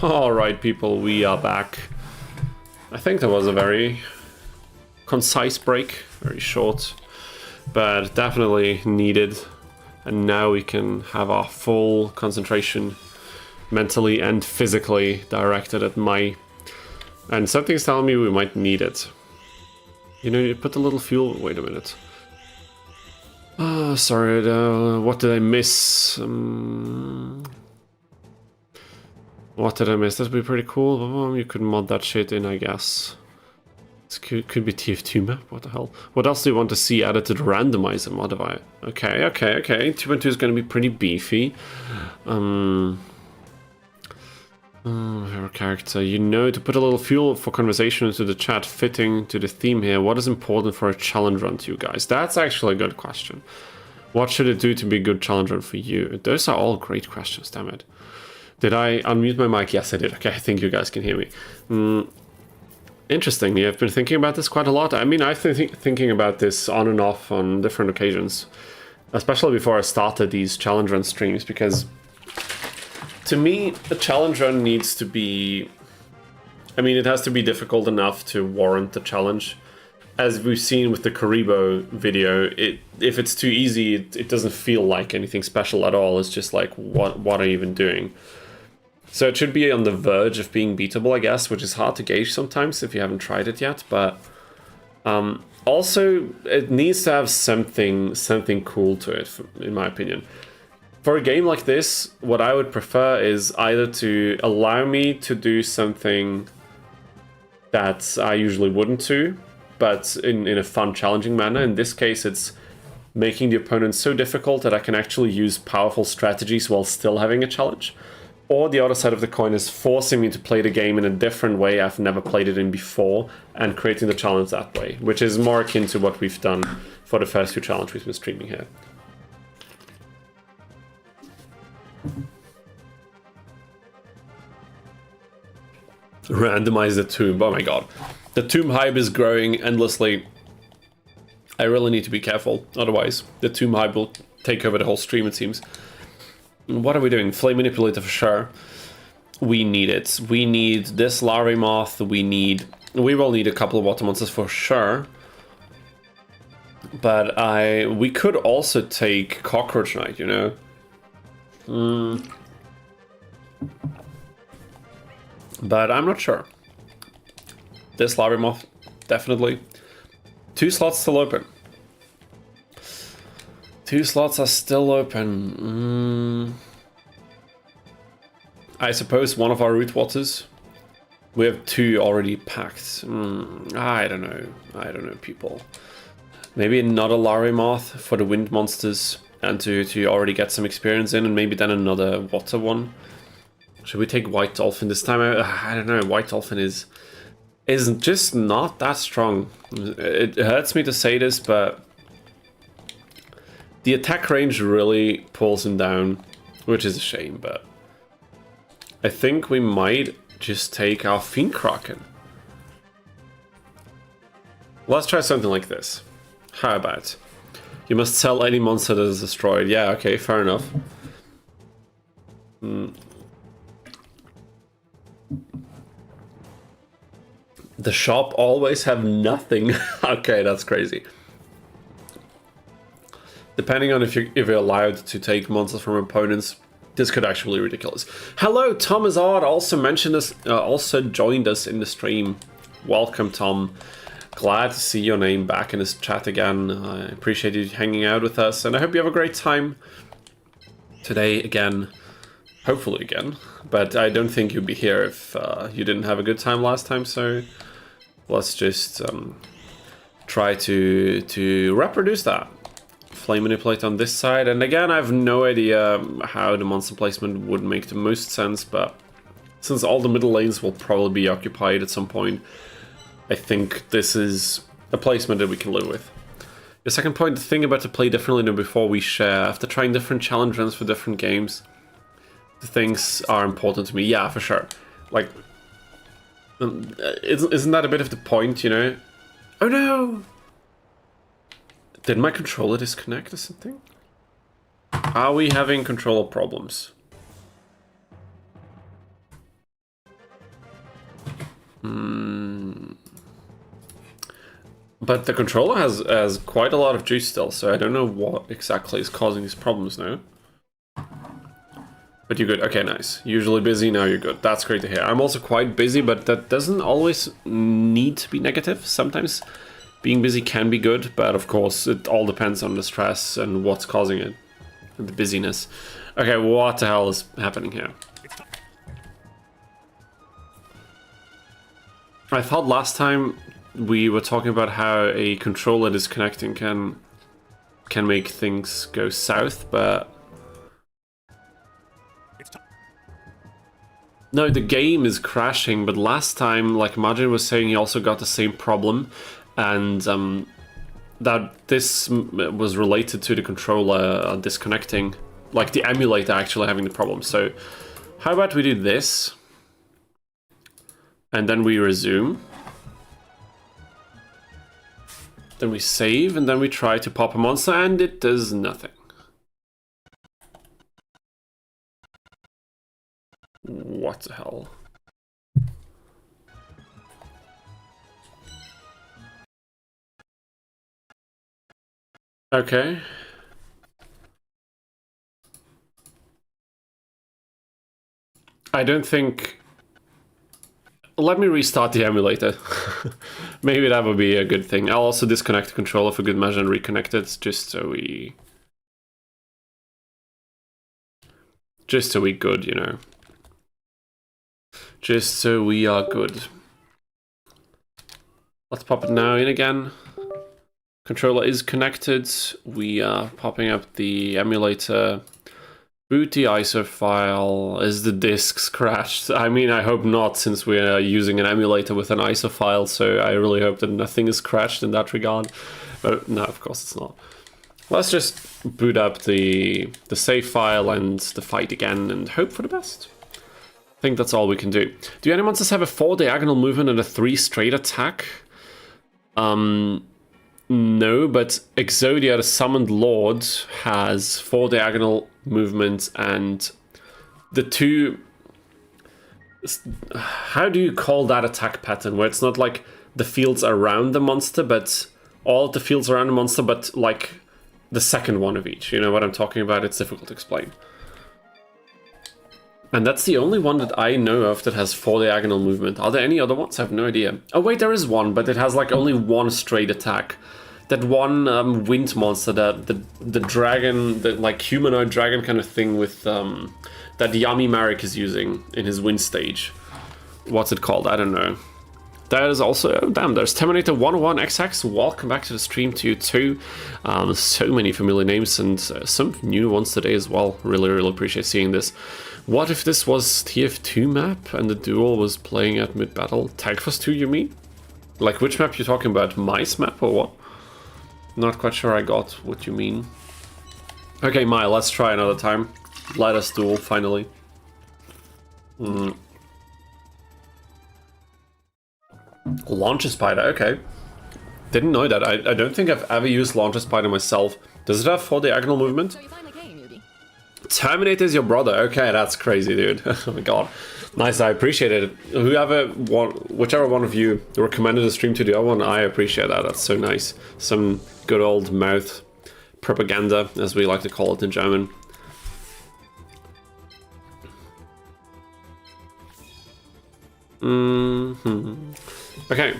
Alright, people, we are back. I think that was a very concise break, very short, but definitely needed. And now we can have our full concentration, mentally and physically, directed at Mai. And something's telling me we might need it. You know, you put a little fuel... Wait a minute. Oh, sorry, what did I miss? What did I miss? That'd be pretty cool. You could mod that shit in, I guess. This could be TF2 map, what the hell? What else do you want to see added to the randomizer modifier? Okay. 2.2 is going to be pretty beefy. Her character. You know, to put a little fuel for conversation into the chat, fitting to the theme here, what is important for a challenge run to you guys? That's actually a good question. What should it do to be a good challenge run for you? Those are all great questions, damn it. Did I unmute my mic? Yes, I did. Okay, I think you guys can hear me. Interestingly, I've been thinking about this quite a lot. I mean, I've been thinking about this on and off on different occasions, especially before I started these challenge run streams, because to me, a challenge run needs to be... I mean, it has to be difficult enough to warrant the challenge. As we've seen with the Karibo video, if it's too easy, it doesn't feel like anything special at all. It's just like, what are you even doing? So it should be on the verge of being beatable, I guess, which is hard to gauge sometimes if you haven't tried it yet. But also, it needs to have something cool to it, in my opinion. For a game like this, what I would prefer is either to allow me to do something that I usually wouldn't do, but in a fun, challenging manner. In this case, it's making the opponent so difficult that I can actually use powerful strategies while still having a challenge. Or the other side of the coin is forcing me to play the game in a different way I've never played it in before, and creating the challenge that way, which is more akin to what we've done for the first few challenges we've been streaming here. Randomize the tomb. Oh my god. The tomb hype is growing endlessly. I really need to be careful, otherwise the tomb hype will take over the whole stream, it seems. What are we doing? Flame manipulator for sure. We need it. We need this larvae moth. We will need a couple of water monsters for sure. But we could also take Cockroach Knight, you know? But I'm not sure. This larvae moth, definitely. 2 slots still open. 2 slots are still open. I suppose one of our root waters. We have 2 already packed. I don't know, people. Maybe another larvae moth for the wind monsters, and to already get some experience in, and maybe then another water one. Should we take White Dolphin this time? I don't know. White Dolphin is just not that strong. It hurts me to say this, but the attack range really pulls him down, which is a shame, but I think we might just take our Fiend Kraken. Let's try something like this. How about? You must sell any monster that is destroyed. Yeah, okay, fair enough. The shop always have nothing. Okay, that's crazy. Depending on if you're allowed to take monsters from opponents, this could actually be ridiculous. Hello, Tom Azard also mentioned us, also joined us in the stream. Welcome, Tom. Glad to see your name back in this chat again. I appreciate you hanging out with us, and I hope you have a great time today again. Hopefully again, but I don't think you'd be here if you didn't have a good time last time, so let's just try to reproduce that. Flame manipulate on this side, and again, I have no idea how the monster placement would make the most sense, but since all the middle lanes will probably be occupied at some point, I think this is a placement that we can live with. The second point, the thing about to play differently than before we share, after trying different challenge runs for different games, the things are important to me. Yeah, for sure. Like, isn't that a bit of the point, you know? Oh no! Did my controller disconnect or something? Are we having controller problems? But the controller has quite a lot of juice still, so I don't know what exactly is causing these problems now. But you're good. Okay, nice. Usually busy, now you're good. That's great to hear. I'm also quite busy, but that doesn't always need to be negative. Sometimes being busy can be good, but of course it all depends on the stress and what's causing it. And the busyness. Okay, what the hell is happening here? I thought last time we were talking about how a controller disconnecting can make things go south, but no, the game is crashing. But last time, like Majin was saying, he also got the same problem, and that this was related to the controller disconnecting, like the emulator actually having the problem. So how about we do this, and then we resume. Then we save, and then we try to pop a monster, and it does nothing. What the hell? Okay. I don't think... Let me restart the emulator. Maybe that would be a good thing. I'll also disconnect the controller for good measure and reconnect it, just so we good, you know. Just so we are good. Let's pop it now in again. Controller is connected. We are popping up the emulator. Boot the ISO file. Is the disks crashed? I mean, I hope not, since we are using an emulator with an ISO file, so I really hope that nothing is crashed in that regard. But no, of course it's not. Let's just boot up the save file and the fight again and hope for the best. I think that's all we can do. Do any monsters have a 4 diagonal movement and a 3 straight attack? No, but Exodia, the Summoned Lord, has 4 diagonal movement and the 2... How do you call that attack pattern? Where it's not like the fields around the monster, but all of the fields around the monster, but like the second one of each. You know what I'm talking about? It's difficult to explain. And that's the only one that I know of that has 4 diagonal movement. Are there any other ones? I have no idea. Oh wait, there is one, but it has like only 1 straight attack. That one wind monster, the dragon, the like humanoid dragon kind of thing with that Yami Marek is using in his wind stage. What's it called? I don't know. That is also, oh damn, there's Terminator 101XX. Welcome back to the stream to you too. So many familiar names and some new ones today as well. Really appreciate seeing this. What if this was TF2 map and the duel was playing at mid-battle? Tagfast 2, you mean? Like which map you talking about? Mice map or what? Not quite sure I got what you mean. Okay, Mai, let's try another time. Let us duel, finally. Launcher Spider, okay. Didn't know that. I don't think I've ever used Launcher Spider myself. Does it have 4 diagonal movement? Terminator is your brother. Okay, that's crazy, dude. Oh my god. Nice, I appreciate it. Whichever one of you recommended the stream to the other one, I appreciate that. That's so nice. Some good old mouth propaganda, as we like to call it in German. Okay.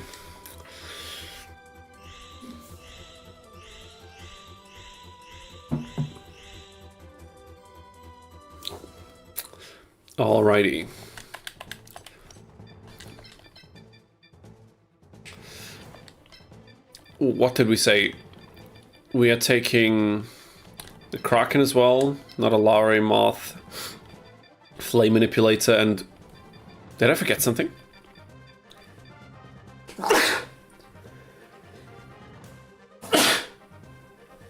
Alrighty. What did we say? We are taking the Kraken as well, not a Lowry Moth, Flame Manipulator, and... Did I forget something?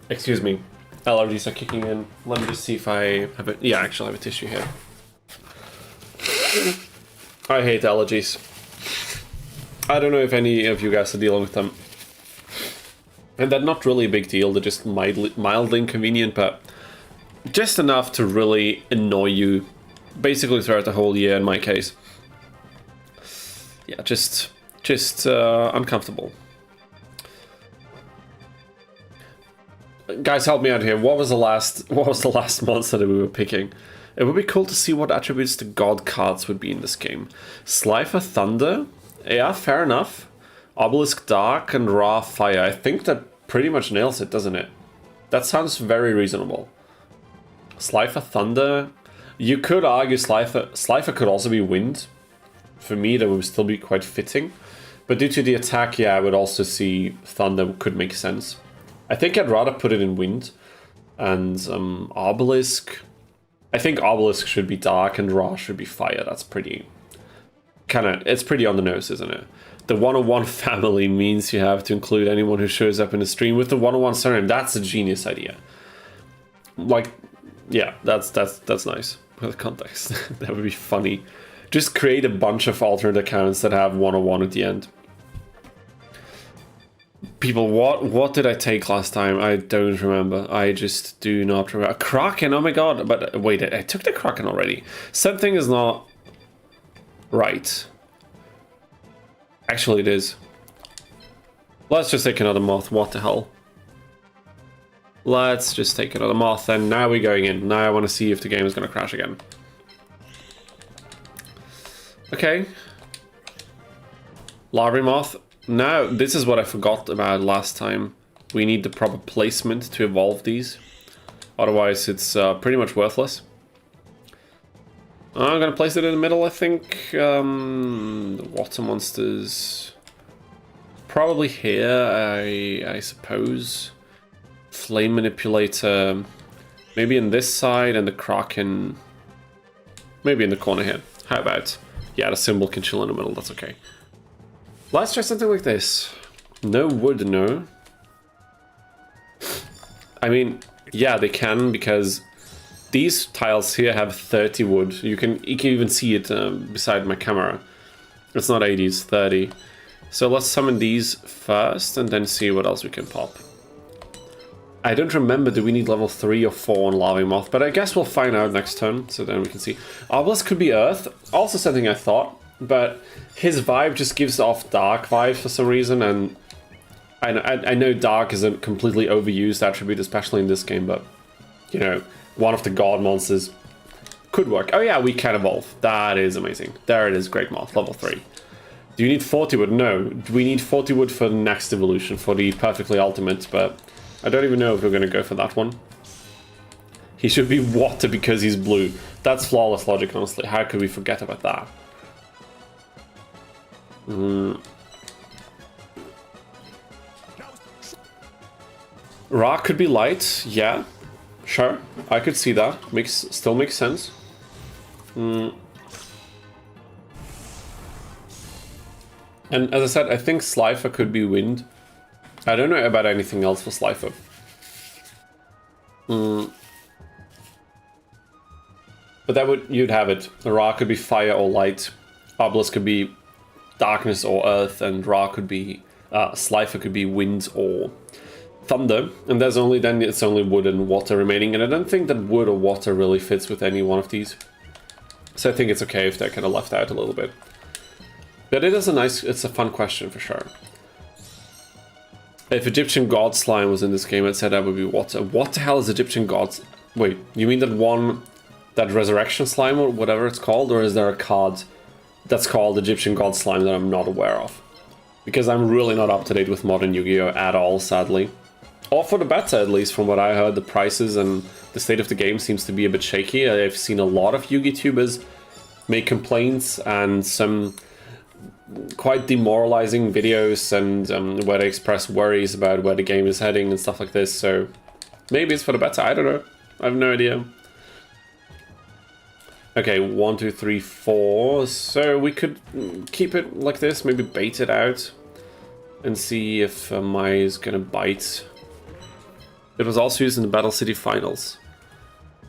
Excuse me. Allergies are kicking in. Let me just see if I have it. Yeah, actually I have a tissue here. I hate allergies. I don't know if any of you guys are dealing with them. And they're not really a big deal, they're just mildly inconvenient, but just enough to really annoy you, basically throughout the whole year in my case. yeah, just uncomfortable. Guys, help me out here. What was the last monster that we were picking? It would be cool to see what attributes the god cards would be in this game. Slifer Thunder? Yeah, fair enough. Obelisk Dark and Ra Fire. I think that pretty much nails it, doesn't it? That sounds very reasonable. Slifer Thunder? You could argue Slifer could also be Wind. For me, that would still be quite fitting. But due to the attack, yeah, I would also see Thunder could make sense. I think I'd rather put it in Wind. And Obelisk... I think Obelisk should be Dark and Ra should be Fire. That's pretty... it's pretty on the nose, isn't it? The 101 family means you have to include anyone who shows up in the stream with the 101 surname. That's a genius idea. Like, yeah, that's nice. With context. That would be funny. Just create a bunch of alternate accounts that have 101 at the end. People, what did I take last time? I don't remember. I just do not remember. A Kraken, oh my god. But wait, I took the Kraken already. Something is not right. Actually, it is. Let's just take another moth. What the hell? Let's just take another moth, and now we're going in. Now I want to see if the game is going to crash again. Okay. Larvae moth. Now, this is what I forgot about last time. We need the proper placement to evolve these. Otherwise, it's pretty much worthless. I'm going to place it in the middle, I think. The water monsters... Probably here, I suppose. Flame manipulator... Maybe in this side, and the Kraken... Maybe in the corner here. How about? Yeah, the symbol can chill in the middle, that's okay. Let's try something like this. No wood, no. I mean, yeah, they can, because these tiles here have 30 wood. You can even see it beside my camera. It's not 80, it's 30. So let's summon these first, and then see what else we can pop. I don't remember, do we need level 3 or 4 on Larvae Moth, but I guess we'll find out next turn, so then we can see. Obelisk could be Earth, also something I thought, but his vibe just gives off Dark vibes for some reason, and I know Dark is a completely overused attribute, especially in this game, but, you know, one of the god monsters could work. Oh yeah, we can evolve. That is amazing. There it is, Great Moth, level 3. Do you need 40 wood? No. We need 40 wood for the next evolution, for the Perfectly Ultimate, but I don't even know if we're going to go for that one. He should be water because he's blue. That's flawless logic, honestly. How could we forget about that? Ra could be light, yeah. Sure, I could see that. Still makes sense. And as I said, I think Slifer could be wind. I don't know about anything else for Slifer. But that you'd have it. Ra could be fire or light. Obelisk could be darkness or earth, and Ra could be Slifer could be wind or thunder. And it's only wood and water remaining, and I don't think that wood or water really fits with any one of these. So I think it's okay if they're kind of left out a little bit. But it's a fun question for sure. If Egyptian God Slime was in this game, I'd say that would be water. What the hell is Egyptian Gods? Wait, you mean that Resurrection Slime or whatever it's called? Or is there a card that's called Egyptian God Slime that I'm not aware of? Because I'm really not up to date with modern Yu-Gi-Oh! At all, sadly. Or for the better, at least, from what I heard, the prices and the state of the game seems to be a bit shaky. I've seen a lot of Yu-Gi tubers make complaints and some quite demoralizing videos and where they express worries about where the game is heading and stuff like this, so maybe it's for the better, I don't know. I have no idea. Okay, 1, 2, 3, 4. So we could keep it like this, maybe bait it out and see if Mai is gonna bite. It was also used in the Battle City Finals.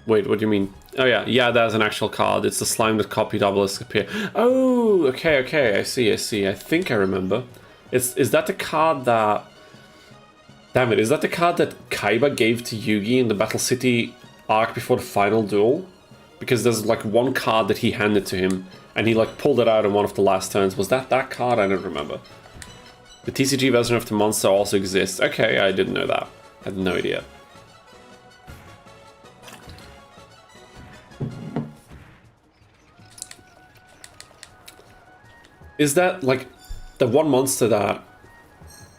Wait, what do you mean? Oh yeah, there's an actual card. It's the slime that copied Obelisk appear. Oh, okay, I see. I think I remember. Is that the card that... Damn it, is that the card that Kaiba gave to Yugi in the Battle City arc before the final duel? Because there's like one card that he handed to him, and he like pulled it out in one of the last turns. Was that card? I don't remember. The TCG version of the monster also exists. Okay, I didn't know that. I had no idea. Is that like the one monster that...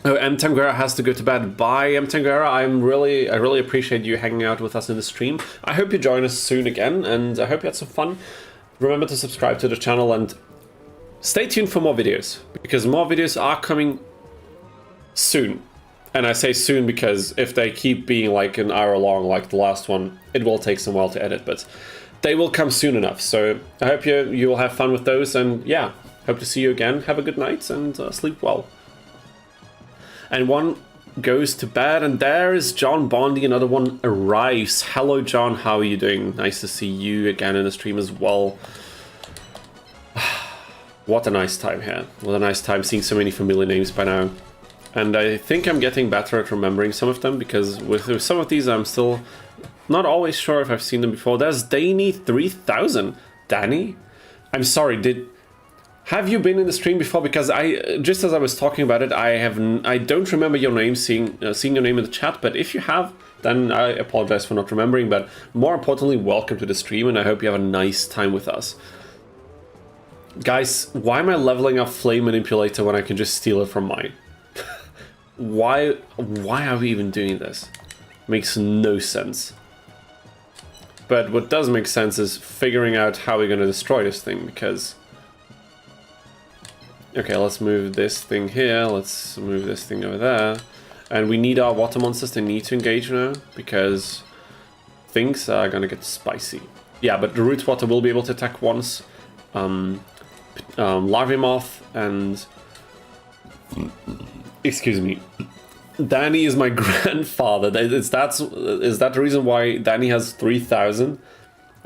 Oh, M. Tanguera has to go to bed. Bye, M. Tanguera. I really appreciate you hanging out with us in the stream. I hope you join us soon again, and I hope you had some fun. Remember to subscribe to the channel and stay tuned for more videos, because more videos are coming soon. And I say soon because if they keep being like an hour long like the last one, it will take some while to edit, but they will come soon enough. So I hope you will have fun with those, and yeah, hope to see you again. Have a good night and sleep well. And one goes to bed, and there is John Bondi, another one arrives. Hello John, how are you doing? Nice to see you again in the stream as well. What a nice time here. What a nice time seeing so many familiar names by now. And I think I'm getting better at remembering some of them, because with some of these I'm still not always sure if I've seen them before. There's Danny 3000. Danny? I'm sorry, have you been in the stream before? Because just as I was talking about it, I don't remember your name, seeing your name in the chat. But if you have, then I apologize for not remembering. But more importantly, welcome to the stream, and I hope you have a nice time with us. Guys, why am I leveling up Flame Manipulator when I can just steal it from mine? Why are we even doing this? Makes no sense. But what does make sense is figuring out how we're going to destroy this thing, because... Okay, let's move this thing here, let's move this thing over there. And we need our water monsters, they need to engage now, because things are gonna get spicy. Yeah, but the root water will be able to attack once. Larvae Moth and... Excuse me. Danny is my grandfather. Is that the reason why Danny has 3000?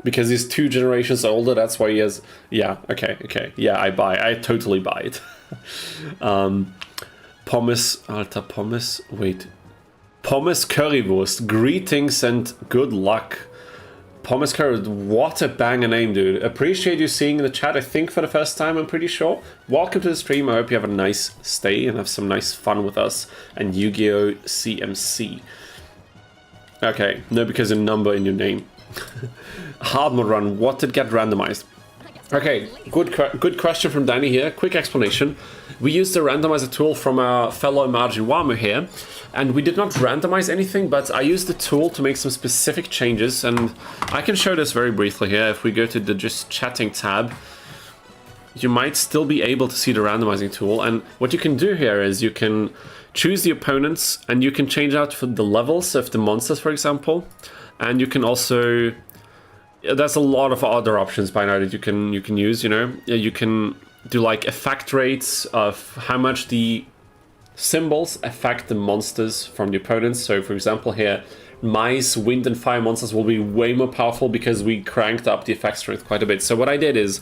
Because he's 2 generations older, that's why he has... Yeah, okay. Yeah, I totally buy it. Pommes, Alter, Pommes... Wait. Pommes Currywurst. Greetings and good luck. Pommes Currywurst. What a banger name, dude. Appreciate you seeing in the chat, I think for the first time, I'm pretty sure. Welcome to the stream. I hope you have a nice stay and have some nice fun with us and Yu-Gi-Oh! CMC. Okay, no, because a number in your name. Hard mode run, what did get randomized? Okay, good question from Danny here. Quick explanation. We used the randomizer tool from our fellow Margin Wamu here, and we did not randomize anything, but I used the tool to make some specific changes, and I can show this very briefly here. If we go to the just chatting tab, you might still be able to see the randomizing tool, and what you can do here is you can choose the opponents, and you can change out for the levels of the monsters, for example. And you can also, there's a lot of other options by now that you can use, you know. You can do like effect rates of how much the symbols affect the monsters from the opponents. So for example here, mice, wind and fire monsters will be way more powerful because we cranked up the effect strength quite a bit. So what I did is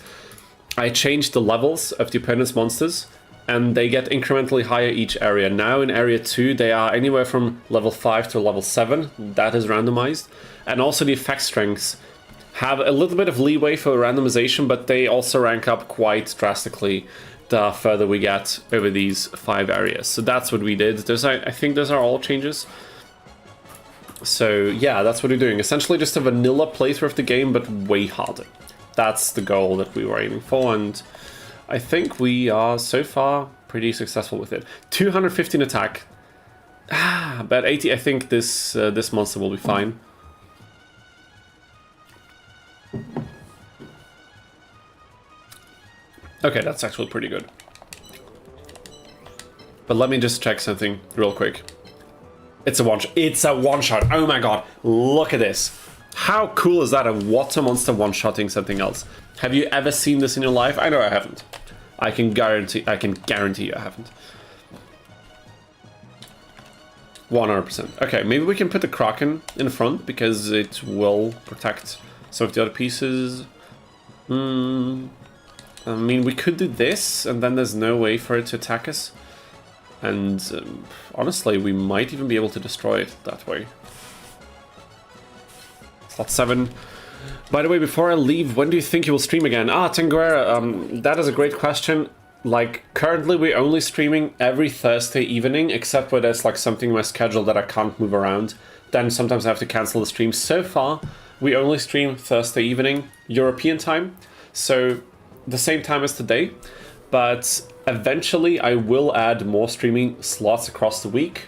I changed the levels of the opponent's monsters, and they get incrementally higher each area. Now in area 2 they are anywhere from level 5 to level 7, that is randomized. And also the effect strengths have a little bit of leeway for randomization, but they also rank up quite drastically the further we get over these 5 areas. So that's what we did. I think those are all changes. So yeah, that's what we're doing. Essentially just a vanilla playthrough of the game, but way harder. That's the goal that we were aiming for, and I think we are so far pretty successful with it. 215 attack. But 80, I think this monster will be fine. Okay, that's actually pretty good. But let me just check something real quick. It's a one-shot. Oh my god, look at this. How cool is that, a water monster one-shotting something else? Have you ever seen this in your life? I know I haven't. I can guarantee you I haven't. 100%. Okay, maybe we can put the Kraken in front because it will protect some of the other pieces. I mean, we could do this, and then there's no way for it to attack us. And honestly, we might even be able to destroy it that way. Slot 7. By the way, before I leave, when do you think you will stream again? Tanguera, that is a great question. Like, currently we're only streaming every Thursday evening, except where there's like something in my schedule that I can't move around. Then sometimes I have to cancel the stream. So far, we only stream Thursday evening, European time. So, the same time as today. But eventually I will add more streaming slots across the week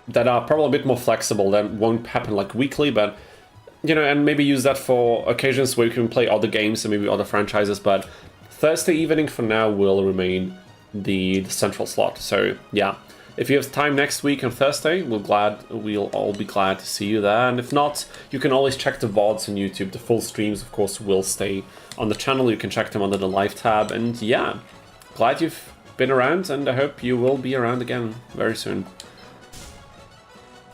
that are probably a bit more flexible, that won't happen like weekly, but you know, and maybe use that for occasions where you can play other games and maybe other franchises, but Thursday evening for now will remain the central slot. So yeah, if you have time next week on Thursday, we'll all be glad to see you there. And if not, you can always check the VODs on YouTube. The full streams, of course, will stay on the channel. You can check them under the live tab. And yeah, glad you've been around, and I hope you will be around again very soon.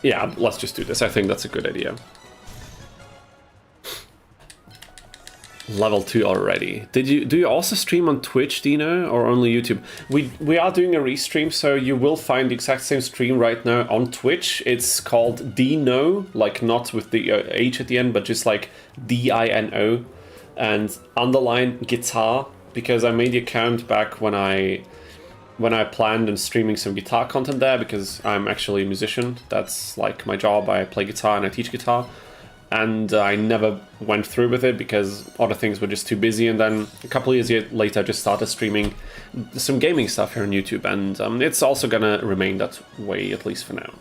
Yeah, let's just do this. I think that's a good idea. Level 2 already. Do you also stream on Twitch, Dino, or only YouTube? We are doing a restream, so you will find the exact same stream right now on Twitch. It's called Dino, like not with the H at the end, but just like D-I-N-O, and underline guitar, because I made the account back when I planned on streaming some guitar content there, because I'm actually a musician. That's like my job. I play guitar and I teach guitar. And I never went through with it because other things were just too busy. And then a couple of years later, I just started streaming some gaming stuff here on YouTube. And it's also gonna remain that way, at least for now.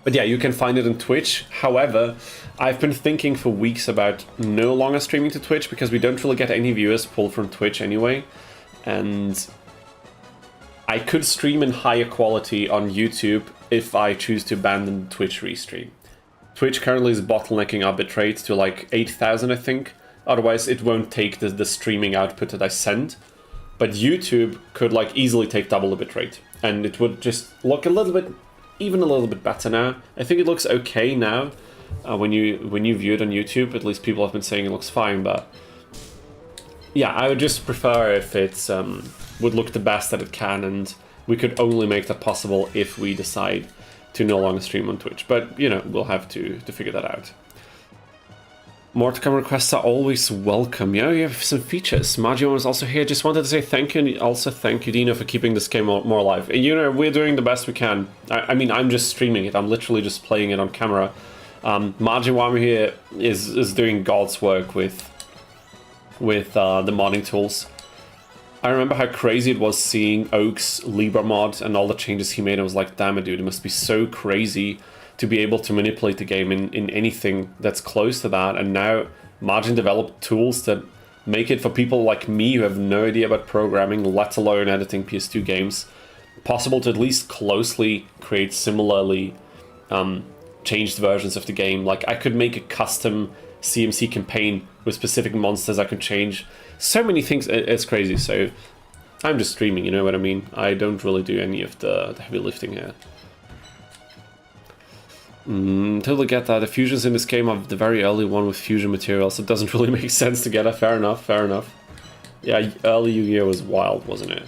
But yeah, you can find it on Twitch. However, I've been thinking for weeks about no longer streaming to Twitch because we don't really get any viewers pulled from Twitch anyway. And I could stream in higher quality on YouTube if I choose to abandon Twitch restream. Twitch currently is bottlenecking our bitrate to like 8,000, I think. Otherwise, it won't take the streaming output that I send. But YouTube could like easily take double the bitrate, and it would just look even a little bit better now. I think it looks okay now. When you view it on YouTube, at least people have been saying it looks fine. But yeah, I would just prefer if it would look the best that it can, and we could only make that possible if we decide to no longer stream on Twitch. But, you know, we'll have to figure that out. More to come requests are always welcome. Yeah, you have some features. Majima was also here. Just wanted to say thank you, and also thank you, Dino, for keeping this game more alive. And, you know, we're doing the best we can. I mean, I'm just streaming it. I'm literally just playing it on camera. Majima here is doing God's work with the modding tools. I remember how crazy it was seeing Oak's Libra mod and all the changes he made. I was like, damn it, dude, it must be so crazy to be able to manipulate the game in anything that's close to that. And now Margin developed tools that make it for people like me who have no idea about programming, let alone editing PS2 games, possible to at least closely create similarly changed versions of the game. Like, I could make a custom CMC campaign with specific monsters. I could change so many things. It's crazy. So I'm just streaming, you know what I mean? I don't really do any of the heavy lifting here. Totally get that. The fusions in this game are the very early one with fusion materials. It doesn't really make sense together. Fair enough, fair enough. Yeah, early Yu-Gi-Oh! Was wild, wasn't it?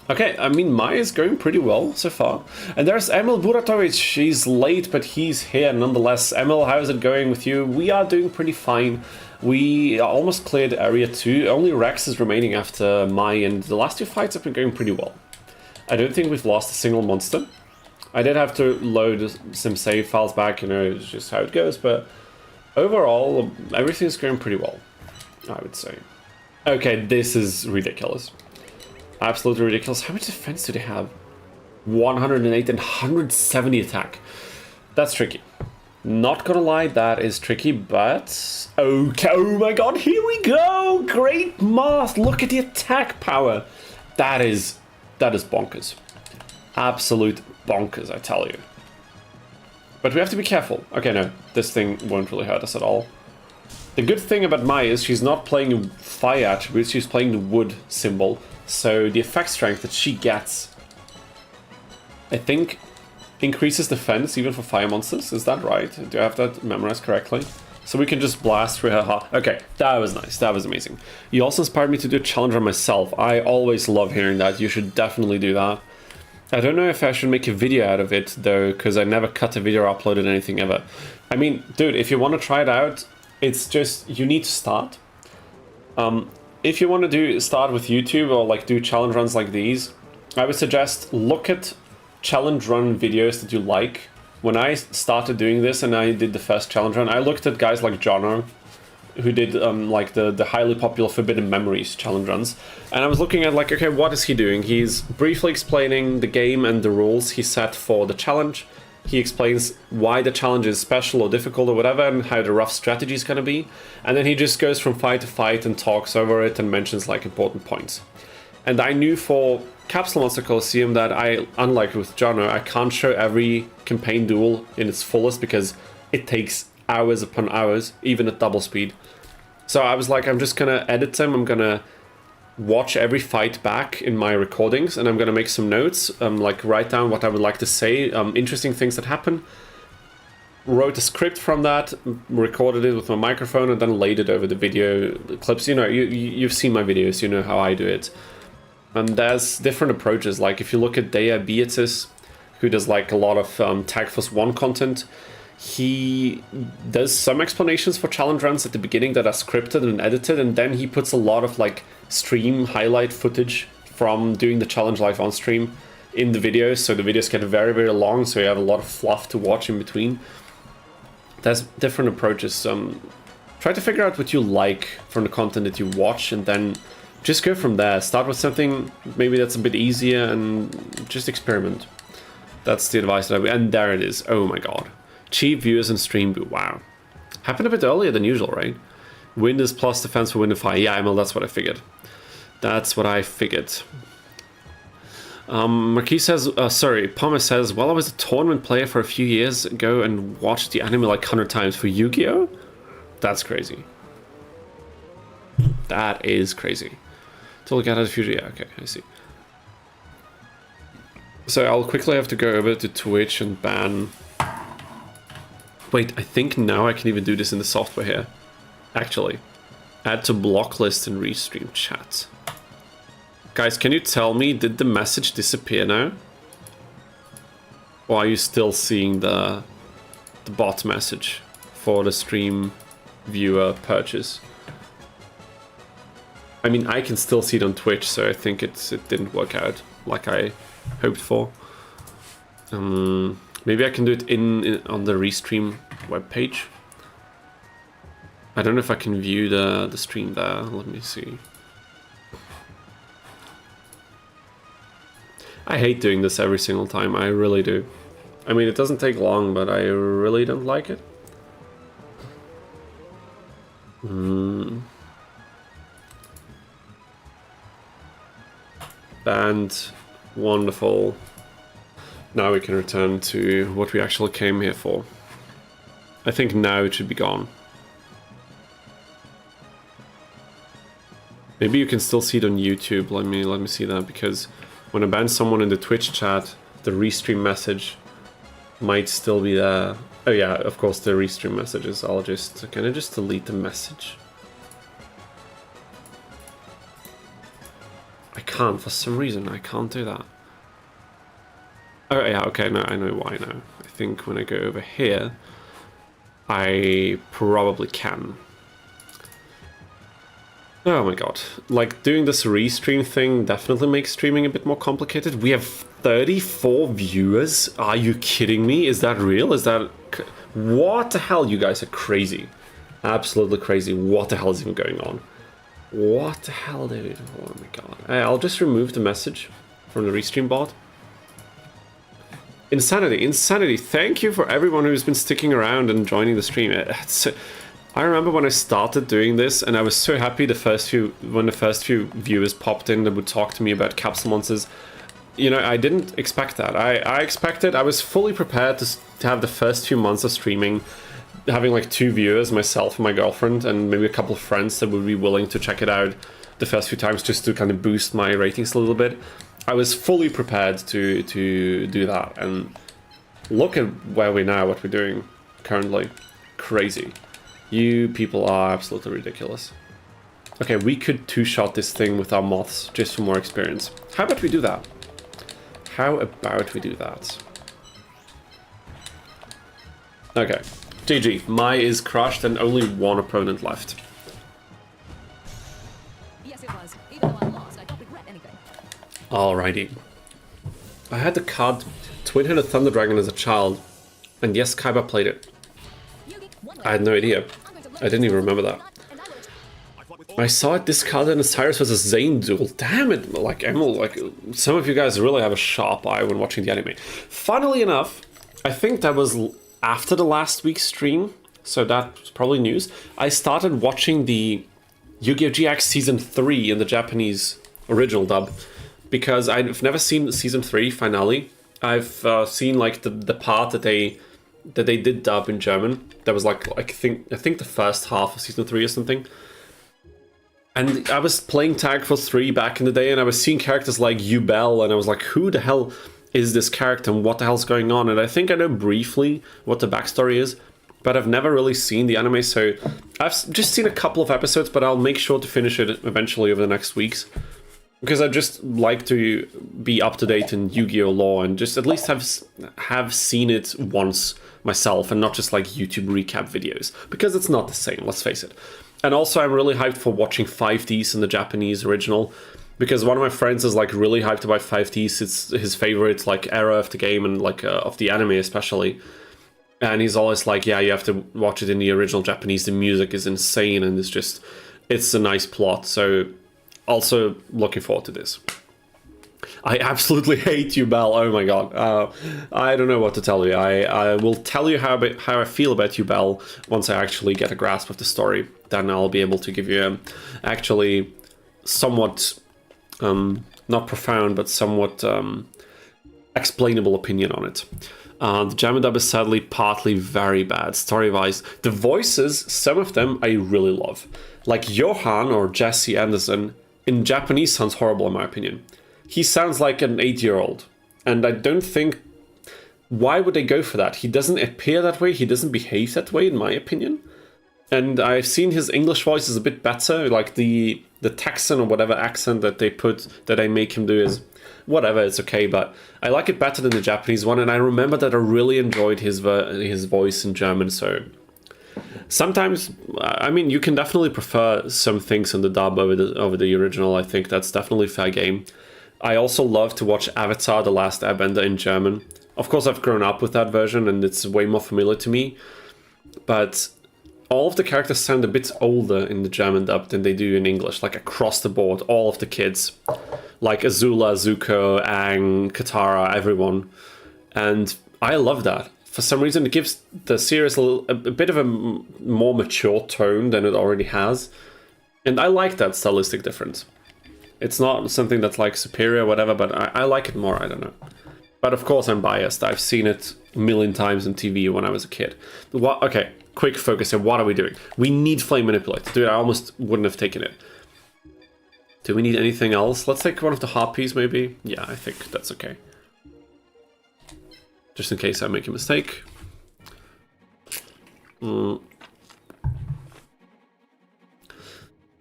Okay, I mean, Maya's going pretty well so far. And there's Emil Buratovic. She's late, but he's here nonetheless. Emil, how's it going with you? We are doing pretty fine. We almost cleared Area 2. Only Rex is remaining after Maya, and the last two fights have been going pretty well. I don't think we've lost a single monster. I did have to load some save files back, you know, it's just how it goes, but overall, everything's going pretty well, I would say. Okay, this is ridiculous. Absolutely ridiculous. How much defense do they have? 108 and 170 attack. That's tricky. Not gonna lie, that is tricky, but... Okay, oh my god, here we go! Great math! Look at the attack power! That is bonkers. Absolute bonkers, I tell you. But we have to be careful. Okay, no, this thing won't really hurt us at all. The good thing about Maya is she's not playing fire attributes, she's playing the wood symbol. So the effect strength that she gets, I think, increases defense even for fire monsters. Is that right? Do I have that memorized correctly? So we can just blast through her heart. Okay, that was nice. That was amazing. You also inspired me to do a challenge on myself. I always love hearing that. You should definitely do that. I don't know if I should make a video out of it, though, because I never cut a video or uploaded anything ever. I mean, dude, if you want to try it out, it's just, you need to start. If you want to start with YouTube or like do challenge runs like these, I would suggest look at challenge run videos that you like. When I started doing this and I did the first challenge run, I looked at guys like Jono, who did like the highly popular Forbidden Memories challenge runs, and I was looking at like, okay, what is he doing? He's briefly explaining the game and the rules he set for the challenge. He explains why the challenge is special or difficult or whatever, and how the rough strategy is going to be, and then he just goes from fight to fight and talks over it and mentions like important points. And I knew for Capsule Monster Coliseum that unlike with Jono, I can't show every campaign duel in its fullest because it takes hours upon hours, even at double speed. So I was like, I'm just gonna edit them, I'm gonna watch every fight back in my recordings, and I'm gonna make some notes, like write down what I would like to say, interesting things that happen. Wrote a script from that, recorded it with my microphone, and then laid it over the video clips. You know, you've seen my videos, you know how I do it. And there's different approaches, like if you look at Dea Beatis, who does like a lot of Tag Force 1 content, he does some explanations for challenge runs at the beginning that are scripted and edited, and then he puts a lot of like stream highlight footage from doing the challenge live on stream in the videos, so the videos get very, very long, so you have a lot of fluff to watch in between. There's different approaches. Try to figure out what you like from the content that you watch, and then just go from there. Start with something maybe that's a bit easier and just experiment. That's the advice that and there it is. Oh my god. Cheap viewers and stream boost. Wow. Happened a bit earlier than usual, right? Windows plus defense for Windows 5. Yeah, well, that's what I figured. That's what I figured. Marquis says, sorry, Palmer says, well, I was a tournament player for a few years ago and watched the anime like 100 times for Yu-Gi-Oh? That's crazy. That is crazy. To look at the future, yeah, okay, I see. So I'll quickly have to go over to Twitch and ban... Wait, I think now I can even do this in the software here. Actually. Add to block list and restream chat. Guys, can you tell me, did the message disappear now? Or are you still seeing the bot message for the stream viewer purchase? I mean, I can still see it on Twitch, so I think it didn't work out like I hoped for. Maybe I can do it on the Restream webpage. I don't know if I can view the stream there. Let me see. I hate doing this every single time. I really do. I mean, it doesn't take long, but I really don't like it. Banned. Wonderful. Now we can return to what we actually came here for. I think now it should be gone. Maybe you can still see it on YouTube. Let me see that, because when I ban someone in the Twitch chat, the restream message might still be there. Oh yeah, of course the restream messages. Can I just delete the message? I can't, for some reason I can't do that. Oh yeah, okay, no, I know why now. I think when I go over here, I probably can. Oh my god. Like, doing this restream thing definitely makes streaming a bit more complicated. We have 34 viewers? Are you kidding me? Is that real? Is that... What the hell? You guys are crazy. Absolutely crazy. What the hell is even going on? What the hell, dude? Oh my god. I'll just remove the message from the restream bot. Insanity, insanity. Thank you for everyone who's been sticking around and joining the stream. I remember when I started doing this, and I was so happy when the first few viewers popped in that would talk to me about Capsule Monsters. You know, I didn't expect that. I was fully prepared to have the first few months of streaming, having like 2 viewers, myself and my girlfriend, and maybe a couple of friends that would be willing to check it out the first few times just to kind of boost my ratings a little bit. I was fully prepared to do that, and look at where we're now, what we're doing currently. Crazy. You people are absolutely ridiculous. Okay, we could 2-shot this thing with our moths just for more experience. How about we do that? how about we do that? Okay, GG. Mai is crushed and only one opponent left. Yes, it was. Even though I lost, I don't regret anything. Alrighty. I had the card Twin-Headed Thunder Dragon as a child, and yes, Kaiba played it. I had no idea. I didn't even remember that. I saw it discarded in a Cyrus vs. Zane duel. Damn it, like Emil, like some of you guys really have a sharp eye when watching the anime. Funnily enough, I think that was after the last week's stream, so that's probably news. I started watching the Yu-Gi-Oh! GX Season 3 in the Japanese original dub, because I've never seen the Season 3 finale. I've seen like the part that they did dub in German. That was like I think the first half of Season 3 or something. And I was playing Tag Force 3 back in the day, and I was seeing characters like Yubel, and I was like, who the hell is this character, and what the hell's going on? And I think I know briefly what the backstory is, but I've never really seen the anime, so I've just seen a couple of episodes, but I'll make sure to finish it eventually over the next weeks. Because I just like to be up to date in Yu-Gi-Oh! Lore, and just at least have seen it once myself, and not just like YouTube recap videos. Because it's not the same, let's face it. And also, I'm really hyped for watching 5Ds in the Japanese original, because one of my friends is like really hyped about 5Ds. It's his favorite like era of the game, and like of the anime especially. And he's always like, yeah, you have to watch it in the original Japanese. The music is insane, and it's a nice plot. So also looking forward to this. I absolutely hate you, Bell. Oh my god. I don't know what to tell you. I will tell you how I feel about you, Bell, once I actually get a grasp of the story. Then I'll be able to give you actually somewhat, not profound, but somewhat explainable opinion on it. The German dub is sadly partly very bad, story-wise. The voices, some of them I really love. Like Johan or Jesse Anderson, in Japanese sounds horrible in my opinion. He sounds like an 8-year-old, and I don't think... Why would they go for that? He doesn't appear that way, he doesn't behave that way, in my opinion. And I've seen his English voice is a bit better, like the Texan or whatever accent that they make him do is... Whatever, it's okay, but I like it better than the Japanese one, and I remember that I really enjoyed his voice in German, so... Sometimes, I mean, you can definitely prefer some things in the dub over the original. I think that's definitely fair game. I also love to watch Avatar: The Last Airbender in German. Of course, I've grown up with that version, and it's way more familiar to me. But all of the characters sound a bit older in the German dub than they do in English, like across the board, all of the kids. Like Azula, Zuko, Aang, Katara, everyone. And I love that. For some reason, it gives the series a bit of a more mature tone than it already has. And I like that stylistic difference. It's not something that's like superior or whatever, but I like it more, I don't know. But of course I'm biased. I've seen it a million times on TV when I was a kid. Okay, quick focus here. What are we doing? We need Flame Manipulate. Dude, I almost wouldn't have taken it. Do we need anything else? Let's take one of the Harpies, maybe? Yeah, I think that's okay. Just in case I make a mistake. Some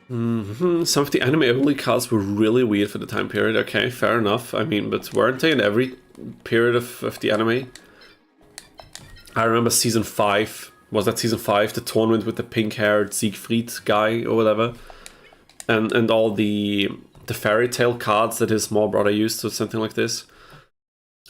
of the anime-only cards were really weird for the time period. Okay, fair enough. I mean, but weren't they in every period of the anime? I remember Season 5. Was that Season 5? The tournament with the pink-haired Siegfried guy or whatever. And all the fairy tale cards that his small brother used or something like this.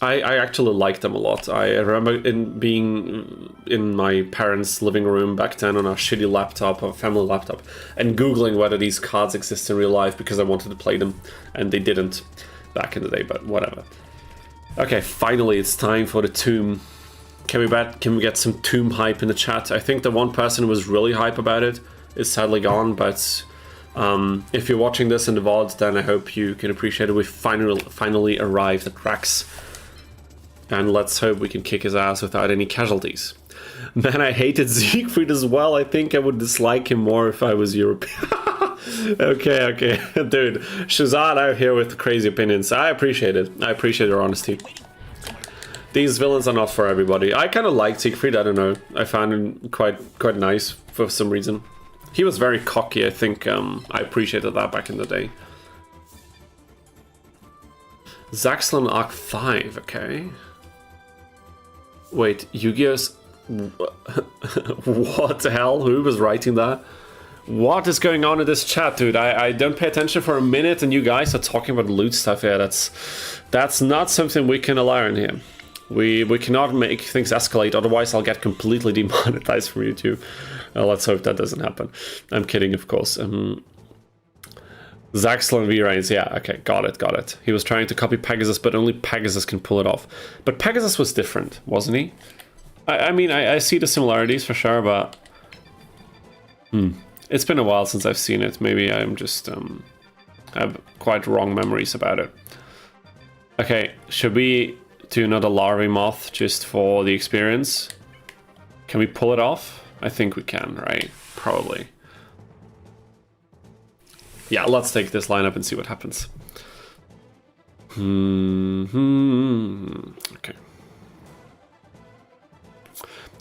I actually liked them a lot. I remember being in my parents' living room back then on a shitty laptop, a family laptop, and Googling whether these cards exist in real life because I wanted to play them, and they didn't back in the day, but whatever. Okay, finally it's time for the Tomb. Can we get some Tomb hype in the chat? I think the one person who was really hype about it is sadly gone, but if you're watching this in the VOD, then I hope you can appreciate it. We finally arrived at Rax. And let's hope we can kick his ass without any casualties. Man, I hated Siegfried as well. I think I would dislike him more if I was European. Okay. Dude, Shazad out here with crazy opinions. I appreciate it. I appreciate your honesty. These villains are not for everybody. I kind of liked Siegfried, I don't know. I found him quite nice for some reason. He was very cocky, I think I appreciated that back in the day. Zaxlon Arc 5, okay. Wait, Yu-Gi-Oh's... What the hell? Who was writing that? What is going on in this chat, dude? I don't pay attention for a minute and you guys are talking about loot stuff here. That's not something we can allow in here. We cannot make things escalate, otherwise I'll get completely demonetized from YouTube. Let's hope that doesn't happen. I'm kidding, of course. Zaxlon V-Rains, yeah, okay, got it. He was trying to copy Pegasus, but only Pegasus can pull it off. But Pegasus was different, wasn't he? I mean, I see the similarities for sure, but... It's been a while since I've seen it. Maybe I'm just... have quite wrong memories about it. Okay, should we do another larvae moth just for the experience? Can we pull it off? I think we can, right? Probably. Yeah, let's take this lineup and see what happens. Okay.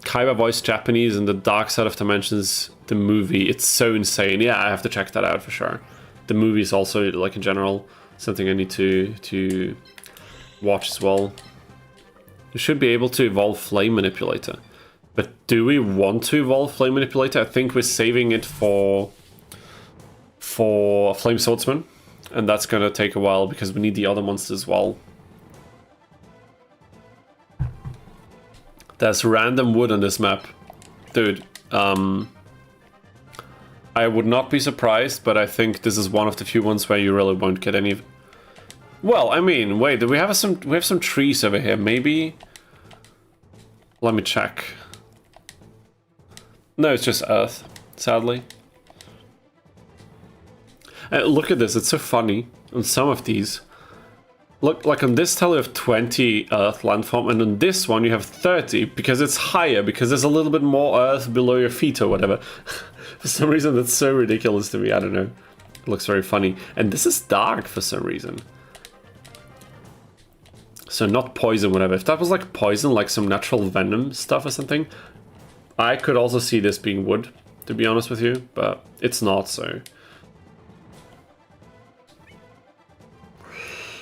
Kaiba voiced Japanese in the Dark Side of Dimensions, the movie. It's so insane. Yeah, I have to check that out for sure. The movie is also, like in general, something I need to watch as well. You should be able to evolve Flame Manipulator. But do we want to evolve Flame Manipulator? I think we're saving it for Flame Swordsman. And that's gonna take a while because we need the other monsters as well. There's random wood on this map. Dude, I would not be surprised, but I think this is one of the few ones where you really won't get any... Well, I mean, wait, we have some trees over here, maybe? Let me check. No, it's just earth, sadly. Look at this, it's so funny on some of these. Look, like on this tile you have 20 earth landform, and on this one you have 30, because it's higher, because there's a little bit more earth below your feet or whatever. For some reason that's so ridiculous to me, I don't know. It looks very funny. And this is dark for some reason. So not poison, whatever. If that was like poison, like some natural venom stuff or something, I could also see this being wood, to be honest with you, but it's not, so...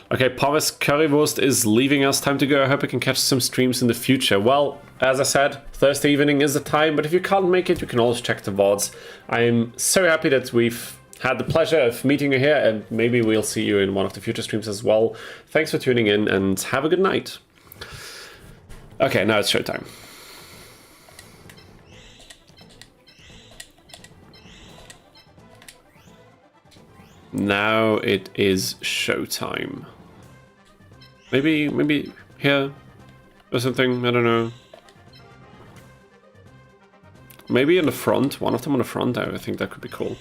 Okay, Pommes Currywurst is leaving us. Time to go. I hope I can catch some streams in the future. Well, as I said, Thursday evening is the time, but if you can't make it, you can always check the VODs. I'm so happy that we've had the pleasure of meeting you here, and maybe we'll see you in one of the future streams as well. Thanks for tuning in, and have a good night. Okay, now it's showtime. Now it is showtime. Maybe here or something, I don't know. Maybe in the front, one of them on the front, I think that could be cool.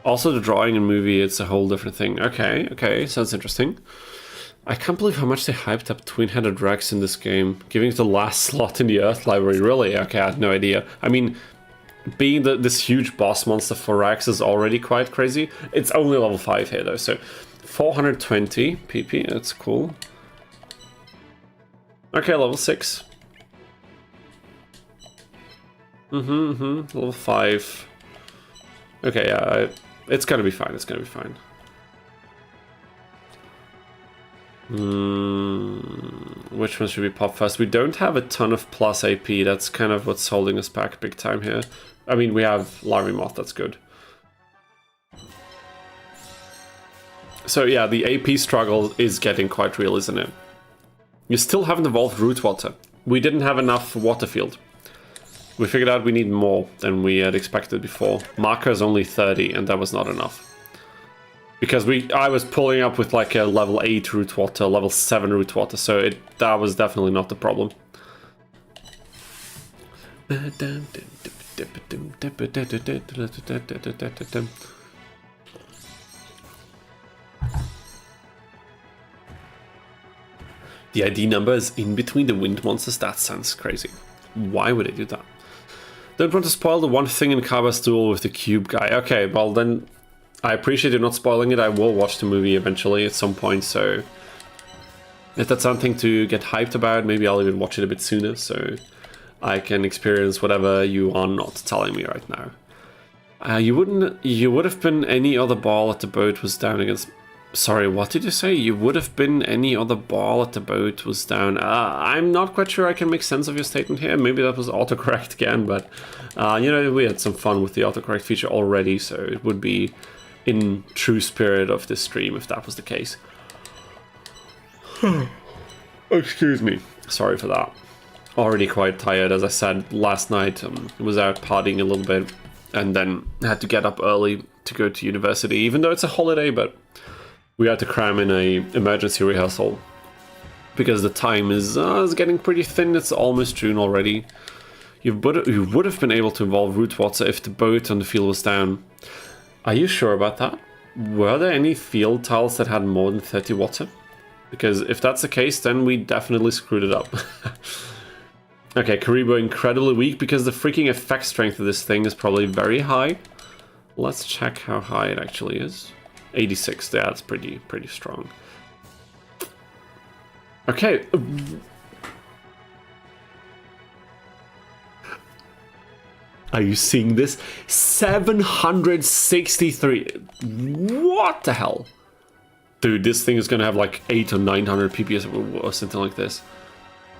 Also the drawing and movie, it's a whole different thing. Okay, sounds interesting. I can't believe how much they hyped up Twin-Headed Rex in this game, giving it the last slot in the Earth Library, really? Okay, I had no idea. I mean, being this huge boss monster for Rex is already quite crazy. It's only level 5 here though, so 420 PP, that's cool. Okay, level 6. Level 5. Okay, yeah, it's gonna be fine, it's gonna be fine. Which one should we pop first? We don't have a ton of plus AP, that's kind of what's holding us back big time here. I mean, we have Larvae Moth, that's good. So yeah, the AP struggle is getting quite real, isn't it? You still haven't evolved Root Water. We didn't have enough water field. We figured out we need more than we had expected before. Mako is only 30, and that was not enough. Because I was pulling up with like a level 8 Root Water, level 7 Root Water, so that was definitely not the problem. The ID number is in between the wind monsters. That sounds crazy. Why would they do that? Don't want to spoil the one thing in Kaiba's duel with the cube guy. Okay, well then, I appreciate you not spoiling it. I will watch the movie eventually at some point, so... If that's something to get hyped about, maybe I'll even watch it a bit sooner, so I can experience whatever you are not telling me right now. You would have been any other ball at the boat was down against... Sorry, what did you say? You would have been any other ball at the boat was down. I'm not quite sure I can make sense of your statement here. Maybe that was autocorrect again, but you know, we had some fun with the autocorrect feature already, so it would be in true spirit of this stream if that was the case. Excuse me. Sorry for that. Already quite tired, as I said last night. Was out partying a little bit and then had to get up early to go to university, even though it's a holiday, but we had to cram in a emergency rehearsal because the time is getting pretty thin. It's almost June already. You would have been able to involve root water if the boat on the field was down. Are you sure about that? Were there any field tiles that had more than 30 water? Because if that's the case, then we definitely screwed it up. Okay, Karibo incredibly weak because the freaking effect strength of this thing is probably very high. Let's check how high it actually is. 86, yeah, that's pretty strong. Okay. Are you seeing this? 763. What the hell? Dude, this thing is gonna have like 800 or 900 PPS or something like this.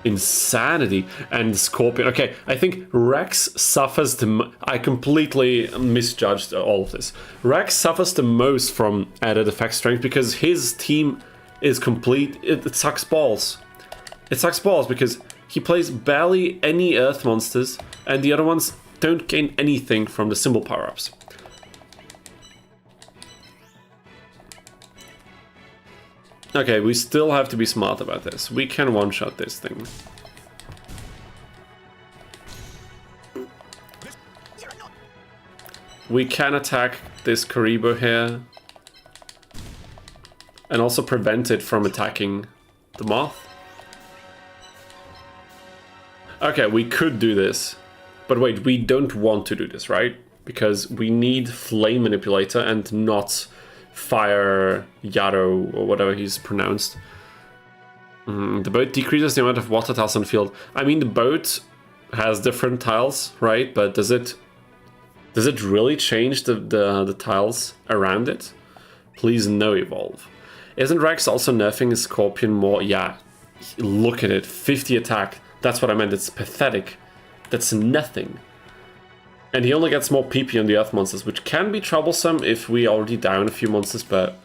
Insanity. And Scorpion. Okay, I think Rex suffers the I completely misjudged all of this. Rex suffers the most from added effect strength because his team is complete. It sucks balls. It sucks balls because he plays barely any earth monsters and the other ones don't gain anything from the symbol power-ups. Okay, we still have to be smart about this. We can one-shot this thing. We can attack this Karibo here. And also prevent it from attacking the moth. Okay, we could do this. But wait, we don't want to do this, right? Because we need Flame Manipulator and not Fire Yaro, or whatever he's pronounced. The boat decreases the amount of water tiles on the field. I mean, the boat has different tiles, right? But does it really change the tiles around it? Please no evolve. Isn't Rex also nerfing his Scorpion more? Yeah, look at it, 50 attack. That's what I meant, it's pathetic. That's nothing. And he only gets more PP on the Earth monsters, which can be troublesome if we already down a few monsters, but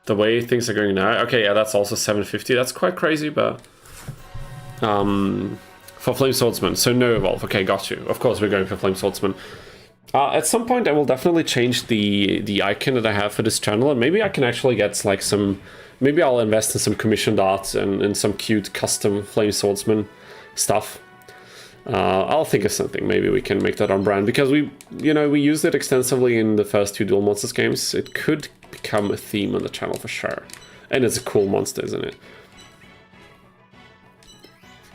the way things are going now... Okay, yeah, that's also 750. That's quite crazy, but... for Flame Swordsman, so no evolve. Okay, got you. Of course we're going for Flame Swordsman. At some point I will definitely change the icon that I have for this channel, and maybe I can actually get like some... Maybe I'll invest in some commissioned art and some cute custom Flame Swordsman stuff. I'll think of something. Maybe we can make that on brand because we used it extensively in the first two Duel Monsters games. It could become a theme on the channel for sure, and it's a cool monster, isn't it?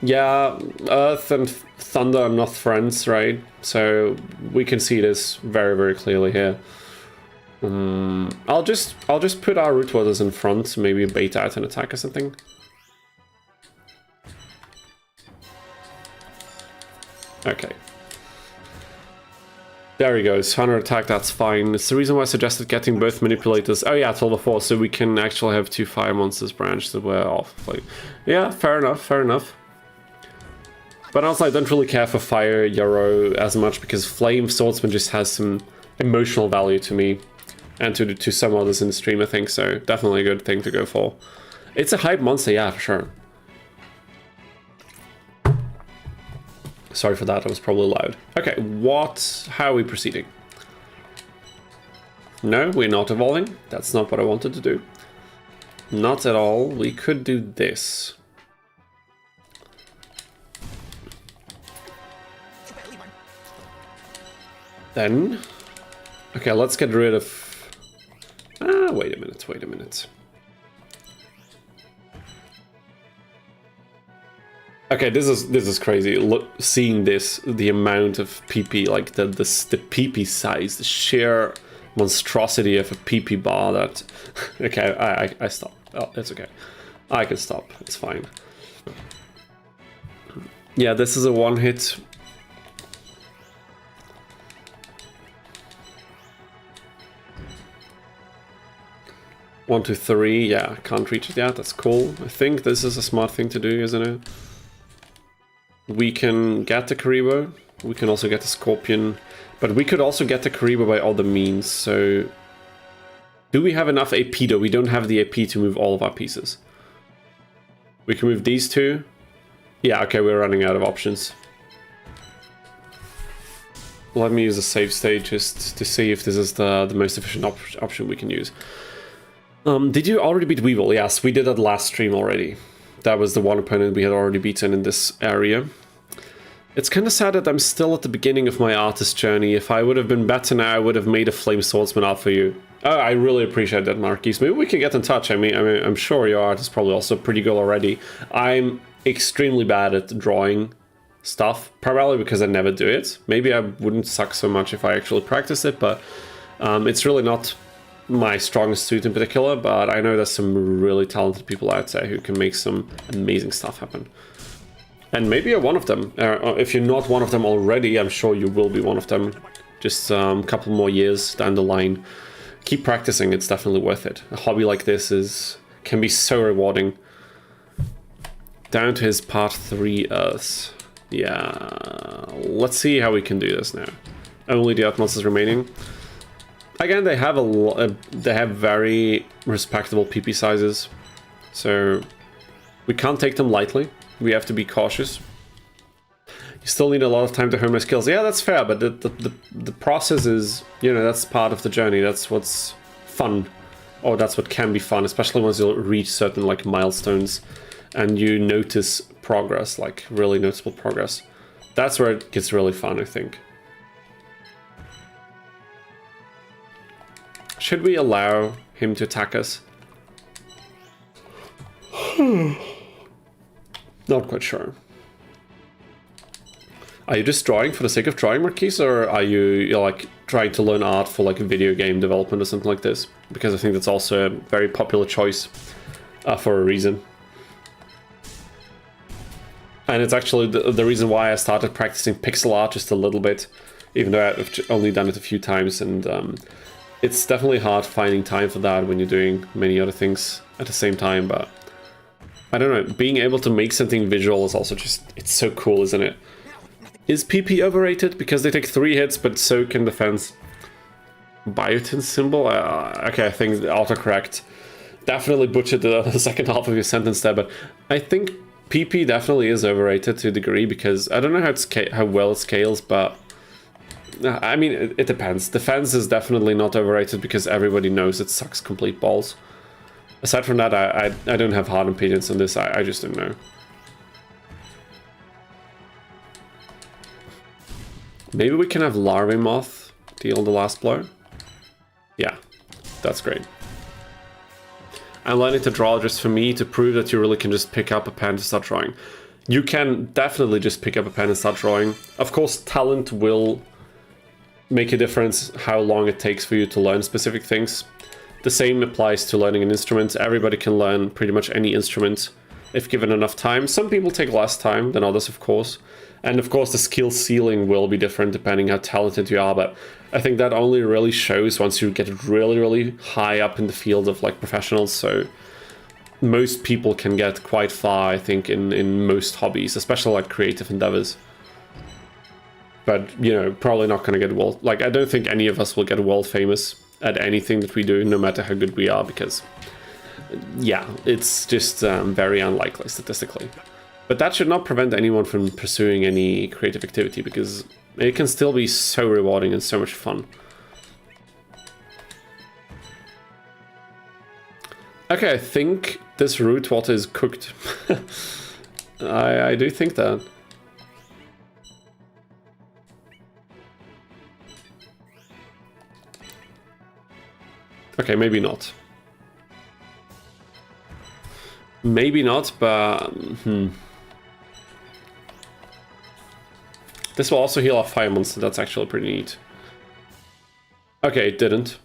Yeah, Earth and Thunder are not friends, right? So we can see this very, very clearly here. I'll just put our Root Waters in front, maybe bait out an attack or something. Okay. There he goes, 100 attack, that's fine. It's the reason why I suggested getting both manipulators. Oh yeah, 12 before, so we can actually have two fire monsters branched that were off. Like, yeah, fair enough, fair enough. But also I don't really care for Fire Yarrow as much because Flame Swordsman just has some emotional value to me. And to some others in the stream, I think, so definitely a good thing to go for. It's a hype monster, yeah, for sure. Sorry for that, I was probably loud. Okay, how are we proceeding? No, we're not evolving. That's not what I wanted to do. Not at all. We could do this. Then... Okay, let's get rid of... wait a minute, wait a minute. Okay, this is crazy. Look, seeing this, the amount of PP, like the PP size, the sheer monstrosity of a PP bar. That okay, I stop. Oh, it's okay. I can stop. It's fine. Yeah, this is a one hit. 1, 2, 3. Yeah, can't reach it yet. That's cool. I think this is a smart thing to do, isn't it? We can get the Karibo. We can also get the Scorpion. But we could also get the Karibo by other means, so... Do we have enough AP though? We don't have the AP to move all of our pieces. We can move these two. Yeah, okay, we're running out of options. Let me use a save state just to see if this is the most efficient option we can use. Did you already beat Weevil? Yes, we did that last stream already. That was the one opponent we had already beaten in this area. It's kind of sad that I'm still at the beginning of my artist journey. If I would have been better now, I would have made a Flame Swordsman art for you. Oh, I really appreciate that, Marquise. Maybe we can get in touch. I mean, I'm sure your art is probably also pretty good already. I'm extremely bad at drawing stuff, primarily because I never do it. Maybe I wouldn't suck so much if I actually practice it, but it's really not my strongest suit in particular, but I know there's some really talented people out there who can make some amazing stuff happen. And maybe you're one of them. If you're not one of them already, I'm sure you will be one of them. Just a couple more years down the line. Keep practicing, it's definitely worth it. A hobby like this can be so rewarding. Down to his part 3 Earths. Yeah, let's see how we can do this now. Only the Earth monsters remaining. Again, they have they have very respectable PP sizes, so we can't take them lightly. We have to be cautious. You still need a lot of time to hone my skills. Yeah, that's fair, but the process is, you know, that's part of the journey. That's what's fun, or that's what can be fun, especially once you reach certain like milestones and you notice progress, like really noticeable progress. That's where it gets really fun, I think. Should we allow him to attack us? Not quite sure. Are you just drawing for the sake of drawing, Marquise, or are you like trying to learn art for like a video game development or something like this? Because I think that's also a very popular choice for a reason. And it's actually the reason why I started practicing pixel art just a little bit, even though I've only done it a few times, and it's definitely hard finding time for that when you're doing many other things at the same time, but I don't know, being able to make something visual is also just, it's so cool, isn't it? Is PP overrated? Because they take 3 hits, but so can defense. Biotin symbol? Okay, I think autocorrect definitely butchered the second half of your sentence there, but I think PP definitely is overrated to a degree, because I don't know how well it scales, but I mean, it depends. Defense is definitely not overrated because everybody knows it sucks complete balls. Aside from that, I don't have hard opinions on this. I just don't know. Maybe we can have Larvae Moth deal the last blow. Yeah, that's great. I'm learning to draw just for me to prove that you really can just pick up a pen to start drawing. You can definitely just pick up a pen and start drawing. Of course, talent will make a difference how long it takes for you to learn specific things. The same applies to learning an instrument. Everybody can learn pretty much any instrument if given enough time. Some people take less time than others, of course. And of course, the skill ceiling will be different depending how talented you are, but I think that only really shows once you get really, really high up in the field of like professionals. So most people can get quite far, I think, in most hobbies, especially like creative endeavors. But, you know, probably not going to get world... Like, I don't think any of us will get world famous at anything that we do, no matter how good we are, because, yeah, it's just very unlikely statistically. But that should not prevent anyone from pursuing any creative activity, because it can still be so rewarding and so much fun. Okay, I think this root water is cooked. I do think that. Okay, maybe not. Maybe not, but... This will also heal our fire monster, that's actually pretty neat. Okay, it didn't.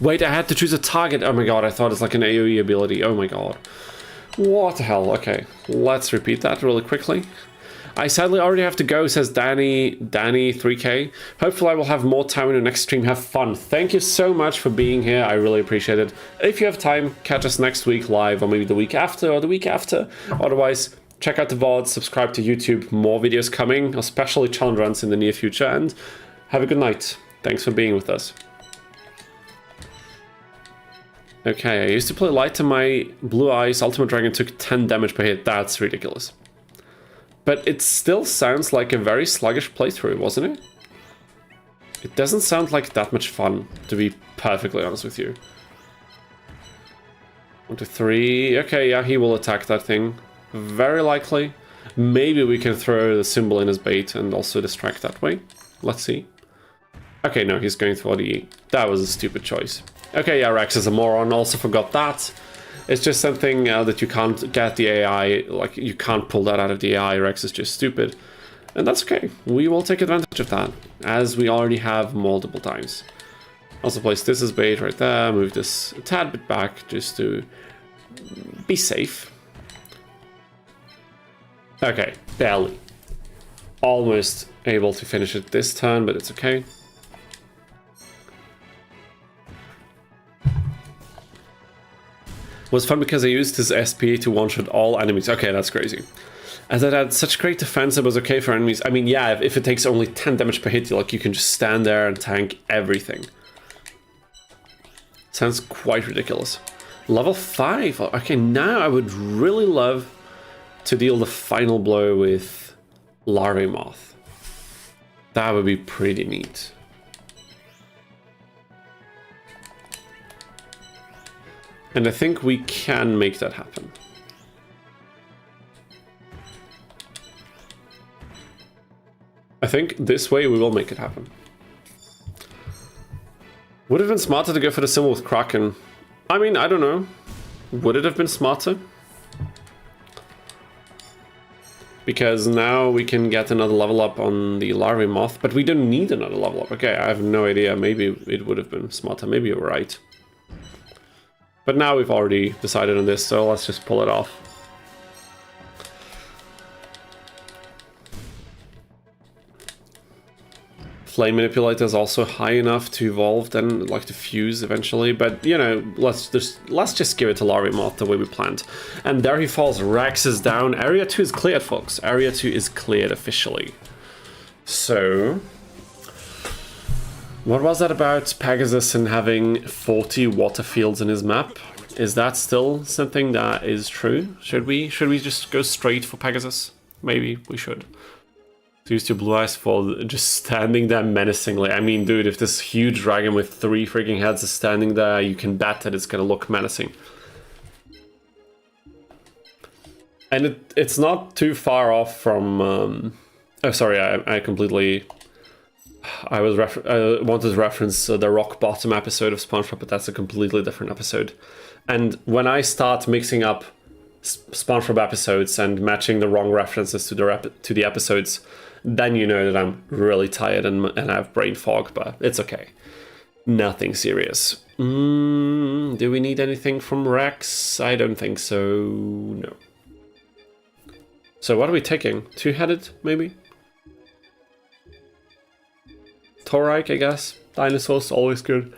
Wait, I had to choose a target! Oh my god, I thought it's like an AoE ability, oh my god. What the hell, okay. Let's repeat that really quickly. I sadly already have to go, says Danny3K. Hopefully I will have more time in the next stream. Have fun. Thank you so much for being here. I really appreciate it. If you have time, catch us next week live, or maybe the week after, or the week after. Otherwise, check out the VOD, subscribe to YouTube. More videos coming, especially challenge runs in the near future. And have a good night. Thanks for being with us. Okay, I used to play light and my Blue Eyes Ultimate Dragon took 10 damage per hit. That's ridiculous. But it still sounds like a very sluggish playthrough, wasn't it? It doesn't sound like that much fun, to be perfectly honest with you. 1, 2, 3. Okay, yeah, he will attack that thing. Very likely. Maybe we can throw the symbol in as bait and also distract that way. Let's see. Okay, no, he's going for the... That was a stupid choice. Okay, yeah, Rex is a moron. Also forgot that. It's just something that you can't get the AI, like, you can't pull that out of the AI. Rex is just stupid. And that's okay. We will take advantage of that, as we already have multiple times. Also place this as bait right there, move this a tad bit back, just to be safe. Okay, barely. Almost able to finish it this turn, but it's okay. Was fun because I used his SP to one-shot all enemies. Okay, that's crazy. As it had such great defense, it was okay for enemies. I mean, yeah, if it takes only 10 damage per hit, like, you can just stand there and tank everything. Sounds quite ridiculous. Level 5. Okay, now I would really love to deal the final blow with Larvae Moth. That would be pretty neat. And I think we can make that happen. I think this way we will make it happen. Would it have been smarter to go for the symbol with Kraken? I mean, I don't know. Would it have been smarter? Because now we can get another level up on the Larvae Moth, but we don't need another level up. Okay, I have no idea. Maybe it would have been smarter. Maybe you're right. But now we've already decided on this, so let's just pull it off. Flame Manipulator is also high enough to evolve, then like to fuse eventually. But you know, let's just give it to Larvae Moth the way we planned. And there he falls. Rex is down. Area 2 is cleared, folks. Area 2 is cleared officially. So, what was that about Pegasus and having 40 water fields in his map? Is that still something that is true? Should we just go straight for Pegasus? Maybe we should. So use your Blue Eyes for just standing there menacingly. I mean, dude, if this huge dragon with 3 freaking heads is standing there, you can bet that it's gonna look menacing. And it's not too far off from... oh, sorry, I completely... I wanted to reference the Rock Bottom episode of SpongeBob, but that's a completely different episode. And when I start mixing up SpongeBob episodes and matching the wrong references to the episodes, then you know that I'm really tired and I have brain fog, but it's okay. Nothing serious. Do we need anything from Rex? I don't think so, no. So what are we taking? Two-headed, maybe? Taurike, I guess. Dinosaurs, always good.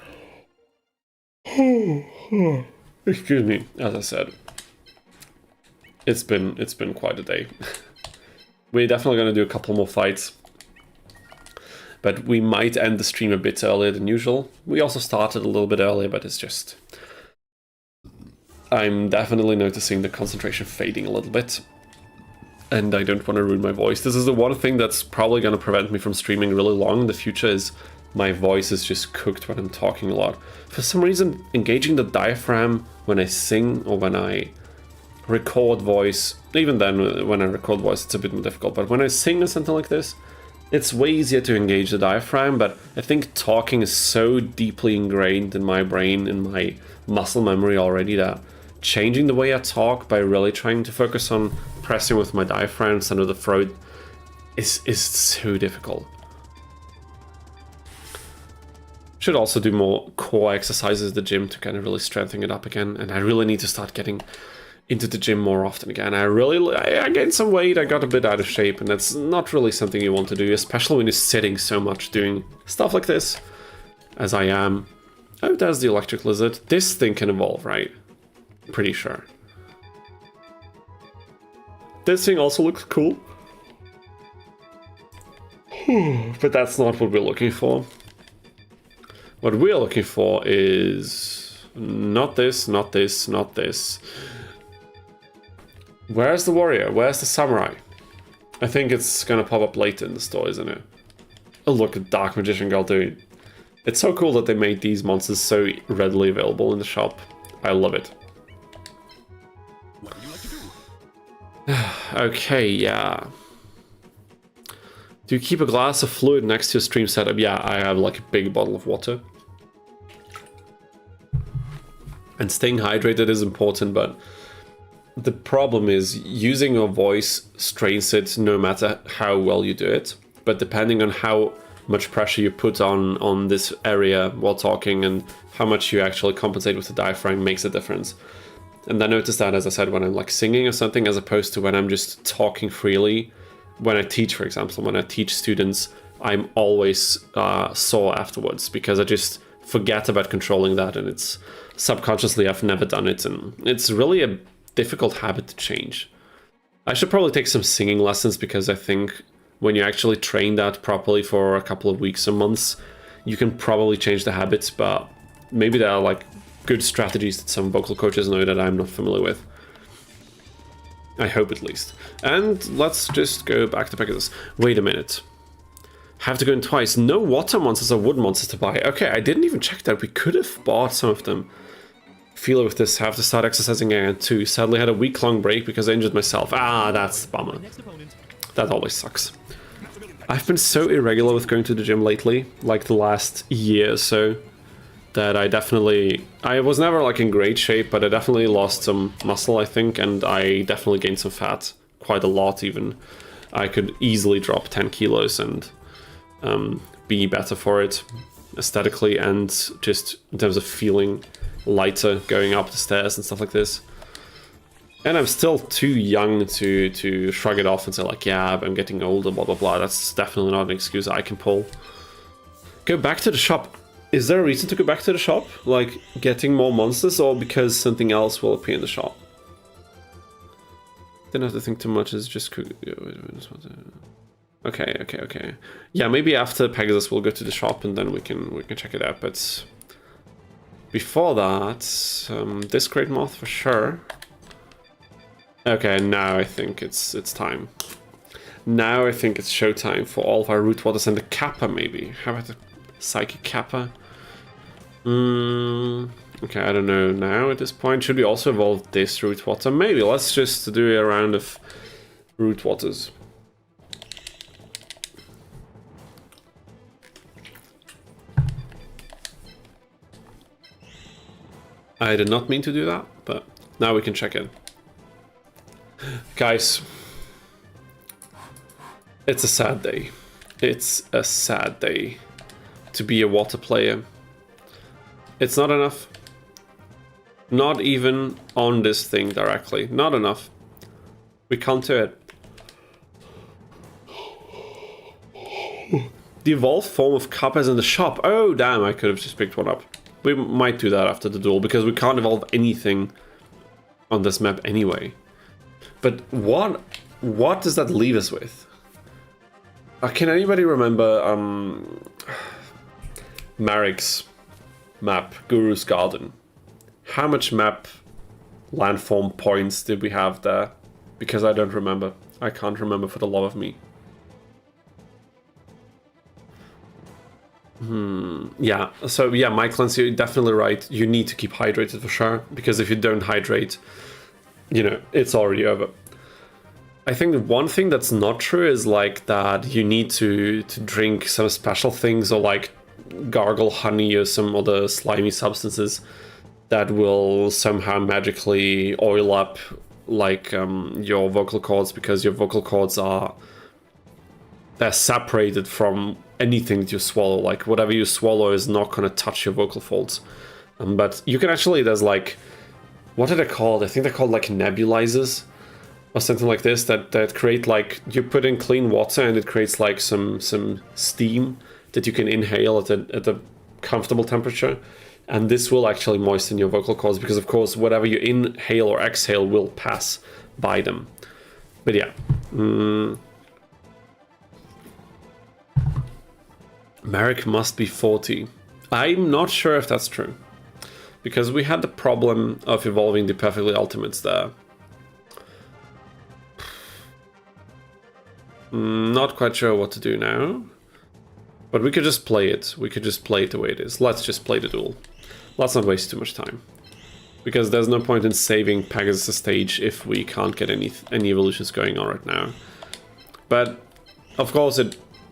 Excuse me, as I said. It's been quite a day. We're definitely going to do a couple more fights. But we might end the stream a bit earlier than usual. We also started a little bit earlier, but it's just... I'm definitely noticing the concentration fading a little bit. And I don't want to ruin my voice. This is the one thing that's probably going to prevent me from streaming really long in the future, is my voice is just cooked when I'm talking a lot. For some reason, engaging the diaphragm when I sing or when I record voice, even then when I record voice it's a bit more difficult, but when I sing or something like this, it's way easier to engage the diaphragm. But I think talking is so deeply ingrained in my brain, in my muscle memory already, that changing the way I talk by really trying to focus on pressing with my diaphragm center of the throat is so difficult. Should also do more core exercises at the gym to kind of really strengthen it up again, and I really need to start getting into the gym more often again. I gained some weight, I got a bit out of shape, and that's not really something you want to do, especially when you're sitting so much doing stuff like this, as I am. Oh, there's the electric lizard. This thing can evolve, right? Pretty sure. This thing also looks cool. But that's not what we're looking for. What we're looking for is not this, not this, not this. Where's the warrior? Where's the samurai? I think it's gonna pop up later in the store, isn't it? Oh, look at Dark Magician Girl, dude. It's so cool that they made these monsters so readily available in the shop. I love it. What would you like to do? Okay, yeah. Do you keep a glass of fluid next to your stream setup? Yeah, I have like a big bottle of water. And staying hydrated is important, but the problem is using your voice strains it no matter how well you do it. But depending on how much pressure you put on this area while talking and how much you actually compensate with the diaphragm makes a difference. And I noticed that, as I said, when I'm like singing or something, as opposed to when I'm just talking freely. When I teach, for example, when I teach students, I'm always sore afterwards because I just forget about controlling that, and it's subconsciously I've never done it, and it's really a difficult habit to change. I should probably take some singing lessons because I think when you actually train that properly for a couple of weeks or months, you can probably change the habits, but maybe there are like good strategies that some vocal coaches know that I'm not familiar with. I hope at least. And let's just go back to Pegasus. Wait a minute. Have to go in twice. No water monsters or wood monsters to buy. Okay, I didn't even check that. We could have bought some of them. Feeler with this. Have to start exercising again too. Sadly had a week-long break because I injured myself. Ah, that's a bummer. That always sucks. I've been so irregular with going to the gym lately, like the last year or so, that I was never like in great shape, but I definitely lost some muscle, I think, and I definitely gained some fat, quite a lot even. I could easily drop 10 kilos and be better for it aesthetically and just in terms of feeling lighter going up the stairs and stuff like this. And I'm still too young to shrug it off and say like, yeah, I'm getting older, blah, blah, blah. That's definitely not an excuse I can pull. Go back to the shop. Is there a reason to go back to the shop? Like, getting more monsters, or because something else will appear in the shop? Didn't have to think too much, it's just... Okay. Yeah, maybe after Pegasus we'll go to the shop and then we can check it out, but... Before that, this Great Moth for sure. Okay, now I think it's time. Now I think it's showtime for all of our root waters and the Kappa, maybe. How about the Psychic Kappa? Okay, I don't know now at this point. Should we also evolve this root water? Maybe. Let's just do a round of root waters. I did not mean to do that, but now we can check in. Guys, it's a sad day. It's a sad day to be a water player. It's not enough. Not even on this thing directly. Not enough. We can't do it. The evolved form of Kappa is in the shop. Oh, damn, I could have just picked one up. We might do that after the duel, because we can't evolve anything on this map anyway. But what does that leave us with? Can anybody remember Marik's map, Guru's Garden? How much map landform points did we have there? Because I don't remember. I can't remember for the love of me. Yeah, so yeah, Mike, you're definitely right. You need to keep hydrated for sure, because if you don't hydrate, you know, it's already over. I think the one thing that's not true is like that you need to drink some special things or like gargle honey or some other slimy substances that will somehow magically oil up like your vocal cords, because your vocal cords they're separated from anything that you swallow. Like whatever you swallow is not going to touch your vocal folds. But you can actually, there's like what are they called? I think they're called like nebulizers or something like this that create like, you put in clean water and it creates like some steam that you can inhale at a comfortable temperature. And this will actually moisten your vocal cords because, of course, whatever you inhale or exhale will pass by them. But yeah. Merrick must be 40. I'm not sure if that's true. Because we had the problem of evolving the perfectly ultimates there. Not quite sure what to do now. But we could just play it. We could just play it the way it is. Let's just play the duel. Let's not waste too much time. Because there's no point in saving Pegasus stage if we can't get any evolutions going on right now. But, of course,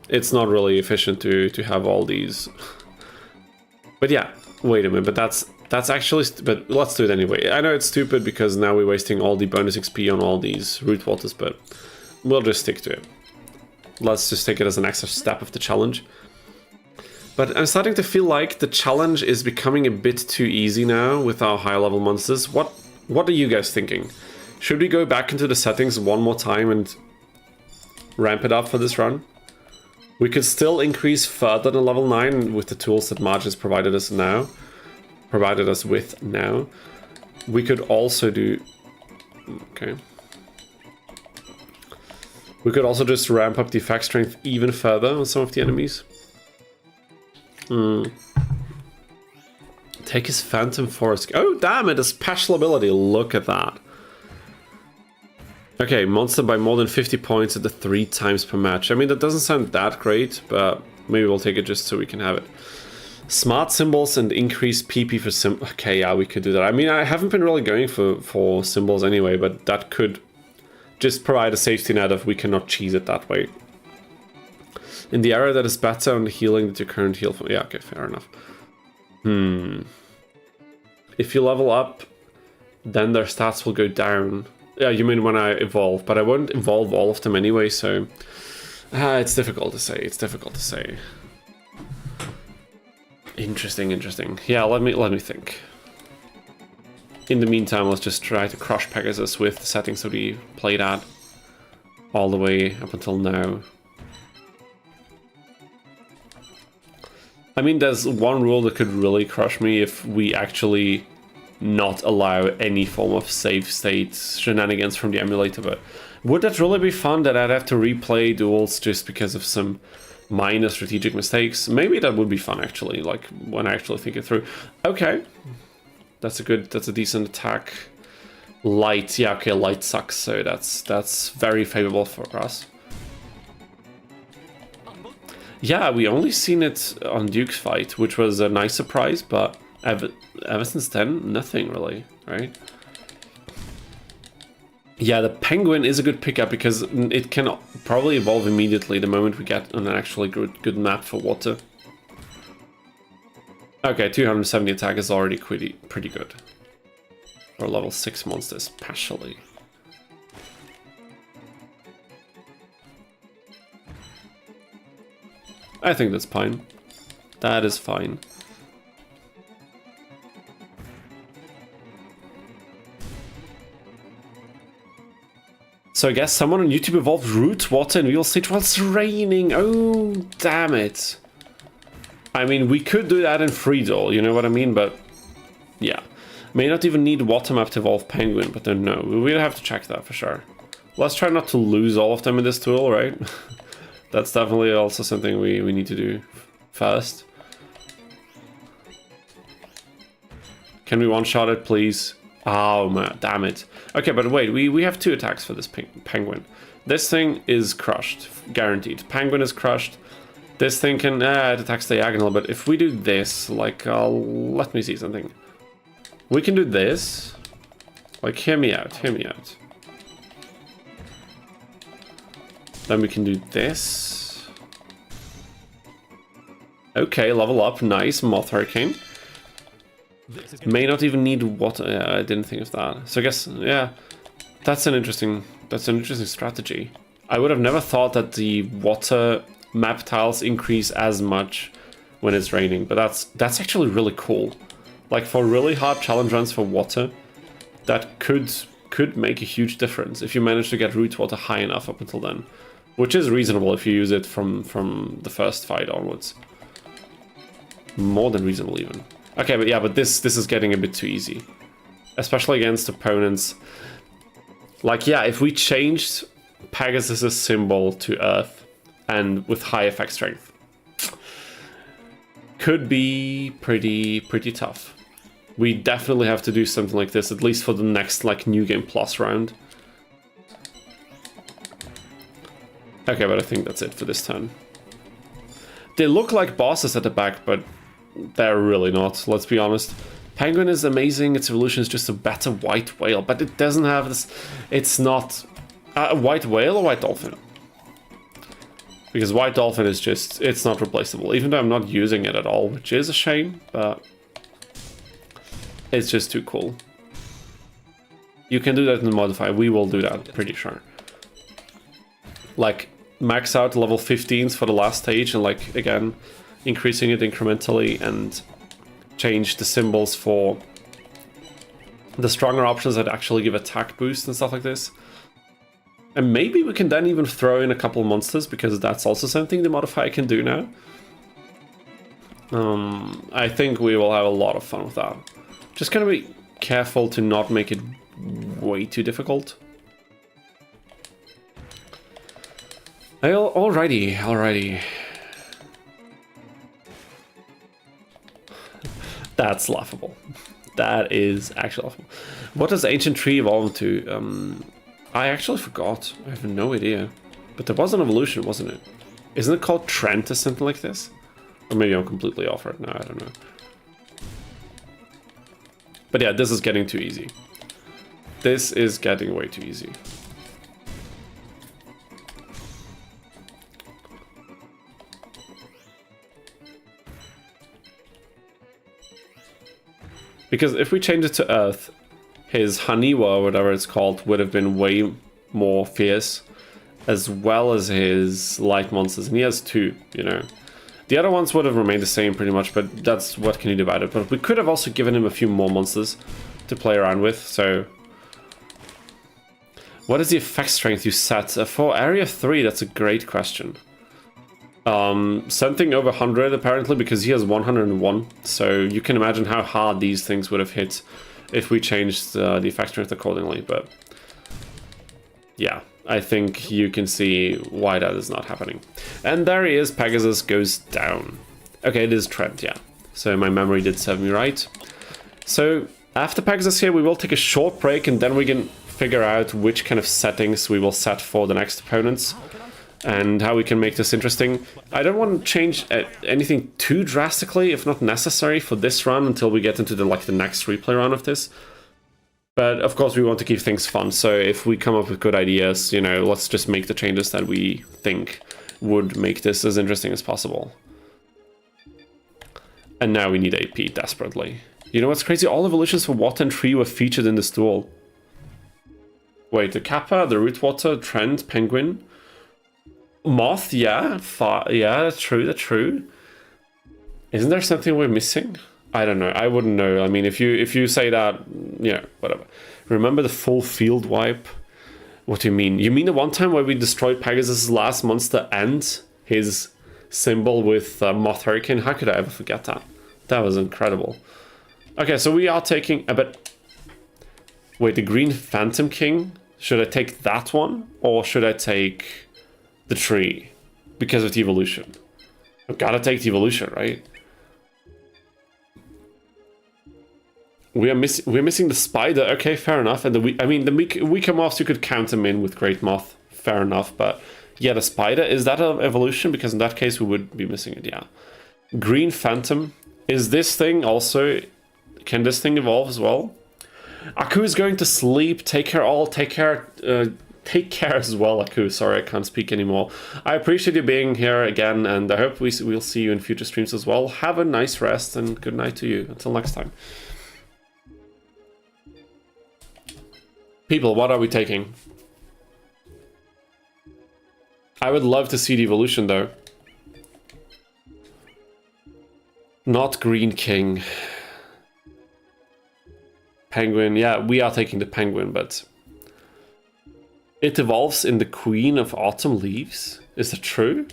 it's not really efficient to have all these. But yeah, wait a minute, but that's actually, but let's do it anyway. I know it's stupid because now we're wasting all the bonus XP on all these root waters, but we'll just stick to it. Let's just take it as an extra step of the challenge. But I'm starting to feel like the challenge is becoming a bit too easy now with our high level monsters. What are you guys thinking? Should we go back into the settings one more time and ramp it up for this run? We could still increase further than level 9 with the tools that Marge has provided us with now. We could also do... Okay. We could also just ramp up the attack strength even further on some of the enemies. Take his Phantom Forest. Oh, damn it, a special ability. Look at that. Okay, monster by more than 50 points at the 3 times per match. I mean, that doesn't sound that great, but maybe we'll take it just so we can have it. Smart symbols and increase PP for symbols. Okay, yeah, we could do that. I mean, I haven't been really going for symbols anyway, but that could just provide a safety net if we cannot cheese it that way. In the area that is better on the healing that your current heal from. Yeah, okay, fair enough. If you level up, then their stats will go down. Yeah, you mean when I evolve, but I won't evolve all of them anyway, so it's difficult to say. It's difficult to say. Interesting. Yeah, let me think. In the meantime, let's just try to crush Pegasus with the settings that we played at all the way up until now. I mean, there's one rule that could really crush me if we actually not allow any form of save state shenanigans from the emulator, but would that really be fun that I'd have to replay duels just because of some minor strategic mistakes? Maybe that would be fun actually, like when I actually think it through. Okay, that's a decent attack. Light, yeah, okay, light sucks, so that's very favorable for us. Yeah, we only seen it on Duke's fight, which was a nice surprise, but ever since then, nothing really, right? Yeah, the penguin is a good pickup because it can probably evolve immediately the moment we get an actually good map for water. Okay, 270 attack is already pretty good. For level 6 monster especially. I think that's fine. That is fine. So I guess someone on YouTube evolved root water in real stage while it's raining. Oh, damn it. I mean, we could do that in free duel, you know what I mean? But yeah. May not even need water map to evolve penguin, but then no. We'll have to check that for sure. Let's try not to lose all of them in this duel, right? That's definitely also something we need to do first. Can we one-shot it, please? Oh, man, damn it. Okay, but wait, we have 2 attacks for this penguin. This thing is crushed, guaranteed. Penguin is crushed. This thing can, it attacks diagonal, but if we do this, like, let me see something. We can do this. Like, hear me out. Then we can do this. Okay, level up, nice, Moth Hurricane. May not even need water. Yeah, I didn't think of that. So I guess, yeah, that's an interesting strategy. I would have never thought that the water map tiles increase as much when it's raining, but that's actually really cool. Like for really hard challenge runs for water, that could make a huge difference if you manage to get root water high enough up until then, which is reasonable if you use it from the first fight onwards. More than reasonable even. Okay, but yeah, but this is getting a bit too easy, especially against opponents. Like, yeah, if we changed Pegasus's symbol to Earth and with high effect strength, could be pretty tough. We definitely have to do something like this, at least for the next, like, New Game Plus round. Okay, but I think that's it for this turn. They look like bosses at the back, but they're really not, let's be honest. Penguin is amazing, its evolution is just a better white whale, but it doesn't have this... It's not... a white whale or white dolphin? Because white dolphin is just... It's not replaceable, even though I'm not using it at all, which is a shame, but... It's just too cool. You can do that in the modify. We will do that, pretty sure. Like, max out level 15s for the last stage, and like, again, increasing it incrementally, and change the symbols for the stronger options that actually give attack boost and stuff like this. And maybe we can then even throw in a couple monsters, because that's also something the modifier can do now. I think we will have a lot of fun with that. Just gonna be careful to not make it way too difficult. Alrighty. That's laughable. That is actually laughable. What does Ancient Tree evolve to? I actually forgot. I have no idea. But there was an evolution, wasn't it? Isn't it called Trent or something like this? Or maybe I'm completely off right now, I don't know. But yeah, this is getting too easy. This is getting way too easy. Because if we change it to Earth, his Haniwa, or whatever it's called, would have been way more fierce, as well as his light monsters. And he has two, you know. The other ones would have remained the same pretty much, but that's what can you do about it. But we could have also given him a few more monsters to play around with, so... What is the effect strength you set? For Area 3, that's a great question. Something over 100 apparently, because he has 101, so you can imagine how hard these things would have hit if we changed the effect strength accordingly, but... Yeah. I think you can see why that is not happening. And there he is, Pegasus goes down. Okay, it is Trent, yeah. So my memory did serve me right. So after Pegasus here, we will take a short break, and then we can figure out which kind of settings we will set for the next opponents and how we can make this interesting. I don't want to change anything too drastically, if not necessary, for this run until we get into the next replay run of this. But of course we want to keep things fun, so if we come up with good ideas, you know, let's just make the changes that we think would make this as interesting as possible. And now we need AP desperately. You know what's crazy? All evolutions for Water and Tree were featured in this duel. Wait, the Kappa, the Root Water, Trent, Penguin, Moth, yeah, yeah, that's true. Isn't there something we're missing? I don't know. I wouldn't know. I mean, if you say that, yeah, whatever. Remember the full field wipe? What do you mean? You mean the one time where we destroyed Pegasus' last monster and his symbol with Moth Hurricane? How could I ever forget that? That was incredible. Okay, so we are taking a bit... Wait, the Green Phantom King? Should I take that one? Or should I take the tree? Because of the evolution. I've got to take the evolution, right? We're missing the spider. Okay, fair enough. And the weaker moths, you could count them in with Great Moth. Fair enough. But yeah, the spider, is that an evolution? Because in that case, we would be missing it. Yeah. Green Phantom. Is this thing also? Can this thing evolve as well? Aku is going to sleep. Take care all. Take care as well, Aku. Sorry, I can't speak anymore. I appreciate you being here again, and I hope we'll see you in future streams as well. Have a nice rest and good night to you. Until next time. People, what are we taking? I would love to see the evolution, though. Not Green King. Penguin. Yeah, we are taking the penguin, but it evolves in the Queen of Autumn Leaves. Is that true?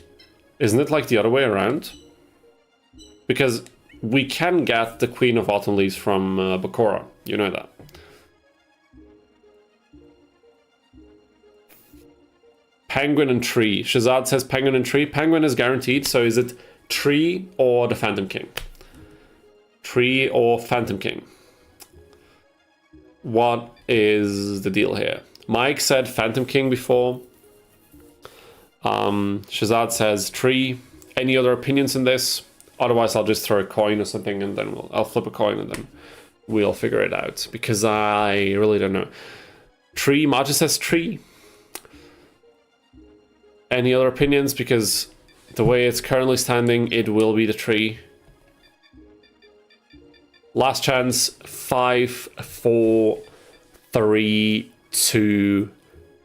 Isn't it like the other way around? Because we can get the Queen of Autumn Leaves from Bakura. You know that. Penguin and tree. Shazad says penguin and tree. Penguin is guaranteed, so is it tree or the Phantom King? Tree or Phantom King? What is the deal here? Mike said Phantom King before. Shazad says tree. Any other opinions in this? Otherwise, I'll just throw a coin or something, and then I'll flip a coin, and then we'll figure it out. Because I really don't know. Tree. Marja says tree. Any other opinions? Because the way it's currently standing, it will be the tree. Last chance. 5, 4, 3, 2.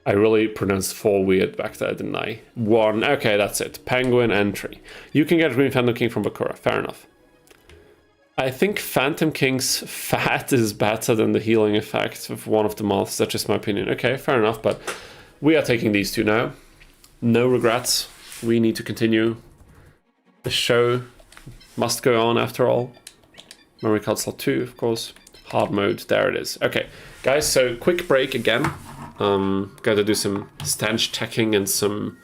I really pronounced 4 weird back there, didn't I? 1. Okay, that's it. Penguin and tree. You can get Green Phantom King from Bakura. Fair enough. I think Phantom King's fat is better than the healing effect of one of the moths. That's just my opinion. Okay, fair enough, but we are taking these two now. No regrets. We need to continue. The show must go on after all. Memory card slot 2, of course. Hard mode, there it is. Okay, guys, so quick break again. Gotta do some stench checking and some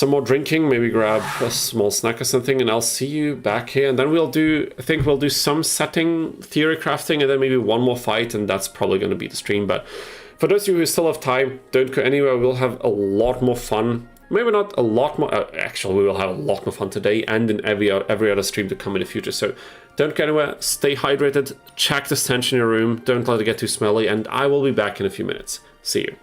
more drinking. Maybe grab a small snack or something, and I'll see you back here. And then we'll do, I think we'll do some setting, theory crafting, and then maybe one more fight, and that's probably going to be the stream. But for those of you who still have time, don't go anywhere. We'll have a lot more fun. Maybe not a lot more. Actually, we will have a lot more fun today and in every other stream to come in the future. So don't go anywhere. Stay hydrated. Check the stench in your room. Don't let it get too smelly. And I will be back in a few minutes. See you.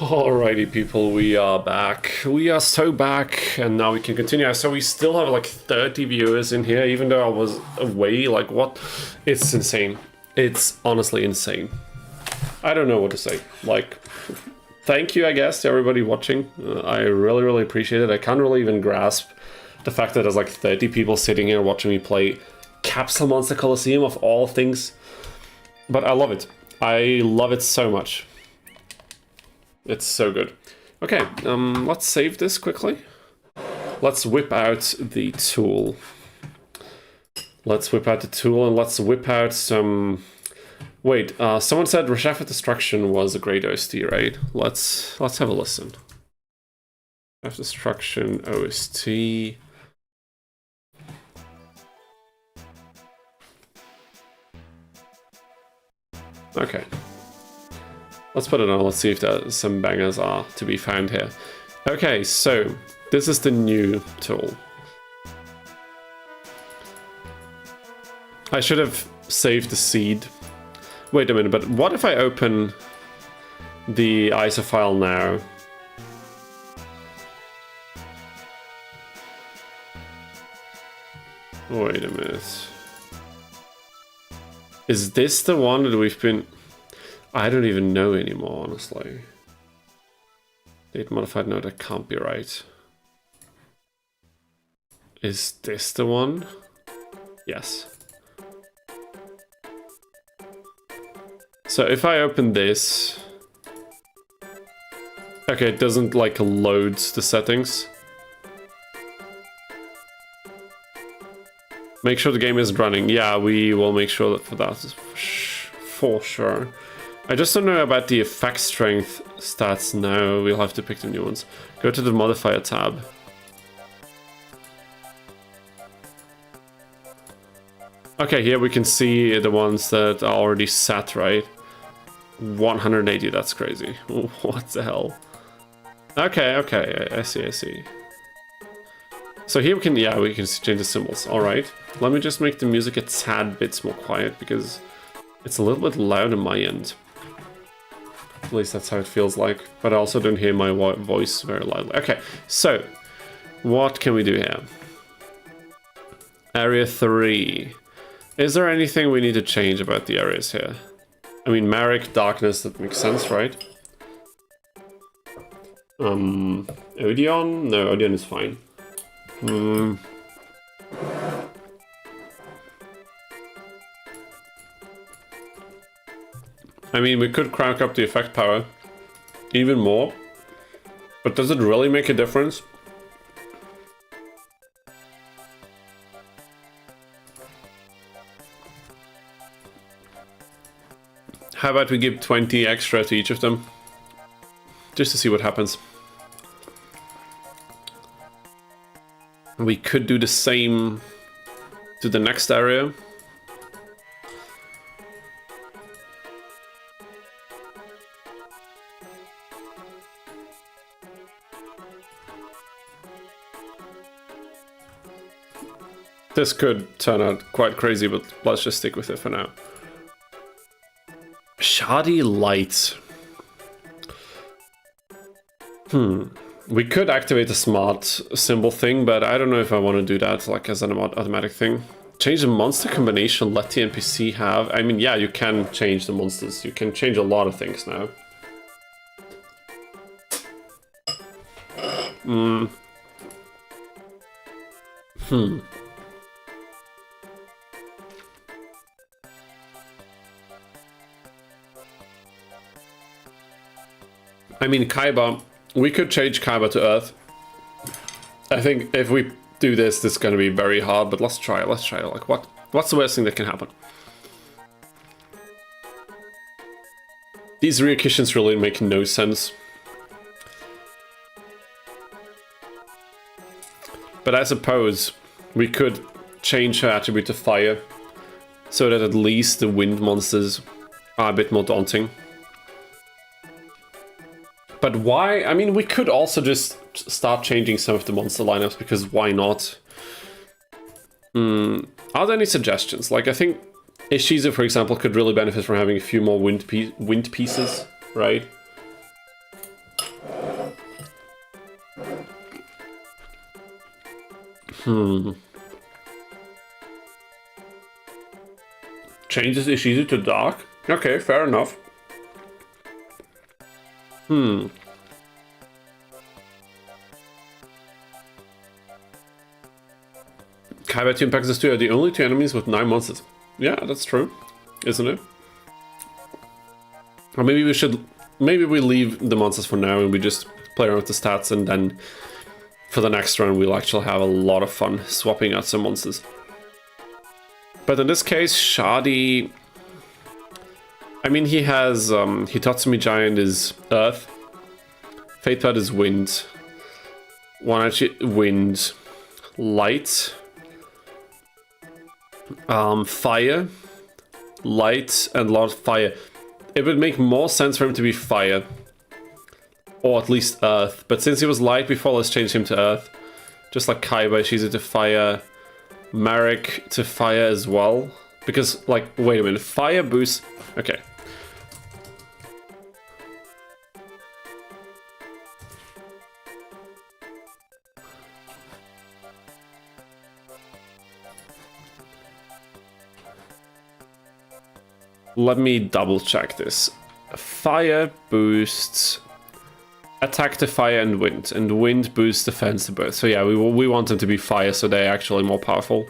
Alrighty, people, we are back. We are so back, and now we can continue. So we still have like 30 viewers in here, even though I was away. Like, what? It's insane. It's honestly insane. I don't know what to say. Like, thank you, I guess, to everybody watching. I really, really appreciate it. I can't really even grasp the fact that there's like 30 people sitting here watching me play Capsule Monster Coliseum of all things. But I love it. I love it so much. It's so good. Okay, let's save this quickly. Let's whip out the tool. Let's whip out the tool and let's whip out some... Wait, someone said Reshef of Destruction was a great OST, right? Let's have a listen. Reshef Destruction OST. Okay. Let's put it on, let's see if there's some bangers are to be found here. Okay, so this is the new tool. I should have saved the seed. Wait a minute, but what if I open the ISO file now? Wait a minute. Is this the one that we've been... I don't even know anymore, honestly. Date modified, no, that can't be right. Is this the one? Yes. So if I open this... Okay, it doesn't like load the settings. Make sure the game is running. Yeah, we will make sure that for that, for sure. I just don't know about the effect strength stats now. We'll have to pick the new ones. Go to the modifier tab. Okay, here we can see the ones that are already set, right? 180, that's crazy. What the hell? Okay, okay, I see. So here we can, yeah, we can change the symbols. All right, let me just make the music a tad bit more quiet because it's a little bit loud on my end. At least that's how it feels like, but I also don't hear my voice very loudly. Okay, so what can we do here? Area 3. Is there anything we need to change about the areas here? I mean, Marek, Darkness, that makes sense, right? Odeon? No, Odeon is fine. I mean, we could crank up the effect power even more, but does it really make a difference? How about we give 20 extra to each of them? Just to see what happens. We could do the same to the next area. This could turn out quite crazy, but let's just stick with it for now. Shardy Light. We could activate the smart symbol thing, but I don't know if I want to do that like as an automatic thing. Change the monster combination, let the NPC have... I mean, yeah, you can change the monsters. You can change a lot of things now. I mean, Kaiba, we could change Kaiba to Earth. I think if we do this, this is going to be very hard, but let's try it, Like, what's the worst thing that can happen? These reactions really make no sense. But I suppose we could change her attribute to fire, so that at least the wind monsters are a bit more daunting. But why? I mean, we could also just start changing some of the monster lineups, because why not? Are there any suggestions? Like, I think Ishizu, for example, could really benefit from having a few more wind pieces, right? Changes Ishizu to dark? Okay, fair enough. Kaiba and Pegasus 2 are the only two enemies with 9 monsters. Yeah, that's true, isn't it? Or maybe we should... Maybe we leave the monsters for now and we just play around with the stats, and then for the next run we'll actually have a lot of fun swapping out some monsters. But in this case, Shadi... I mean, he has... Hitatsumi Giant is Earth. Fatepad is Wind. Wanachi Wind. Light. Fire. Light and Lord Fire. It would make more sense for him to be Fire. Or at least Earth. But since he was Light before, let's change him to Earth. Just like Kaiba, she's to Fire. Marek to Fire as well. Because, like, wait a minute. Fire boosts... Okay. Let me double check this. Fire boosts attack to fire and wind boosts defense to both. So yeah, we want them to be fire, so they're actually more powerful.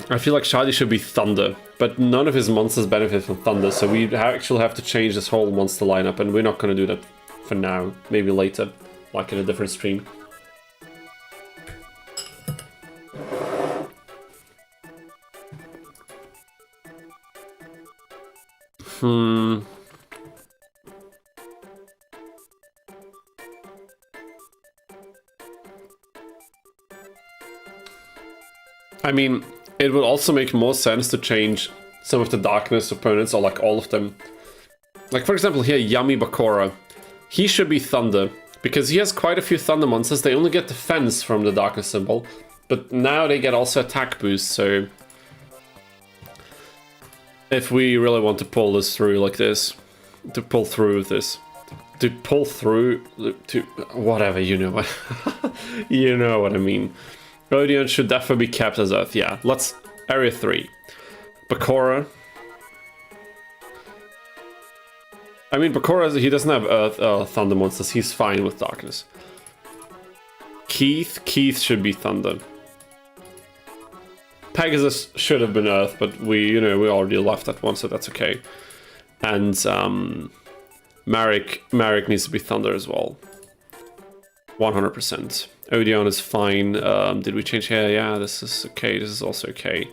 I feel like Shadi should be thunder, but none of his monsters benefit from thunder, so we actually have to change this whole monster lineup, and we're not going to do that for now. Maybe later, like in a different stream. I mean, it would also make more sense to change some of the darkness opponents, or like all of them. Like, for example, here, Yami Bakura. He should be Thunder, because he has quite a few Thunder monsters. They only get defense from the darkness symbol, but now they get also attack boost, so... If we really want to pull this through like this, to pull through whatever, you know what, you know what I mean. Odeon should definitely be kept as Earth, yeah. Let's, Area 3. Bakura. I mean, Bakura, he doesn't have Earth, Thunder monsters, he's fine with Darkness. Keith should be Thunder. Pegasus should have been Earth, but we already left that one, so that's okay. And Marek needs to be Thunder as well. 100%. Odeon is fine. Did we change here? Yeah, this is okay. This is also okay.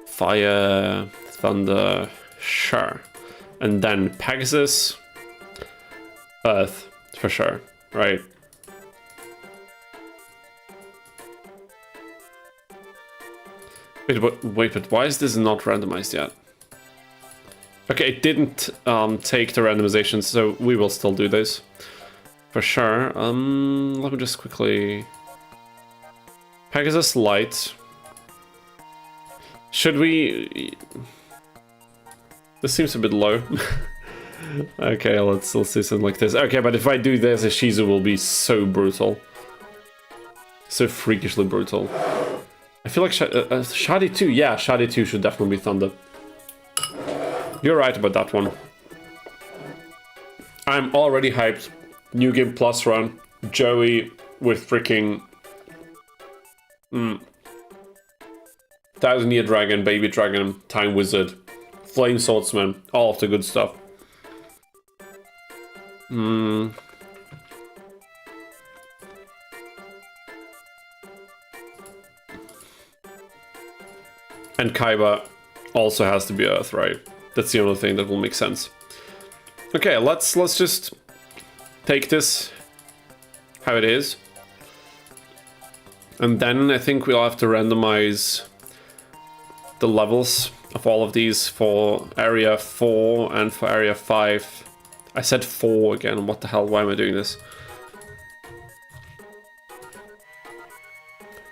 Fire, Thunder, sure. And then Pegasus, Earth, for sure, right? Wait, but why is this not randomized yet? Okay, it didn't take the randomization, so we will still do this. For sure. Let me just quickly... Pegasus Light. Should we... This seems a bit low. Okay, let's do something like this. Okay, but if I do this, Ishizu will be so brutal. So freakishly brutal. I feel like Shadi 2, yeah, Shadi 2 should definitely be Thunder. You're right about that one. I'm already hyped. New Game Plus run. Joey with freaking... 1000 Year Dragon, Baby Dragon, Time Wizard, Flame Swordsman, all of the good stuff. And Kaiba also has to be Earth, right? That's the only thing that will make sense. Okay, let's just take this how it is. And then I think we'll have to randomize the levels of all of these for Area 4 and for Area 5. I said 4 again, what the hell, why am I doing this?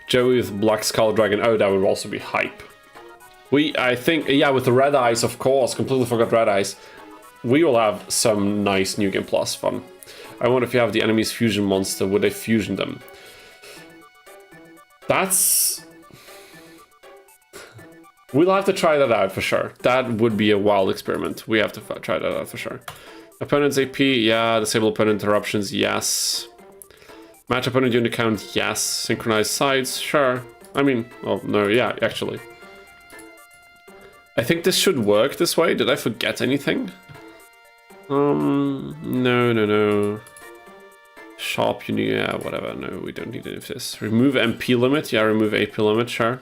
Joey with Black Skull Dragon, oh, that would also be hype. I think, yeah, with the Red Eyes, of course, completely forgot Red Eyes. We will have some nice New Game Plus fun. I wonder if you have the enemy's fusion monster, would they fusion them? That's... We'll have to try that out for sure. That would be a wild experiment. We have to try that out for sure. Opponent's AP, yeah. Disable opponent interruptions, yes. Match opponent unit count, yes. Synchronize sides, sure. I mean, oh no, yeah, actually. I think this should work this way. Did I forget anything? No. Sharp, yeah, whatever. No, we don't need any of this. Remove MP limit, yeah, remove AP limit, sure.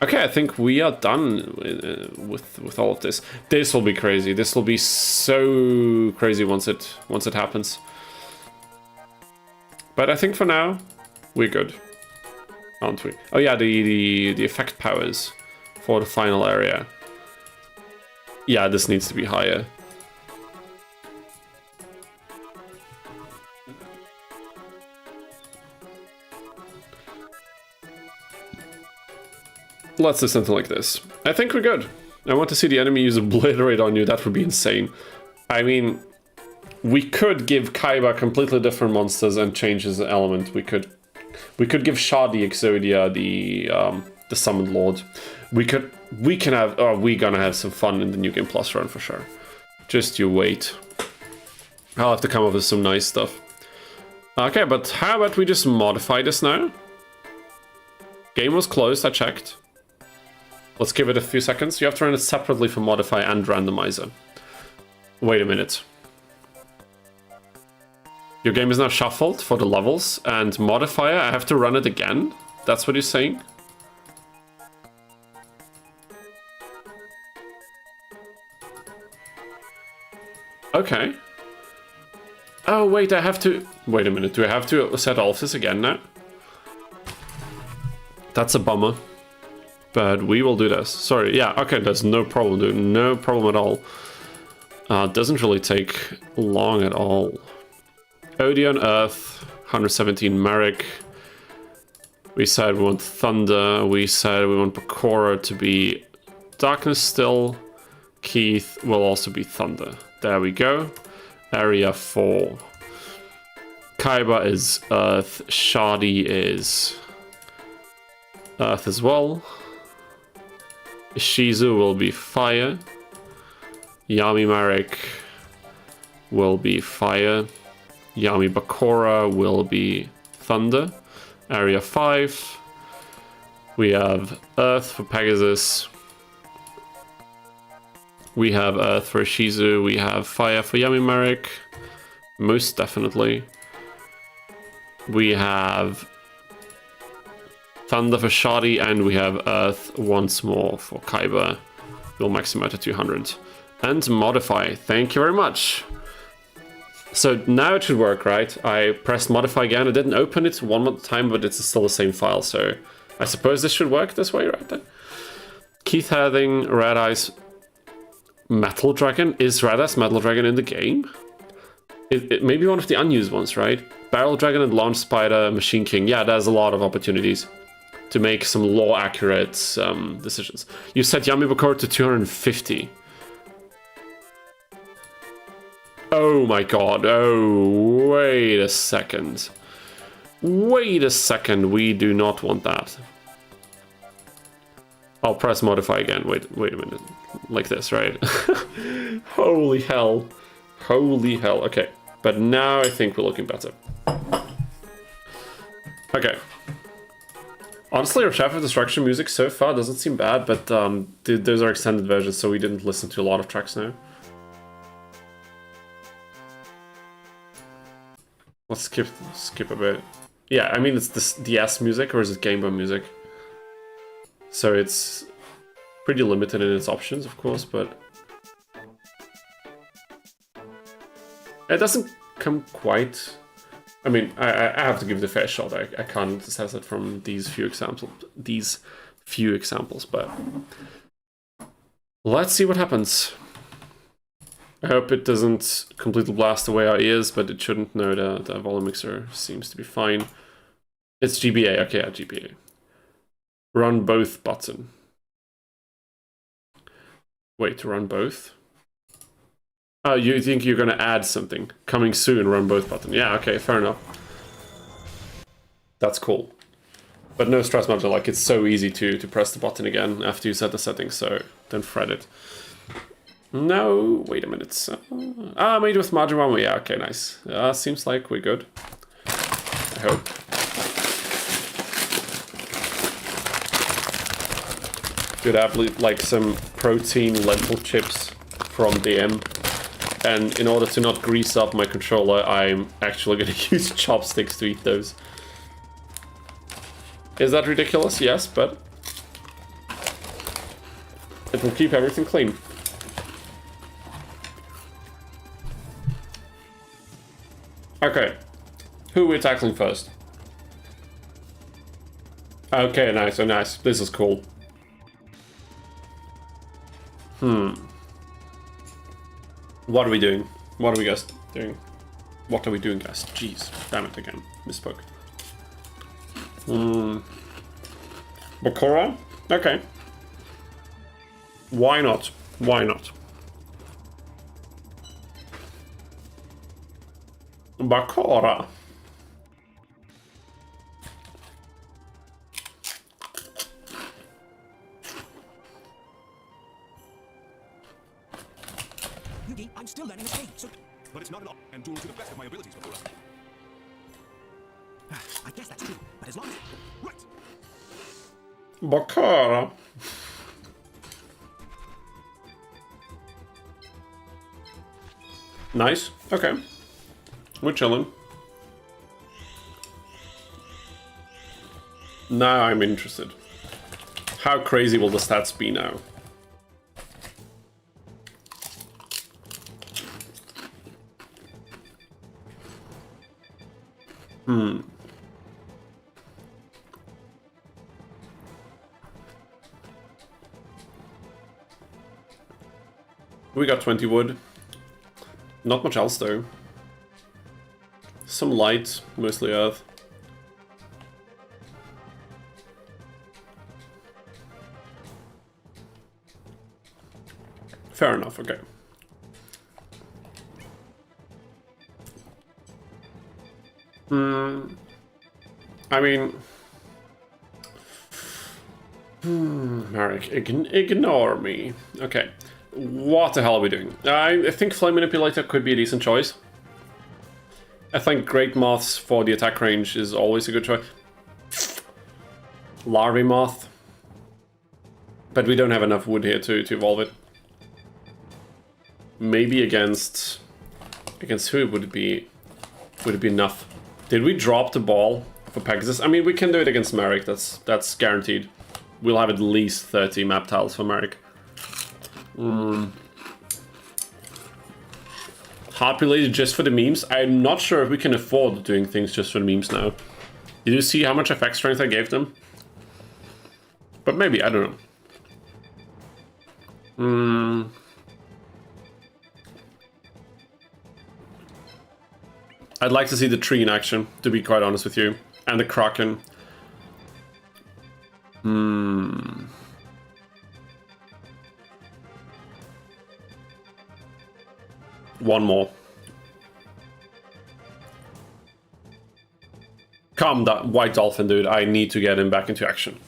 Okay, I think we are done with all of this. This will be crazy. This will be so crazy once it happens. But I think for now, we're good, aren't we? Oh yeah, the effect powers for the final area. Yeah, this needs to be higher. Let's do something like this. I think we're good. I want to see the enemy use Obliterate on you. That would be insane. I mean, we could give Kaiba completely different monsters and change his element. We could give Shah the Exodia, the Summoned Lord. We're gonna have some fun in the New Game Plus run for sure. Just you wait. I'll have to come up with some nice stuff. Okay, but how about we just modify this now? Game was closed, I checked. Let's give it a few seconds. You have to run it separately for Modify and Randomizer. Wait a minute. Your game is now shuffled for the levels, and Modifier, I have to run it again? That's what you're saying? Okay. Oh, wait, I have to... Wait a minute, do I have to set all of this again now? That's a bummer. But we will do this. Sorry, yeah, okay, that's no problem, dude. No problem at all. Doesn't really take long at all. Odeon, Earth, 117 Merrick. We said we want Thunder. We said we want Bakura to be Darkness still. Keith will also be Thunder. There we go. Area 4. Kaiba is Earth. Shadi is Earth as well. Shizu will be Fire. Yami Marek will be Fire. Yami Bakura will be Thunder. Area 5. We have Earth for Pegasus. We have Earth for Shizu. We have Fire for Yami Marek. Most definitely. We have Thunder for Shadi, and we have Earth once more for Kaiba. We'll max him out to 200. And Modify. Thank you very much. So now it should work, right? I pressed Modify again. I didn't open it one more time, but it's still the same file, so I suppose this should work this way, right? Then. Keith Herding, Red Eyes, Metal Dragon. Is Red Eyes Metal Dragon in the game? It may be one of the unused ones, right? Barrel Dragon and Launch Spider, Machine King. Yeah, there's a lot of opportunities to make some law-accurate decisions. You set Yami Bakura to 250. Oh my god. Oh, wait a second. Wait a second. We do not want that. I'll press Modify again. Wait a minute. Like this, right? Holy hell. Holy hell. Okay. But now I think we're looking better. Okay. Honestly, our Shaft of Destruction music so far doesn't seem bad, but those are extended versions, so we didn't listen to a lot of tracks now. Let's skip a bit. Yeah, I mean, it's the DS music, or is it Game Boy music? So it's pretty limited in its options, of course, but it doesn't come quite... I mean, I have to give it a fair shot. I can't assess it from these few examples, but let's see what happens. I hope it doesn't completely blast away our ears, but it shouldn't. No, the volume mixer seems to be fine. It's GBA. Okay, yeah, GBA. Run both button. Wait, to run both? Oh, you think you're gonna add something? Coming soon, run both button. Yeah, okay, fair enough. That's cool. But no stress, Major, like it's so easy to press the button again after you set the settings, so don't fret it. No, wait a minute. Made with margin 1, yeah, okay, nice. Seems like we're good. I hope. Could have like some protein lentil chips from DM. And in order to not grease up my controller, I'm actually gonna use chopsticks to eat those. Is that ridiculous? Yes, but it will keep everything clean. Okay, who are we tackling first? Okay, nice, oh nice. This is cool. What are we doing? What are we guys doing? What are we doing, guys? Jeez, damn it again. Misspoke. Bakura? Okay. Why not? Why not? Bakura. Yugi, I'm still learning the game, so... But it's not enough, and duel to the best of my abilities, Bakura. I guess that's true, but as long as... Right! Bakura. Nice. Okay. We're chilling. Now I'm interested. How crazy will the stats be now? We got 20 wood. Not much else though. Some light, mostly earth. Fair enough, okay. I mean... Marek, ignore me. Okay. What the hell are we doing? I think Flame Manipulator could be a decent choice. I think Great Moths for the attack range is always a good choice. Larvae Moth. But we don't have enough wood here to evolve it. Maybe against who would it be? Would it be enough? Did we drop the ball for Pegasus? I mean, we can do it against Merrick. That's guaranteed. We'll have at least 30 map tiles for Merrick. Populated just for the memes. I'm not sure if we can afford doing things just for the memes now. Did you see how much effect strength I gave them? But maybe, I don't know. I'd like to see the tree in action, to be quite honest with you. And the Kraken. One more. Calm down, White Dolphin, dude. I need to get him back into action.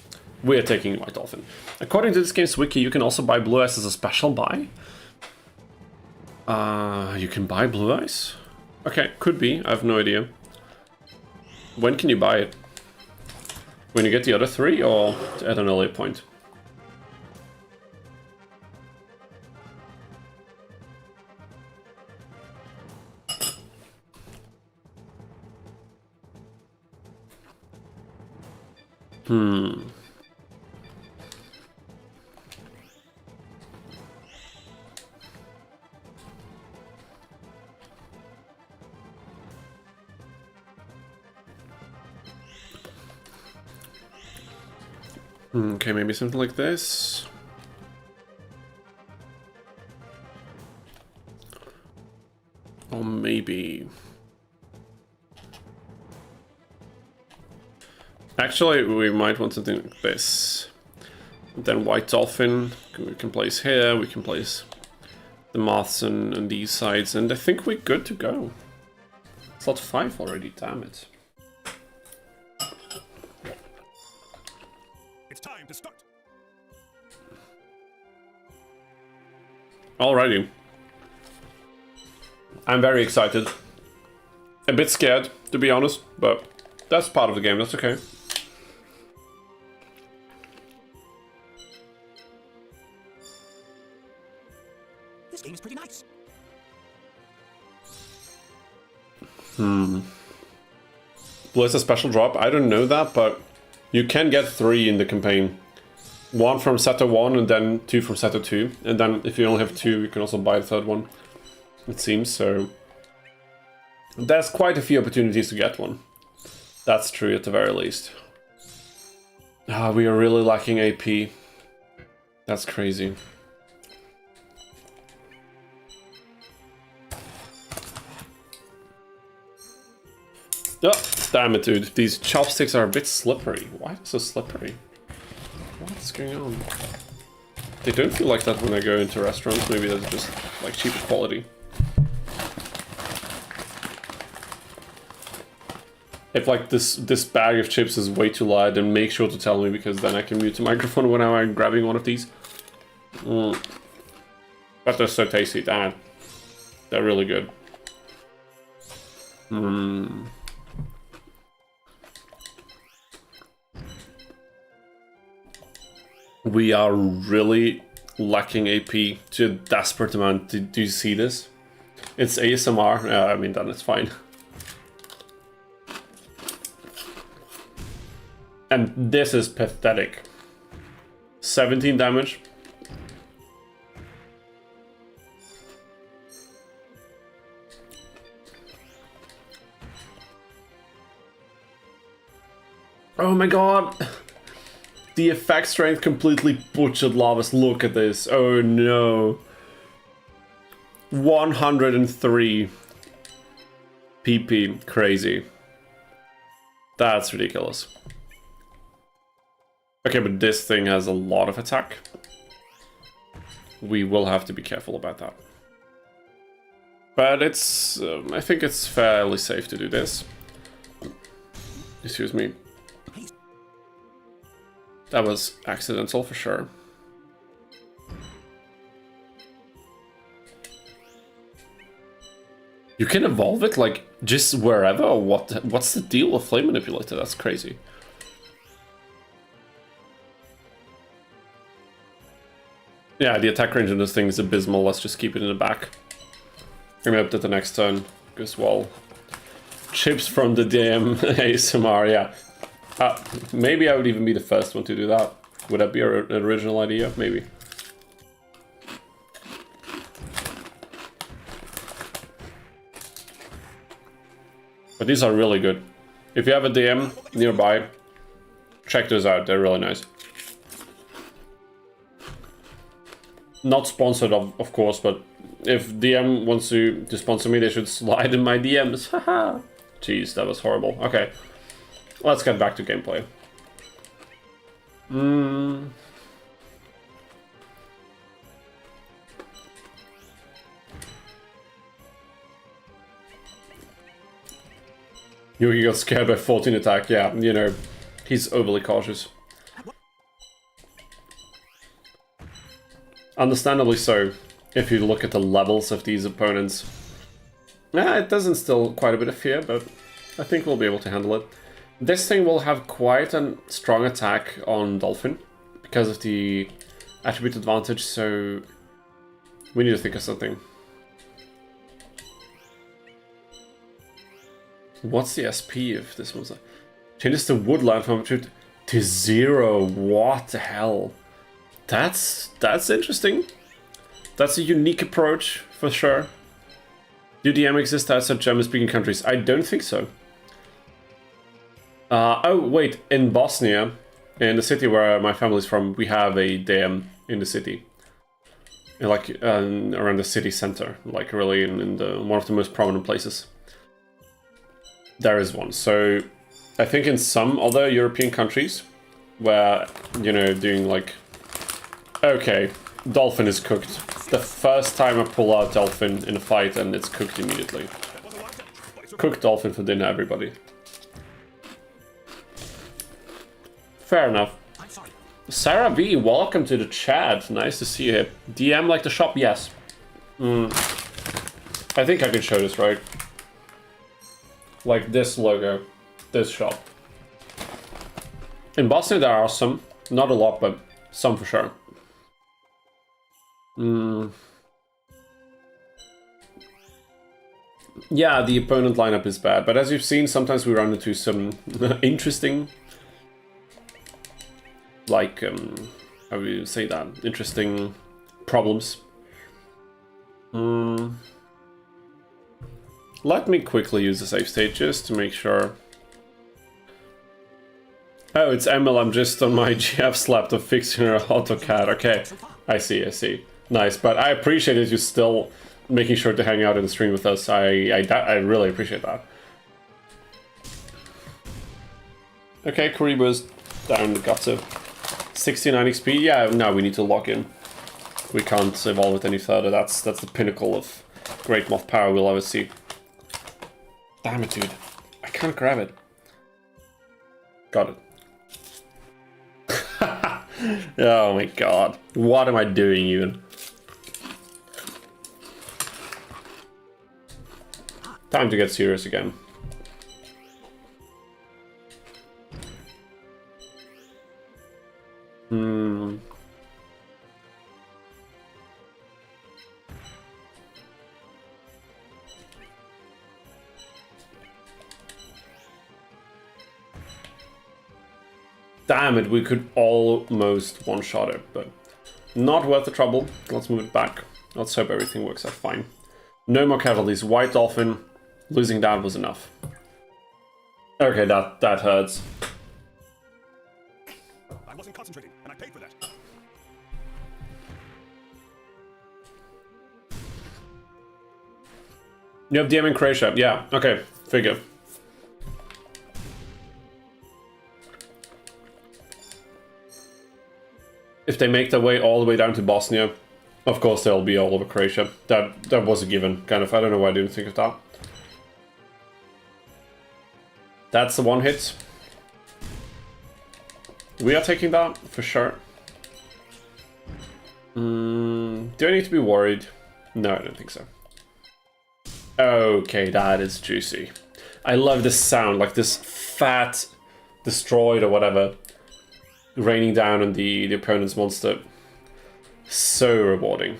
We're taking White Dolphin. According to this game's wiki, you can also buy Blue Eyes as a special buy. You can buy Blue Eyes? Okay, could be. I have no idea. When can you buy it? When you get the other 3 or at an earlier point? Okay, maybe something like this. Or maybe... Actually, we might want something like this. Then White Dolphin, we can place here, we can place the moths on these sides, and I think we're good to go. Slot 5 already, damn it. Time to start. Alrighty. I'm very excited. A bit scared, to be honest, but that's part of the game, that's okay. This game is pretty nice. Bliss a special drop? I don't know that, but you can get 3 in the campaign. 1 from Seto 1 and then 2 from Seto 2. And then if you only have 2, you can also buy the 3rd one. It seems so. There's quite a few opportunities to get one. That's true at the very least. Ah, we are really lacking AP. That's crazy. Oh, damn it, dude. These chopsticks are a bit slippery. Why are they so slippery? What's going on? They don't feel like that when I go into restaurants. Maybe that's just like cheaper quality. If like this bag of chips is way too light, then make sure to tell me, because then I can mute the microphone when I'm grabbing one of these. But they're so tasty, damn it. They're really good. We are really lacking AP to a desperate amount. Do you see this? It's ASMR. I mean, then it's fine. And this is pathetic. 17 damage. Oh my god! The effect strength completely butchered Lavas. Look at this. Oh no. 103 PP. Crazy. That's ridiculous. Okay, but this thing has a lot of attack. We will have to be careful about that. But it's... I think it's fairly safe to do this. Excuse me. That was accidental for sure. You can evolve it like just wherever, or what? What's the deal with Flame Manipulator? That's crazy. Yeah, the attack range on this thing is abysmal. Let's just keep it in the back. And hope that the next turn goes well. Chips from the DM ASMR, yeah. Maybe I would even be the first one to do that. Would that be an original idea? Maybe. But these are really good. If you have a DM nearby, check those out. They're really nice. Not sponsored, of course, but if DM wants to sponsor me, they should slide in my DMs. Haha. Jeez, that was horrible. Okay. Let's get back to gameplay. Yugi got scared by 14 attack, yeah, you know, he's overly cautious. Understandably so, if you look at the levels of these opponents. Yeah, it does instill quite a bit of fear, but I think we'll be able to handle it. This thing will have quite a strong attack on Dolphin because of the attribute advantage, so we need to think of something. What's the SP of this one? Changes the woodland from attribute to 0. What the hell? That's interesting. That's a unique approach for sure. Do DM exist outside German-speaking countries? I don't think so. Oh, wait, in Bosnia, in the city where my family's from, we have a DM in the city. Like, around the city center, like really in the one of the most prominent places. There is one. So, I think in some other European countries, where, you know, doing like... Okay, Dolphin is cooked. The first time I pull out Dolphin in a fight and it's cooked immediately. Cooked Dolphin for dinner, everybody. Fair enough. I'm sorry. Sarah V, welcome to the chat. Nice to see you here. DM like the shop? Yes. I think I can show this, right? Like this logo, this shop. In Bosnia there are some, not a lot, but some for sure. Yeah, the opponent lineup is bad, but as you've seen, sometimes we run into some interesting, like, how do you say that? Interesting problems. Let me quickly use the save state just to make sure. Oh, it's Emil, I'm just on my GF's laptop fixing her AutoCAD. Okay, I see. Nice, but I appreciate it you still making sure to hang out and stream with us. I really appreciate that. Okay, Kuribo's down the gutter. 69 XP, yeah, no, we need to lock in. We can't evolve it any further, that's the pinnacle of Great Moth power we'll ever see. Damn it, dude. I can't grab it. Got it. Oh my god. What am I doing even? Time to get serious again. Damn it, we could almost one-shot it, but not worth the trouble. Let's move it back. Let's hope everything works out fine. No more casualties. White Dolphin, losing that was enough. Okay, that hurts. I wasn't concentrating, and I paid for that. You have DM in Croatia. Yeah, okay, figure. If they make their way all the way down to Bosnia, of course they'll be all over Croatia. That was a given, kind of. I don't know why I didn't think of that. That's the one hit. We are taking that, for sure. Do I need to be worried? No, I don't think so. Okay, that is juicy. I love this sound, like this fat destroyed or whatever raining down on the opponent's monster. So rewarding.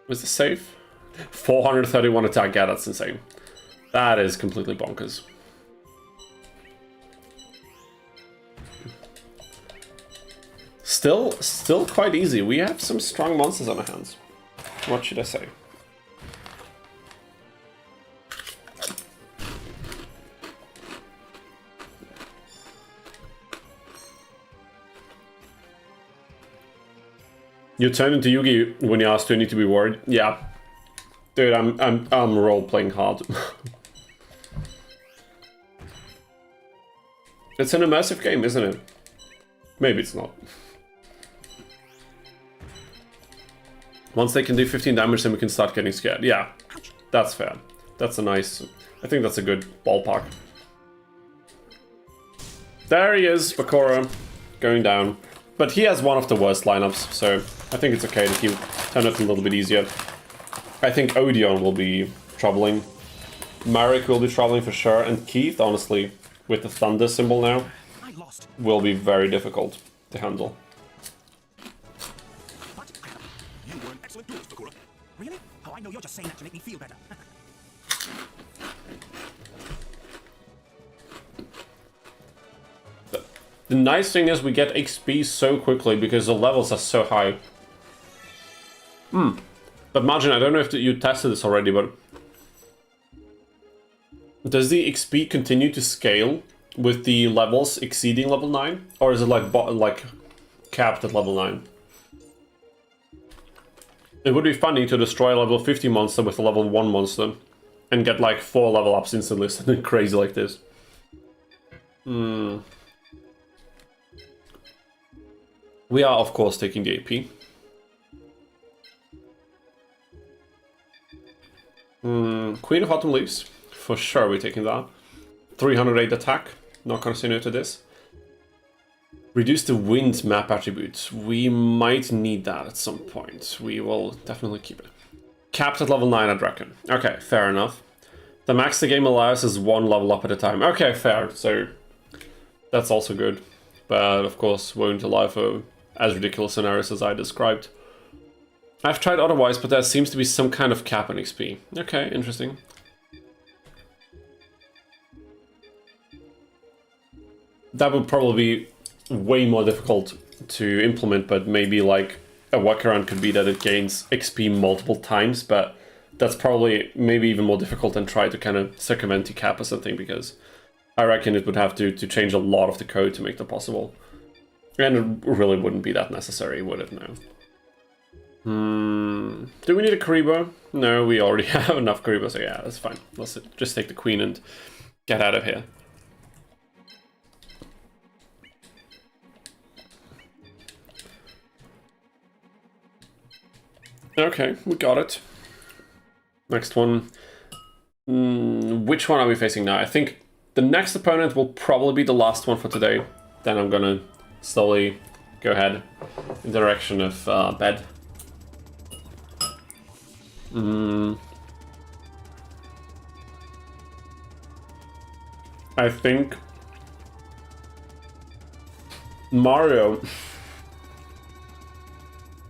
Was this safe? 431 attack, yeah, that's insane. That is completely bonkers. Still quite easy. We have some strong monsters on our hands. What should I say? You turned into Yugi when you asked, do you need to be worried? Yeah. Dude, I'm role-playing hard. It's an immersive game, isn't it? Maybe it's not. Once they can do 15 damage, then we can start getting scared. Yeah, that's fair. That's a nice... I think that's a good ballpark. There he is, Bakura, going down. But he has one of the worst lineups, so I think it's okay to keep turn it a little bit easier. I think Odeon will be troubling. Marek will be troubling for sure, and Keith, honestly, with the thunder symbol now, will be very difficult to handle. But you were an excellent duelist, Bakura. Really? Oh, I know you're just saying that to make me feel better. The nice thing is we get XP so quickly because the levels are so high. But Margin, I don't know if you tested this already, but... does the XP continue to scale with the levels exceeding level 9? Or is it like capped at level 9? It would be funny to destroy a level 50 monster with a level 1 monster and get like 4 level ups instantly, something crazy like this. We are, of course, taking the AP. Queen of Autumn Leaves. For sure we're taking that. 308 attack. Not gonna say no to this. Reduce the wind map attributes. We might need that at some point. We will definitely keep it. Capped at level 9, I'd reckon. Okay, fair enough. The max the game allows is 1 level up at a time. Okay, fair. So that's also good. But of course, won't allow for as ridiculous scenarios as I described. I've tried otherwise, but there seems to be some kind of cap on XP. Okay, interesting. That would probably be way more difficult to implement, but maybe like a workaround could be that it gains XP multiple times, but that's probably maybe even more difficult than try to kind of circumvent the cap or something, because I reckon it would have to change a lot of the code to make that possible. And it really wouldn't be that necessary, would it? No. Do we need a Karibo? No, we already have enough Karibo, so yeah, that's fine. Let's just take the queen and get out of here. Okay, we got it. Next one. Which one are we facing now? I think the next opponent will probably be the last one for today. Then I'm gonna slowly go ahead in the direction of bed. I think Mario.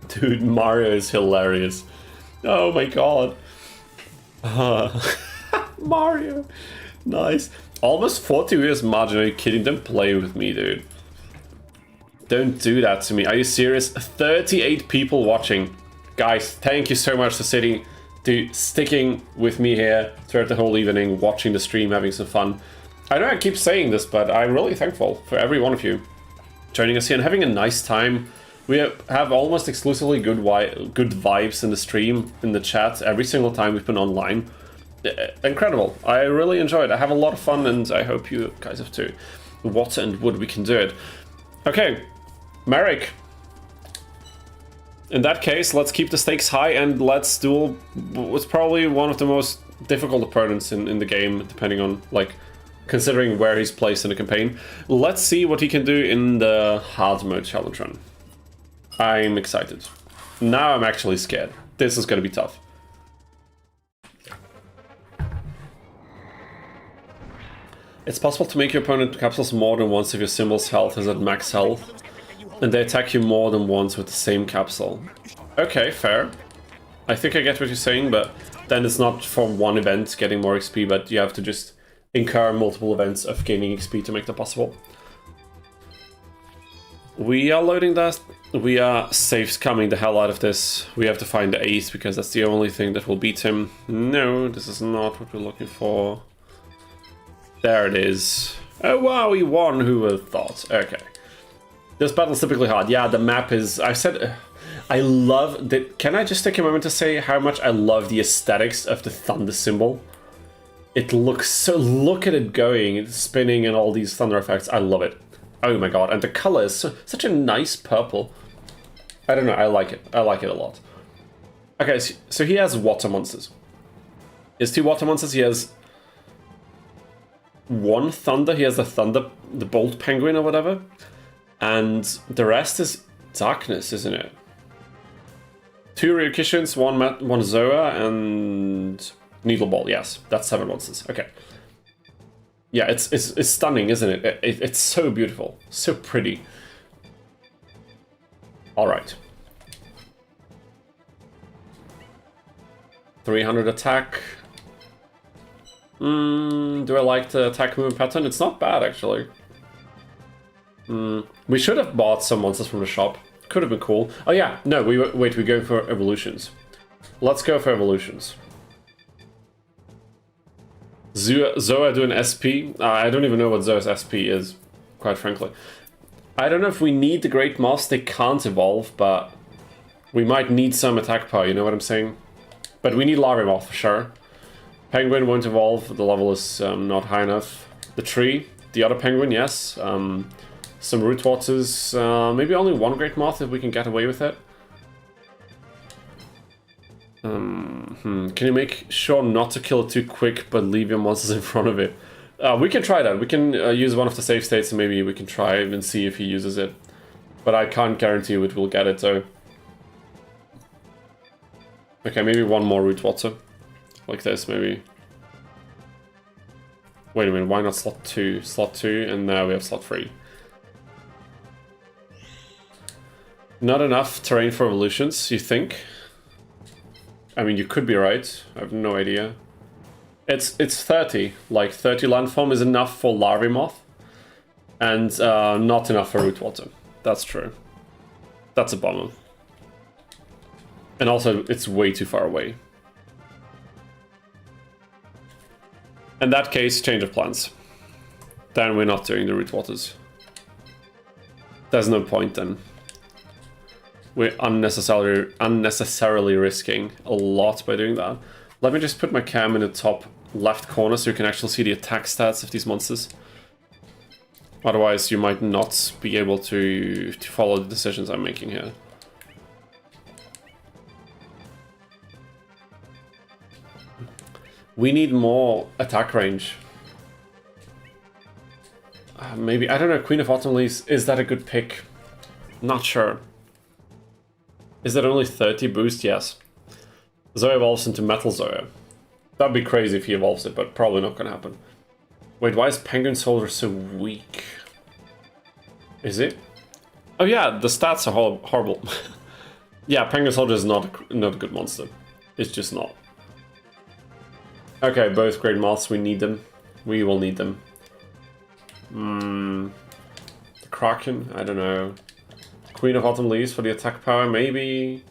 Dude, Mario is hilarious. Oh my god. Mario. Nice. Almost 40 years margin. Are you kidding? Don't play with me, dude. Don't do that to me. Are you serious? 38 people watching. Guys, thank you so much for sticking with me here throughout the whole evening, watching the stream, having some fun. I know I keep saying this, but I'm really thankful for every one of you joining us here and having a nice time. We have almost exclusively good vibes in the stream, in the chat, every single time we've been online. Incredible. I really enjoy it. I have a lot of fun, and I hope you guys have too. What and would we can do it. Okay, Merrick. In that case, let's keep the stakes high and let's duel what's probably one of the most difficult opponents in the game, depending on, like, considering where he's placed in the campaign. Let's see what he can do in the hard mode challenge run. I'm excited. Now I'm actually scared. This is going to be tough. It's possible to make your opponent capsules more than once if your symbol's health is at max health, and they attack you more than once with the same capsule. Okay, fair. I think I get what you're saying, but then it's not from one event getting more XP, but you have to just incur multiple events of gaining XP to make that possible. We are loading that. We are safe scamming the hell out of this. We have to find the ace because that's the only thing that will beat him. No, this is not what we're looking for. There it is. Oh wow, we won, who would have thought? Okay. This battle's typically hard. Yeah, the map is... I said... I love... Can I just take a moment to say how much I love the aesthetics of the thunder symbol? It looks so... Look at it going, it's spinning and all these thunder effects. I love it. Oh my god, and the color is such a nice purple. I don't know, I like it. I like it a lot. Okay, so he has water monsters. He has 2 water monsters. He has 1 thunder. He has the bolt penguin or whatever. And the rest is darkness, isn't it? 2 Ryukishins, 1 Zoa, and Needle Ball. Yes, that's 7 monsters. Okay. Yeah, it's stunning, isn't it? It's so beautiful, so pretty. All right. 300 attack. Do I like the attack movement pattern? It's not bad, actually. We should have bought some monsters from the shop. Could have been cool. Oh yeah, no, we're going for evolutions. Let's go for evolutions. Zoa doing SP? I don't even know what Zoa's SP is, quite frankly. I don't know if we need the Great Moss. They can't evolve, but we might need some attack power, you know what I'm saying? But we need Larimoth, for sure. Penguin won't evolve, the level is not high enough. The tree, the other penguin, yes. Some root waters, maybe only 1 Great Moth if we can get away with it. Can you make sure not to kill it too quick, but leave your monsters in front of it? We can try that. We can use one of the save states and maybe we can try and see if he uses it. But I can't guarantee it will get it, so... Okay, maybe one more root water. Like this, maybe. Wait a minute, why not slot 2? Slot 2, and now we have slot 3. Not enough terrain for evolutions, you think? I mean, you could be right. I have no idea. It's 30. Like, 30 landform is enough for Larvae Moth. And not enough for root water. That's true. That's a bummer. And also, it's way too far away. In that case, change of plans. Then we're not doing the root waters. There's no point then. We're unnecessarily risking a lot by doing that. Let me just put my cam in the top left corner so you can actually see the attack stats of these monsters. Otherwise, you might not be able to follow the decisions I'm making here. We need more attack range. Maybe, I don't know, Queen of Autumn Leaves, is that a good pick? Not sure. Is that only 30 boost? Yes. Zoya evolves into Metal Zoya. That'd be crazy if he evolves it, but probably not gonna happen. Wait, why is Penguin Soldier so weak? Is it? Oh yeah, the stats are horrible. Yeah, Penguin Soldier is not a good monster. It's just not. Okay, both great moths, we need them. We will need them. The Kraken, I don't know. Queen of Autumn Leaves for the attack power, maybe.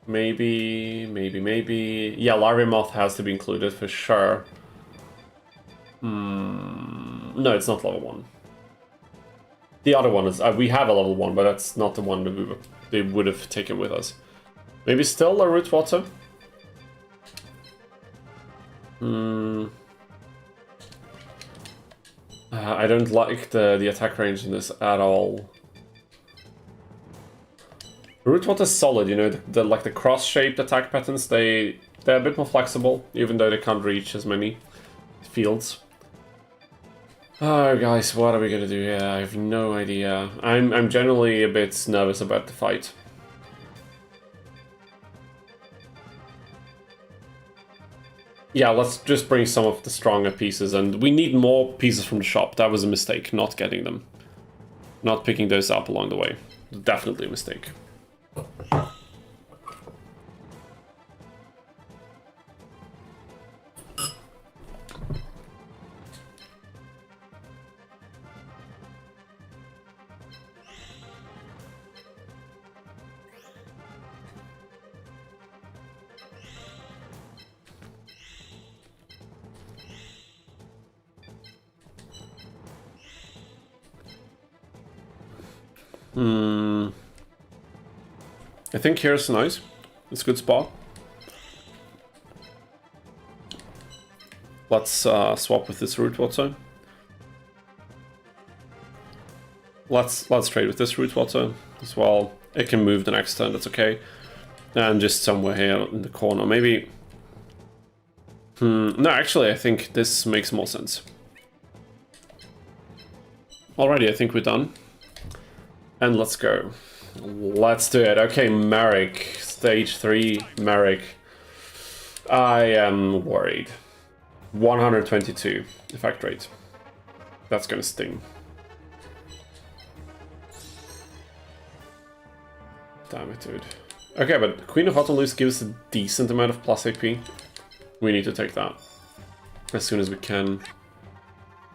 Maybe. Yeah, Larvae Moth has to be included for sure. No, it's not level 1. The other one is, we have a level 1, but that's not the one that they would have taken with us. Maybe still a root water? I don't like the attack range in this at all. Root water is solid, you know, the cross-shaped attack patterns, they're a bit more flexible, even though they can't reach as many fields. Oh, guys, what are we gonna do here? I have no idea. I'm generally a bit nervous about the fight. Yeah, let's just bring some of the stronger pieces, and we need more pieces from the shop. That was a mistake, not getting them. Not picking those up along the way. Definitely a mistake. I think here's nice. It's a good spot. Let's swap with this root water. Let's trade with this root water as well. It can move the next turn, that's okay. And just somewhere here in the corner, maybe. No, actually, I think this makes more sense. Alrighty, I think we're done. And let's go. Let's do it. Okay, Merrick. Stage 3, Merrick. I am worried. 122 effect rate. That's gonna sting. Damn it, dude. Okay, but Queen of Autumn Leaves gives a decent amount of plus AP. We need to take that as soon as we can.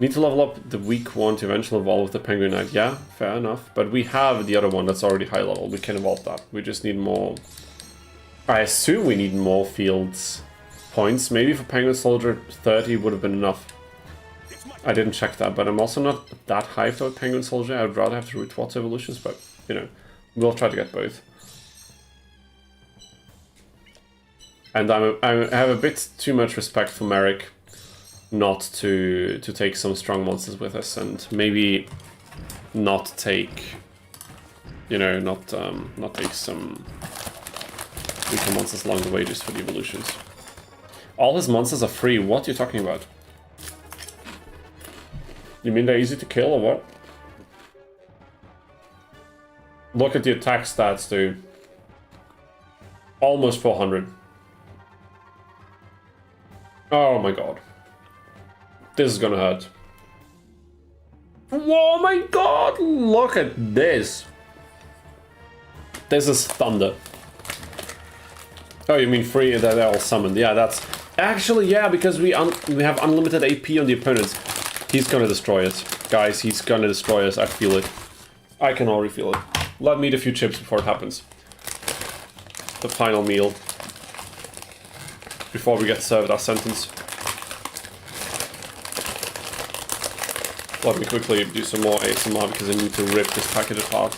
Need to level up the weak one to eventually evolve with the Penguin Knight. Yeah, fair enough. But we have the other one that's already high level. We can evolve that. We just need more... I assume we need more fields points. Maybe for Penguin Soldier, 30 would have been enough. I didn't check that, but I'm also not that hyped about Penguin Soldier. I'd rather have the Root Water evolutions, but, you know, we'll try to get both. And I have a bit too much respect for Merrick not to take some strong monsters with us, and maybe not take, you know, not take some weaker monsters along the way just for the evolutions. All his monsters are free. What are you talking about? You mean they're easy to kill or what? Look at the attack stats, dude. Almost 400. Oh my god. This is gonna hurt. Oh my god, look at this. This is thunder. Oh, you mean free, they're all summoned. Yeah, that's... Actually, yeah, because we have unlimited AP on the opponents. He's gonna destroy us. Guys, he's gonna destroy us, I feel it. I can already feel it. Let me eat a few chips before it happens. The final meal. Before we get served our sentence. Let me quickly do some more ASMR because I need to rip this package apart.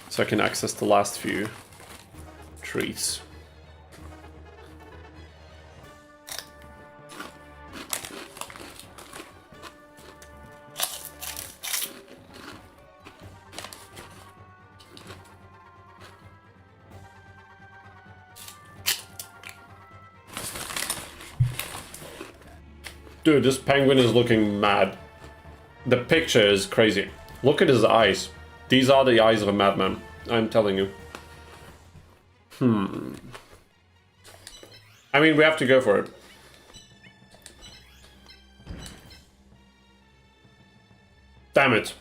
So I can access the last few treats. Dude, this penguin is looking mad. The picture is crazy. Look at his eyes. These are the eyes of a madman. I'm telling you. I mean, we have to go for it. Damn it.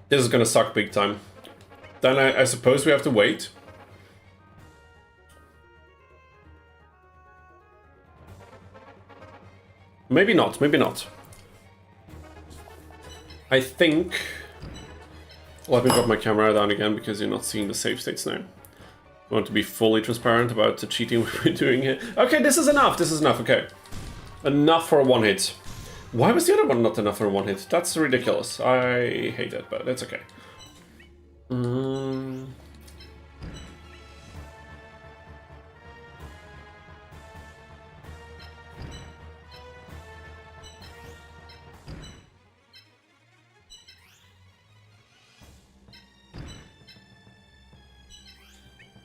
This is gonna suck big time. Then I suppose we have to wait. Maybe not, maybe not. I think... Let me drop my camera down again because you're not seeing the save states now. I want to be fully transparent about the cheating we're doing here. Okay, this is enough, okay. Enough for a one hit. Why was the other one not enough for a one hit? That's ridiculous. I hate it, but it's okay.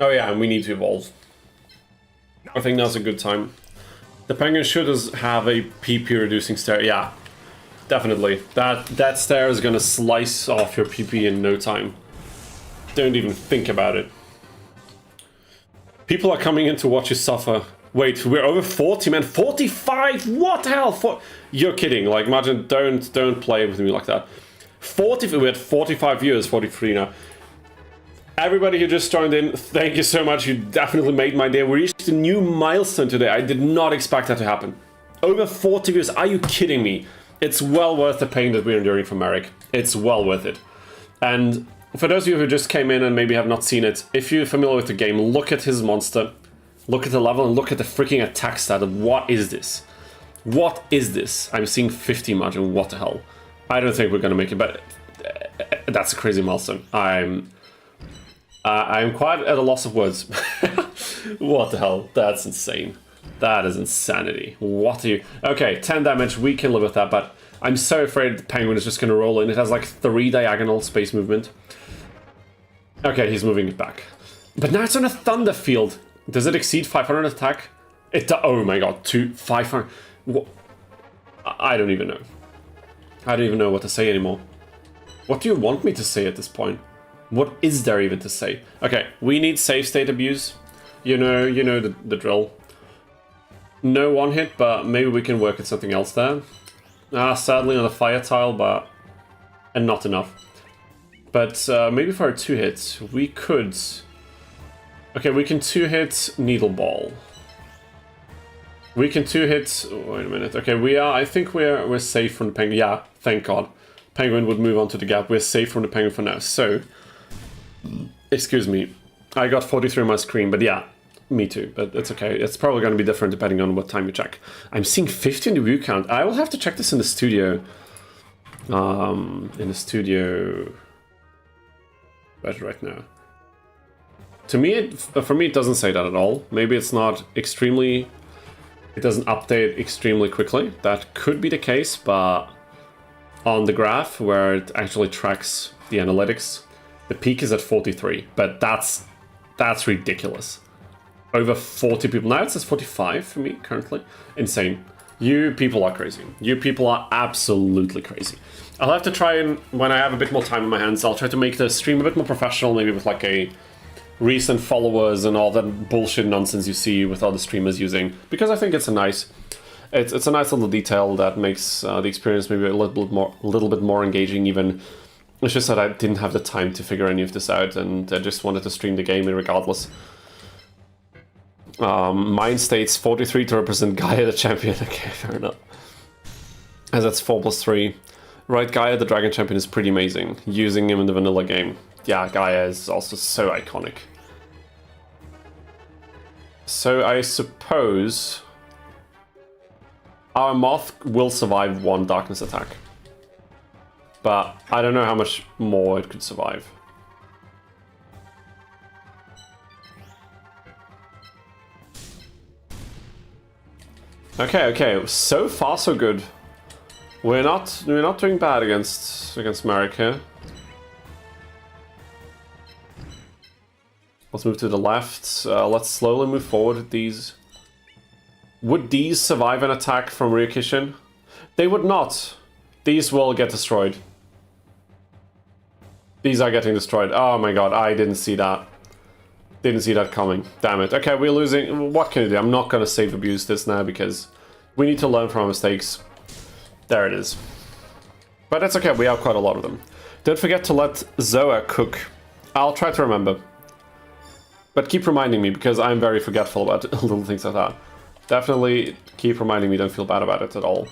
Oh yeah, and we need to evolve. I think that's a good time. The penguin should have a PP reducing stare. Yeah, definitely. That stare is gonna slice off your PP in no time. Don't even think about it. People are coming in to watch you suffer. Wait, we're over 40, man. 45? What the hell? You're kidding. Like, imagine, don't play with me like that. 40, we had 45 viewers, 43 now. Everybody who just joined in, thank you so much. You definitely made my day. We reached a new milestone today. I did not expect that to happen. Over 40 views. Are you kidding me? It's well worth the pain that we're enduring from Eric. It's well worth it. And for those of you who just came in and maybe have not seen it, if you're familiar with the game, look at his monster. Look at the level and look at the freaking attack stat. What is this? What is this? I'm seeing 50 margin. What the hell? I don't think we're going to make it, but that's a crazy milestone. I'm quite at a loss of words. What the hell? That's insane. That is insanity. What are you... Okay, 10 damage. We can live with that, but I'm so afraid the penguin is just going to roll in. It has like 3 diagonal space movement. Okay, he's moving it back. But now it's on a thunder field. Does it exceed 500 attack? Oh my god, 500. What? I don't even know. I don't even know what to say anymore. What do you want me to say at this point? What is there even to say? Okay, we need save state abuse. You know the drill. No one hit, but maybe we can work at something else there. Sadly on the fire tile, but... And not enough. But maybe for our 2 hits, we could... Okay, we can 2-hit Needle Ball. We can 2-hit... Wait a minute. Okay, I think we're safe from the penguin. Yeah, thank god. Penguin would move on to the gap. We're safe from the penguin for now. So... Excuse me, I got 43 on my screen, but yeah, me too, but it's okay. It's probably going to be different depending on what time you check. I'm seeing 50 in the view count. I will have to check this in the studio. Right now. To me, for me, it doesn't say that at all. Maybe it's not extremely... It doesn't update extremely quickly. That could be the case, but on the graph where it actually tracks the analytics, the peak is at 43, but that's ridiculous. Over 40 people. Now it says 45 for me, currently. Insane. You people are crazy. You people are absolutely crazy. I'll have to try and, when I have a bit more time in my hands, I'll try to make the stream a bit more professional, maybe with like a recent followers and all that bullshit nonsense you see with other streamers using, because I think it's a nice little detail that makes the experience maybe a little bit more engaging even. It's just that I didn't have the time to figure any of this out, and I just wanted to stream the game regardless. Mine states 43 to represent Gaia the champion. Okay, fair enough. As that's 4+3. Right, Gaia the dragon champion is pretty amazing. Using him in the vanilla game. Yeah, Gaia is also so iconic. So I suppose our moth will survive one darkness attack. But I don't know how much more it could survive. Okay, so far so good. We're not doing bad against Merrick here. Let's move to the left. Let's slowly move forward with these. Would these survive an attack from Ryukishin? They would not. These will get destroyed. These are getting destroyed. Oh my god, I didn't see that. Didn't see that coming. Damn it. Okay, we're losing. What can I do? I'm not going to save abuse this now because we need to learn from our mistakes. There it is. But that's okay, we have quite a lot of them. Don't forget to let Zoa cook. I'll try to remember. But keep reminding me, because I'm very forgetful about little things like that. Definitely keep reminding me, don't feel bad about it at all.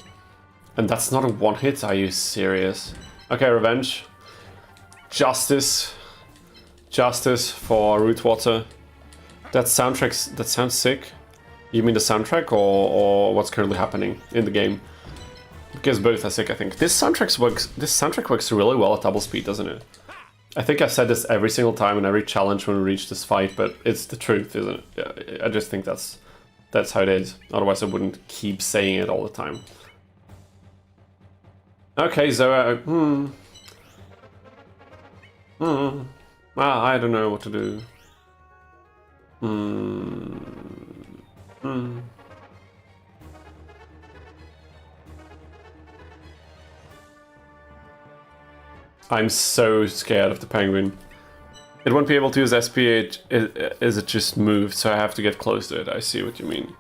And that's not a one hit, are you serious? Okay, revenge. Justice. Justice for Rootwater. That sounds sick. You mean the soundtrack or what's currently happening in the game? Because both are sick, I think. This soundtrack works really well at double speed, doesn't it? I think I've said this every single time in every challenge when we reach this fight, but it's the truth, isn't it? I just think that's how it is. Otherwise I wouldn't keep saying it all the time. Okay, Zoa. I don't know what to do. I'm so scared of the penguin. It won't be able to use SPH as it just moved, so I have to get close to it. I see what you mean.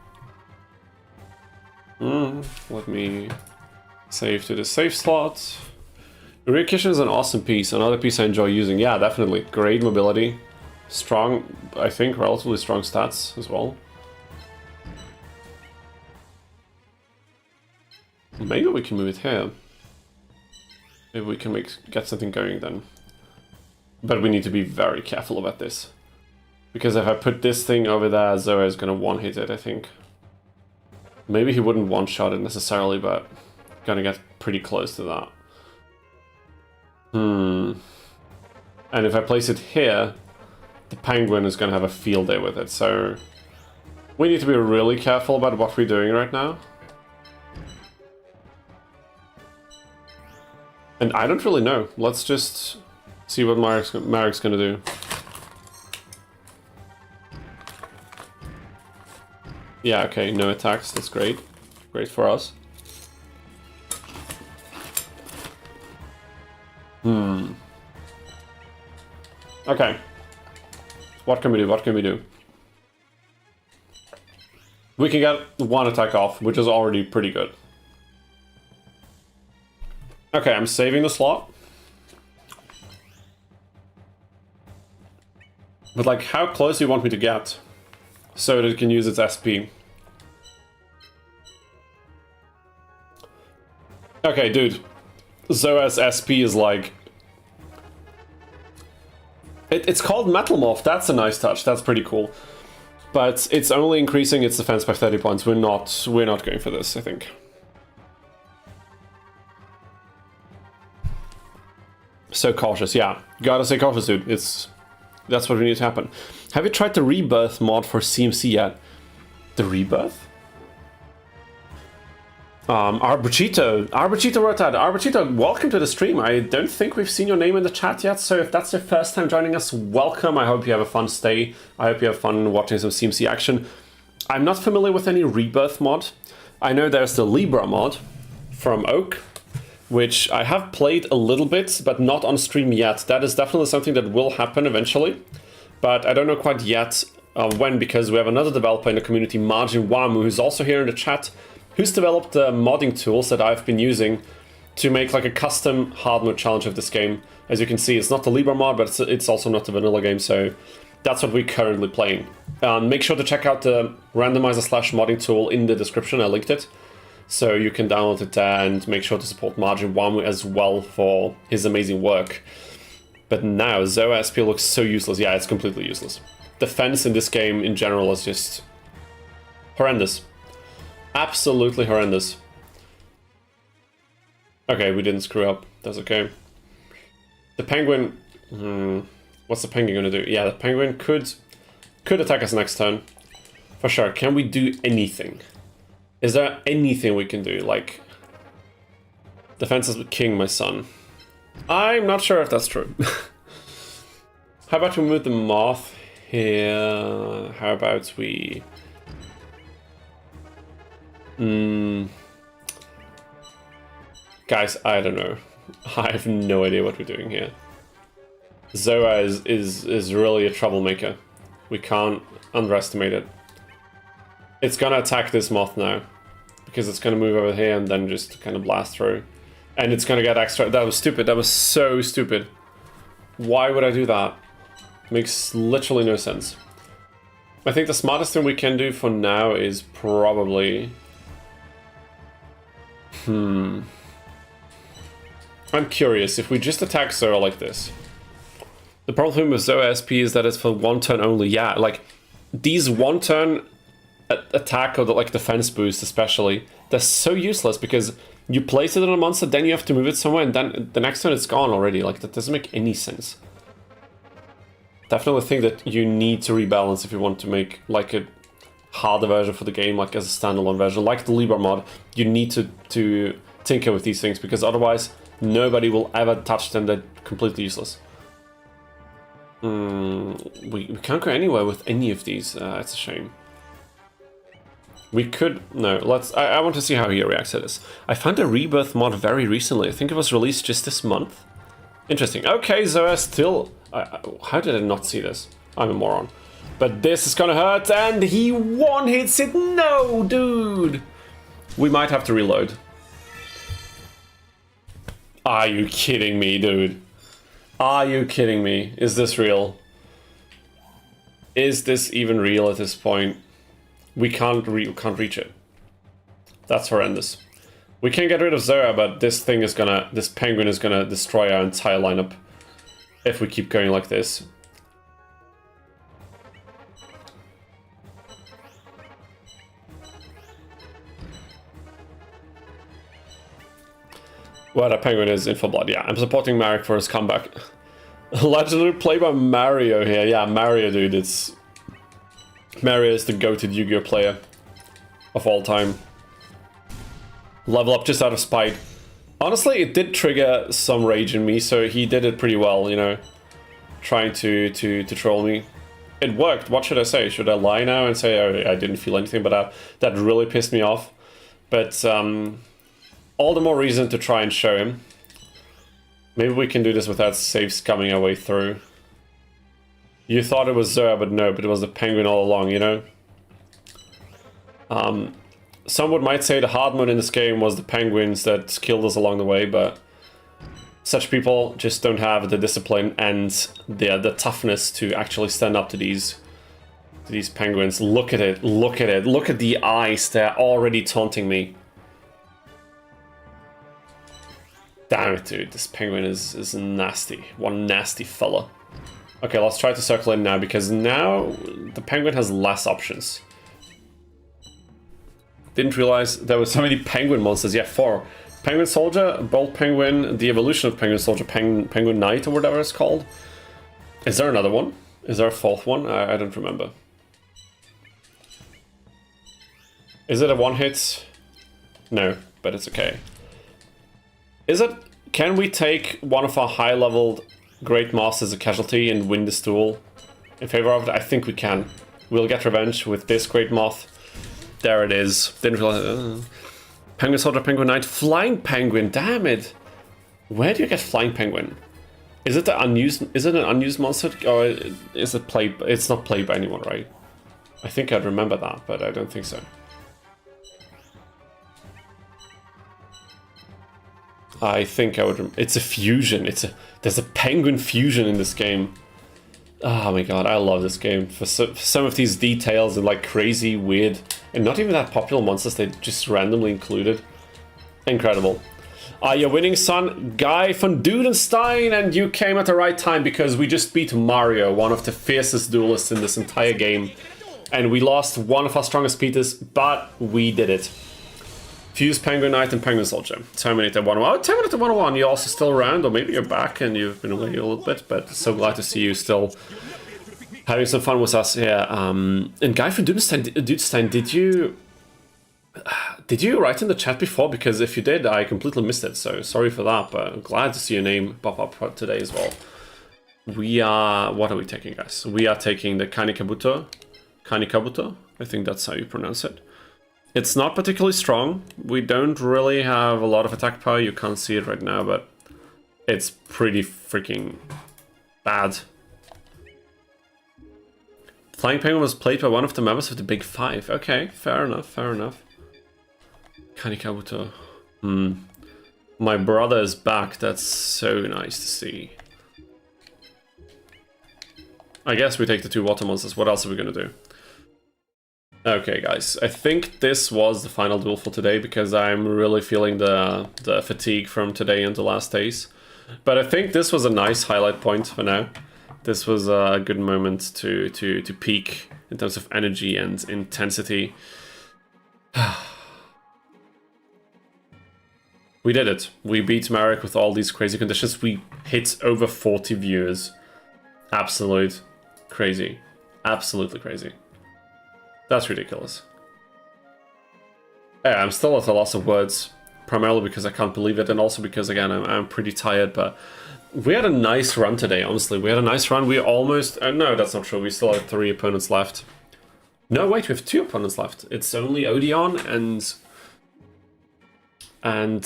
Let me save to the safe slot. Ryukishin is an awesome piece, another piece I enjoy using. Yeah, definitely. Great mobility. Strong, I think, relatively strong stats as well. Maybe we can move it here. Maybe we can get something going then. But we need to be very careful about this. Because if I put this thing over there, Zoa is going to one-hit it, I think. Maybe he wouldn't one-shot it necessarily, but going to get pretty close to that. And if I place it here, the penguin is going to have a field day with it, so we need to be really careful about what we're doing right now. And I don't really know. Let's just see what Marek's going to do. Yeah, okay, no attacks. That's great. Great for us. Okay. What can we do? What can we do? We can get one attack off, which is already pretty good. Okay, I'm saving the slot. But like, how close do you want me to get? So that it can use its SP. Okay, dude. Zoa's SP is like... It's called Metal Morph. That's a nice touch. That's pretty cool. But it's only increasing its defense by 30 points. We're not going for this, I think. So cautious, yeah. Gotta stay cautious, dude. That's what we need to happen. Have you tried the Rebirth mod for CMC yet? The Rebirth? Arbuchito wrote that. Arbuchito, welcome to the stream. I don't think we've seen your name in the chat yet, so if that's your first time joining us, welcome. I hope you have a fun stay. I hope you have fun watching some CMC action. I'm not familiar with any Rebirth mod. I know there's the Libra mod from Oak, which I have played a little bit, but not on stream yet. That is definitely something that will happen eventually, but I don't know quite yet when, because we have another developer in the community, Margin Wamu, who's also here in the chat, who's developed the modding tools that I've been using to make like a custom hard mode challenge of this game. As you can see, it's not the Libra mod, but it's also not the vanilla game, so that's what we're currently playing. Make sure to check out the randomizer / modding tool in the description. I linked it, so you can download it there, and make sure to support Margin Wamu as well for his amazing work. But now, Zoa SP looks so useless. Yeah, it's completely useless. Defense in this game in general is just horrendous. Absolutely horrendous. Okay, we didn't screw up. That's okay. The penguin... what's the penguin gonna do? Yeah, the penguin could attack us next turn. For sure. Can we do anything? Is there anything we can do? Like... Defense is king, my son. I'm not sure if that's true. How about we move the moth here? How about we... Guys, I don't know. I have no idea what we're doing here. Zoa is really a troublemaker. We can't underestimate it. It's gonna attack this moth now, because it's gonna move over here and then just kind of blast through. And it's gonna get extra... That was stupid. That was so stupid. Why would I do that? Makes literally no sense. I think the smartest thing we can do for now is probably... I'm curious, if we just attack Zoa like this. The problem with Zoa SP is that it's for one turn only. Yeah, like, these one turn attack or the, like, defense boost especially, they're so useless because you place it on a monster, then you have to move it somewhere, and then the next turn it's gone already. Like, that doesn't make any sense. Definitely think that you need to rebalance if you want to make, like, a harder version for the game, like, as a standalone version. Like the Libra mod, you need to tinker with these things, because otherwise nobody will ever touch them. They're completely useless. We can't go anywhere with any of these. It's a shame. We could... No, let's... I want to see how he reacts to this. I found a Rebirth mod very recently. I think it was released just this month. Interesting. Okay, Zoa still... how did I not see this? I'm a moron. But this is gonna hurt, and he one-hits it! No, dude! We might have to reload. Are you kidding me, dude? Are you kidding me? Is this real? Is this even real at this point? We can't reach it. That's horrendous. We can get rid of Zoa, but this penguin is gonna destroy our entire lineup if we keep going like this. Well, that penguin is in for blood. Yeah, I'm supporting Marek for his comeback. Legendary play by Mario here. Yeah, Mario, dude. Mario is the goated Yu-Gi-Oh player of all time. Level up just out of spite. Honestly, it did trigger some rage in me, so he did it pretty well, you know. Trying to troll me. It worked. What should I say? Should I lie now and say, oh, I didn't feel anything? But that really pissed me off. But all the more reason to try and show him. Maybe we can do this without saves coming our way through. You thought it was Zoa, but no, but it was the penguin all along, you know? Some might say the hard mode in this game was the penguins that killed us along the way, but such people just don't have the discipline and the toughness to actually stand up to these penguins. Look at it, look at it, look at the eyes, they're already taunting me. Damn it, dude, this penguin is nasty. One nasty fella. Okay, let's try to circle in now, because now the penguin has less options. Didn't realize there were so many penguin monsters. Yeah, 4. Penguin Soldier, Bolt Penguin, the evolution of Penguin Soldier, Penguin Knight, or whatever it's called. Is there another one? Is there a 4th one? I don't remember. Is it a one-hit? No, but it's okay. Is it... Can we take one of our high-leveled Great Masters as a casualty and win this duel in favor of it? I think we can. We'll get revenge with this Great Moth. There it is. Didn't realize. Penguin Soldier, Penguin Knight, Flying Penguin. Damn it! Where do you get Flying Penguin? Is it the unused? Is it an unused monster, or is it played? It's not played by anyone, right? I think I'd remember that, but I don't think so. I think I would. It's a fusion. There's a penguin fusion in this game. Oh my god, I love this game for some of these details and like crazy, weird, and not even that popular monsters they just randomly included. Incredible. You're winning, son. Guy von Dudenstein, and you came at the right time because we just beat Mario, one of the fiercest duelists in this entire game. And we lost one of our strongest pieces, but we did it. Fuse Penguin Knight and Penguin Soldier. Terminator 101. Oh, Terminator 101, you're also still around, or maybe you're back and you've been away a little bit, but so glad to see you still having some fun with us here. And Guy von Dudenstein, did you write in the chat before? Because if you did, I completely missed it, so sorry for that, but I'm glad to see your name pop up today as well. We are... what are we taking, guys? We are taking the Kanikabuto. Kanikabuto? I think that's how you pronounce it. It's not particularly strong. We don't really have a lot of attack power. You can't see it right now, but it's pretty freaking bad. Flying Penguin was played by one of the members of the Big Five. Okay, fair enough, fair enough. Kanikabuto. My brother is back. That's so nice to see. I guess we take the two water monsters. What else are we gonna do? Okay, guys, I think this was the final duel for today because I'm really feeling the fatigue from today and the last days. But I think this was a nice highlight point for now. This was a good moment to peak in terms of energy and intensity. We did it. We beat Marek with all these crazy conditions. We hit over 40 viewers. Absolute crazy. Absolutely crazy. That's ridiculous. Yeah, I'm still at a loss of words, primarily because I can't believe it, and also because, again, I'm pretty tired, but we had a nice run today, honestly. We had a nice run. We almost... no, that's not true. We still have 3 opponents left. No, wait, we have 2 opponents left. It's only Odeon and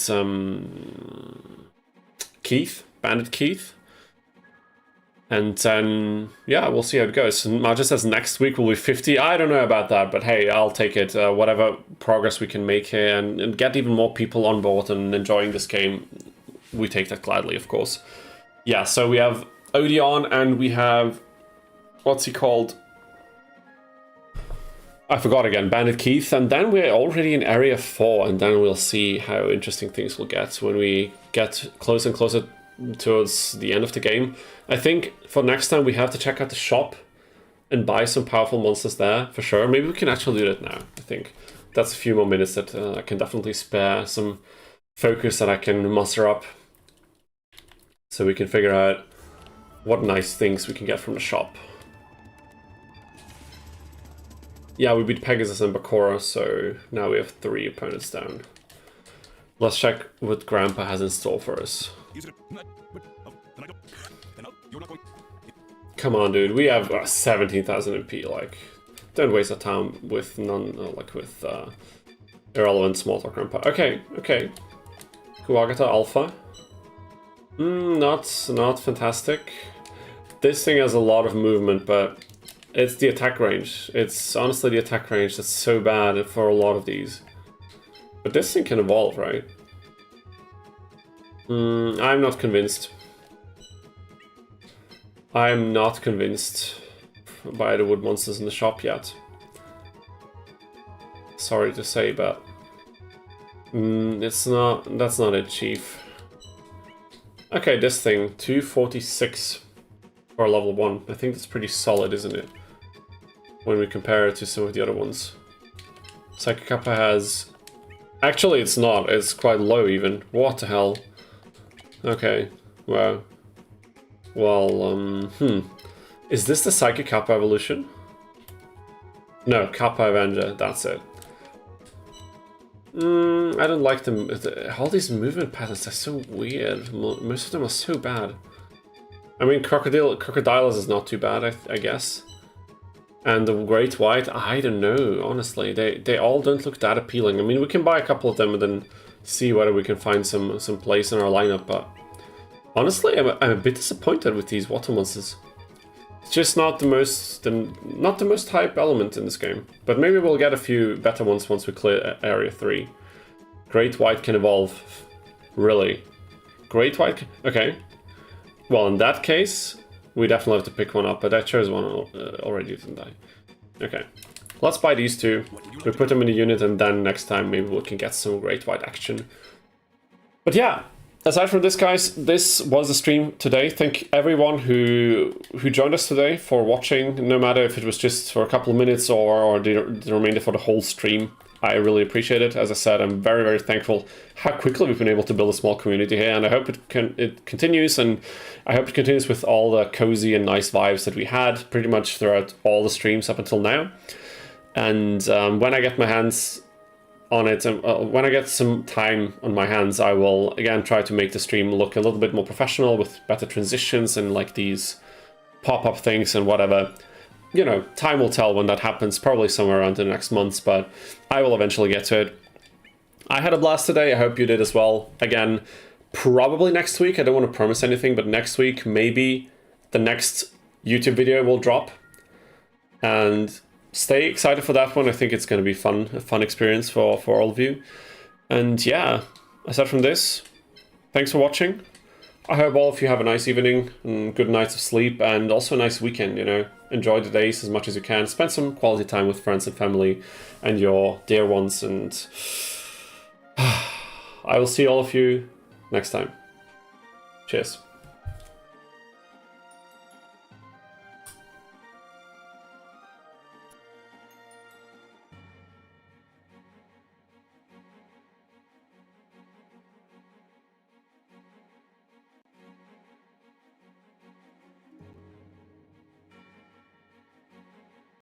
Keith, Bandit Keith. And then, yeah, we'll see how it goes. And Marja says next week will be 50. I don't know about that, but hey, I'll take it. Whatever progress we can make here and get even more people on board and enjoying this game, we take that gladly, of course. Yeah, so we have Odeon and we have... what's he called? I forgot again, Bandit Keith. And then we're already in Area 4, and then we'll see how interesting things will get when we get closer and closer towards the end of the game. I think for next time we have to check out the shop and buy some powerful monsters there for sure. Maybe we can actually do that now. I think that's a few more minutes that I can definitely spare some focus that I can muster up so we can figure out what nice things we can get from the shop. Yeah, we beat Pegasus and Bakura, so now we have 3 opponents down. Let's check what Grandpa has in store for us. Come on, dude. We have 17,000 MP. Like, don't waste our time with irrelevant small talk, Grandpa. Okay, okay. Kuwagata Alpha. Not fantastic. This thing has a lot of movement, but it's the attack range. It's honestly the attack range that's so bad for a lot of these. But this thing can evolve, right? I'm not convinced. I'm not convinced by the wood monsters in the shop yet. Sorry to say, but it's not. That's not it, Chief. Okay, this thing 246 for level 1. I think that's pretty solid, isn't it? When we compare it to some of the other ones. Psychic Kappa has... actually, it's not. It's quite low even. What the hell? Okay. Wow. Well, Is this the Psychic Kappa evolution? No, Kappa Avenger. That's it. I don't like them. All these movement patterns are so weird. Most of them are so bad. I mean, Crocodilus is not too bad, I guess. And the Great White, I don't know, honestly. They all don't look that appealing. I mean, we can buy a couple of them and then see whether we can find some place in our lineup, but honestly, I'm a bit disappointed with these water monsters. It's just not the most hype element in this game. But maybe we'll get a few better ones once we clear Area 3. Great White can evolve. Really? Great White? Okay. Well, in that case, we definitely have to pick one up, but I chose one already, didn't I? Okay. Let's buy these two. We put them in the unit, and then next time maybe we can get some Great White action. But yeah, aside from this, guys, this was the stream today. Thank everyone who joined us today for watching, no matter if it was just for a couple of minutes or the remainder for the whole stream. I really appreciate it. As I said, I'm very, very thankful how quickly we've been able to build a small community here, and I hope it continues, and I hope it continues with all the cozy and nice vibes that we had pretty much throughout all the streams up until now. And when I get my hands on it, when I get some time on my hands, I will again try to make the stream look a little bit more professional with better transitions and like these pop-up things and whatever. You know, time will tell when that happens, probably somewhere around the next months, but I will eventually get to it. I had a blast today, I hope you did as well. Again, probably next week, I don't want to promise anything, but next week, maybe the next YouTube video will drop. And stay excited for that one, I think it's going to be fun, a fun experience for all of you. And yeah, aside from this, thanks for watching. I hope all of you have a nice evening and good nights of sleep, and also a nice weekend, you know. Enjoy the days as much as you can. Spend some quality time with friends and family and your dear ones, and I will see all of you next time. Cheers.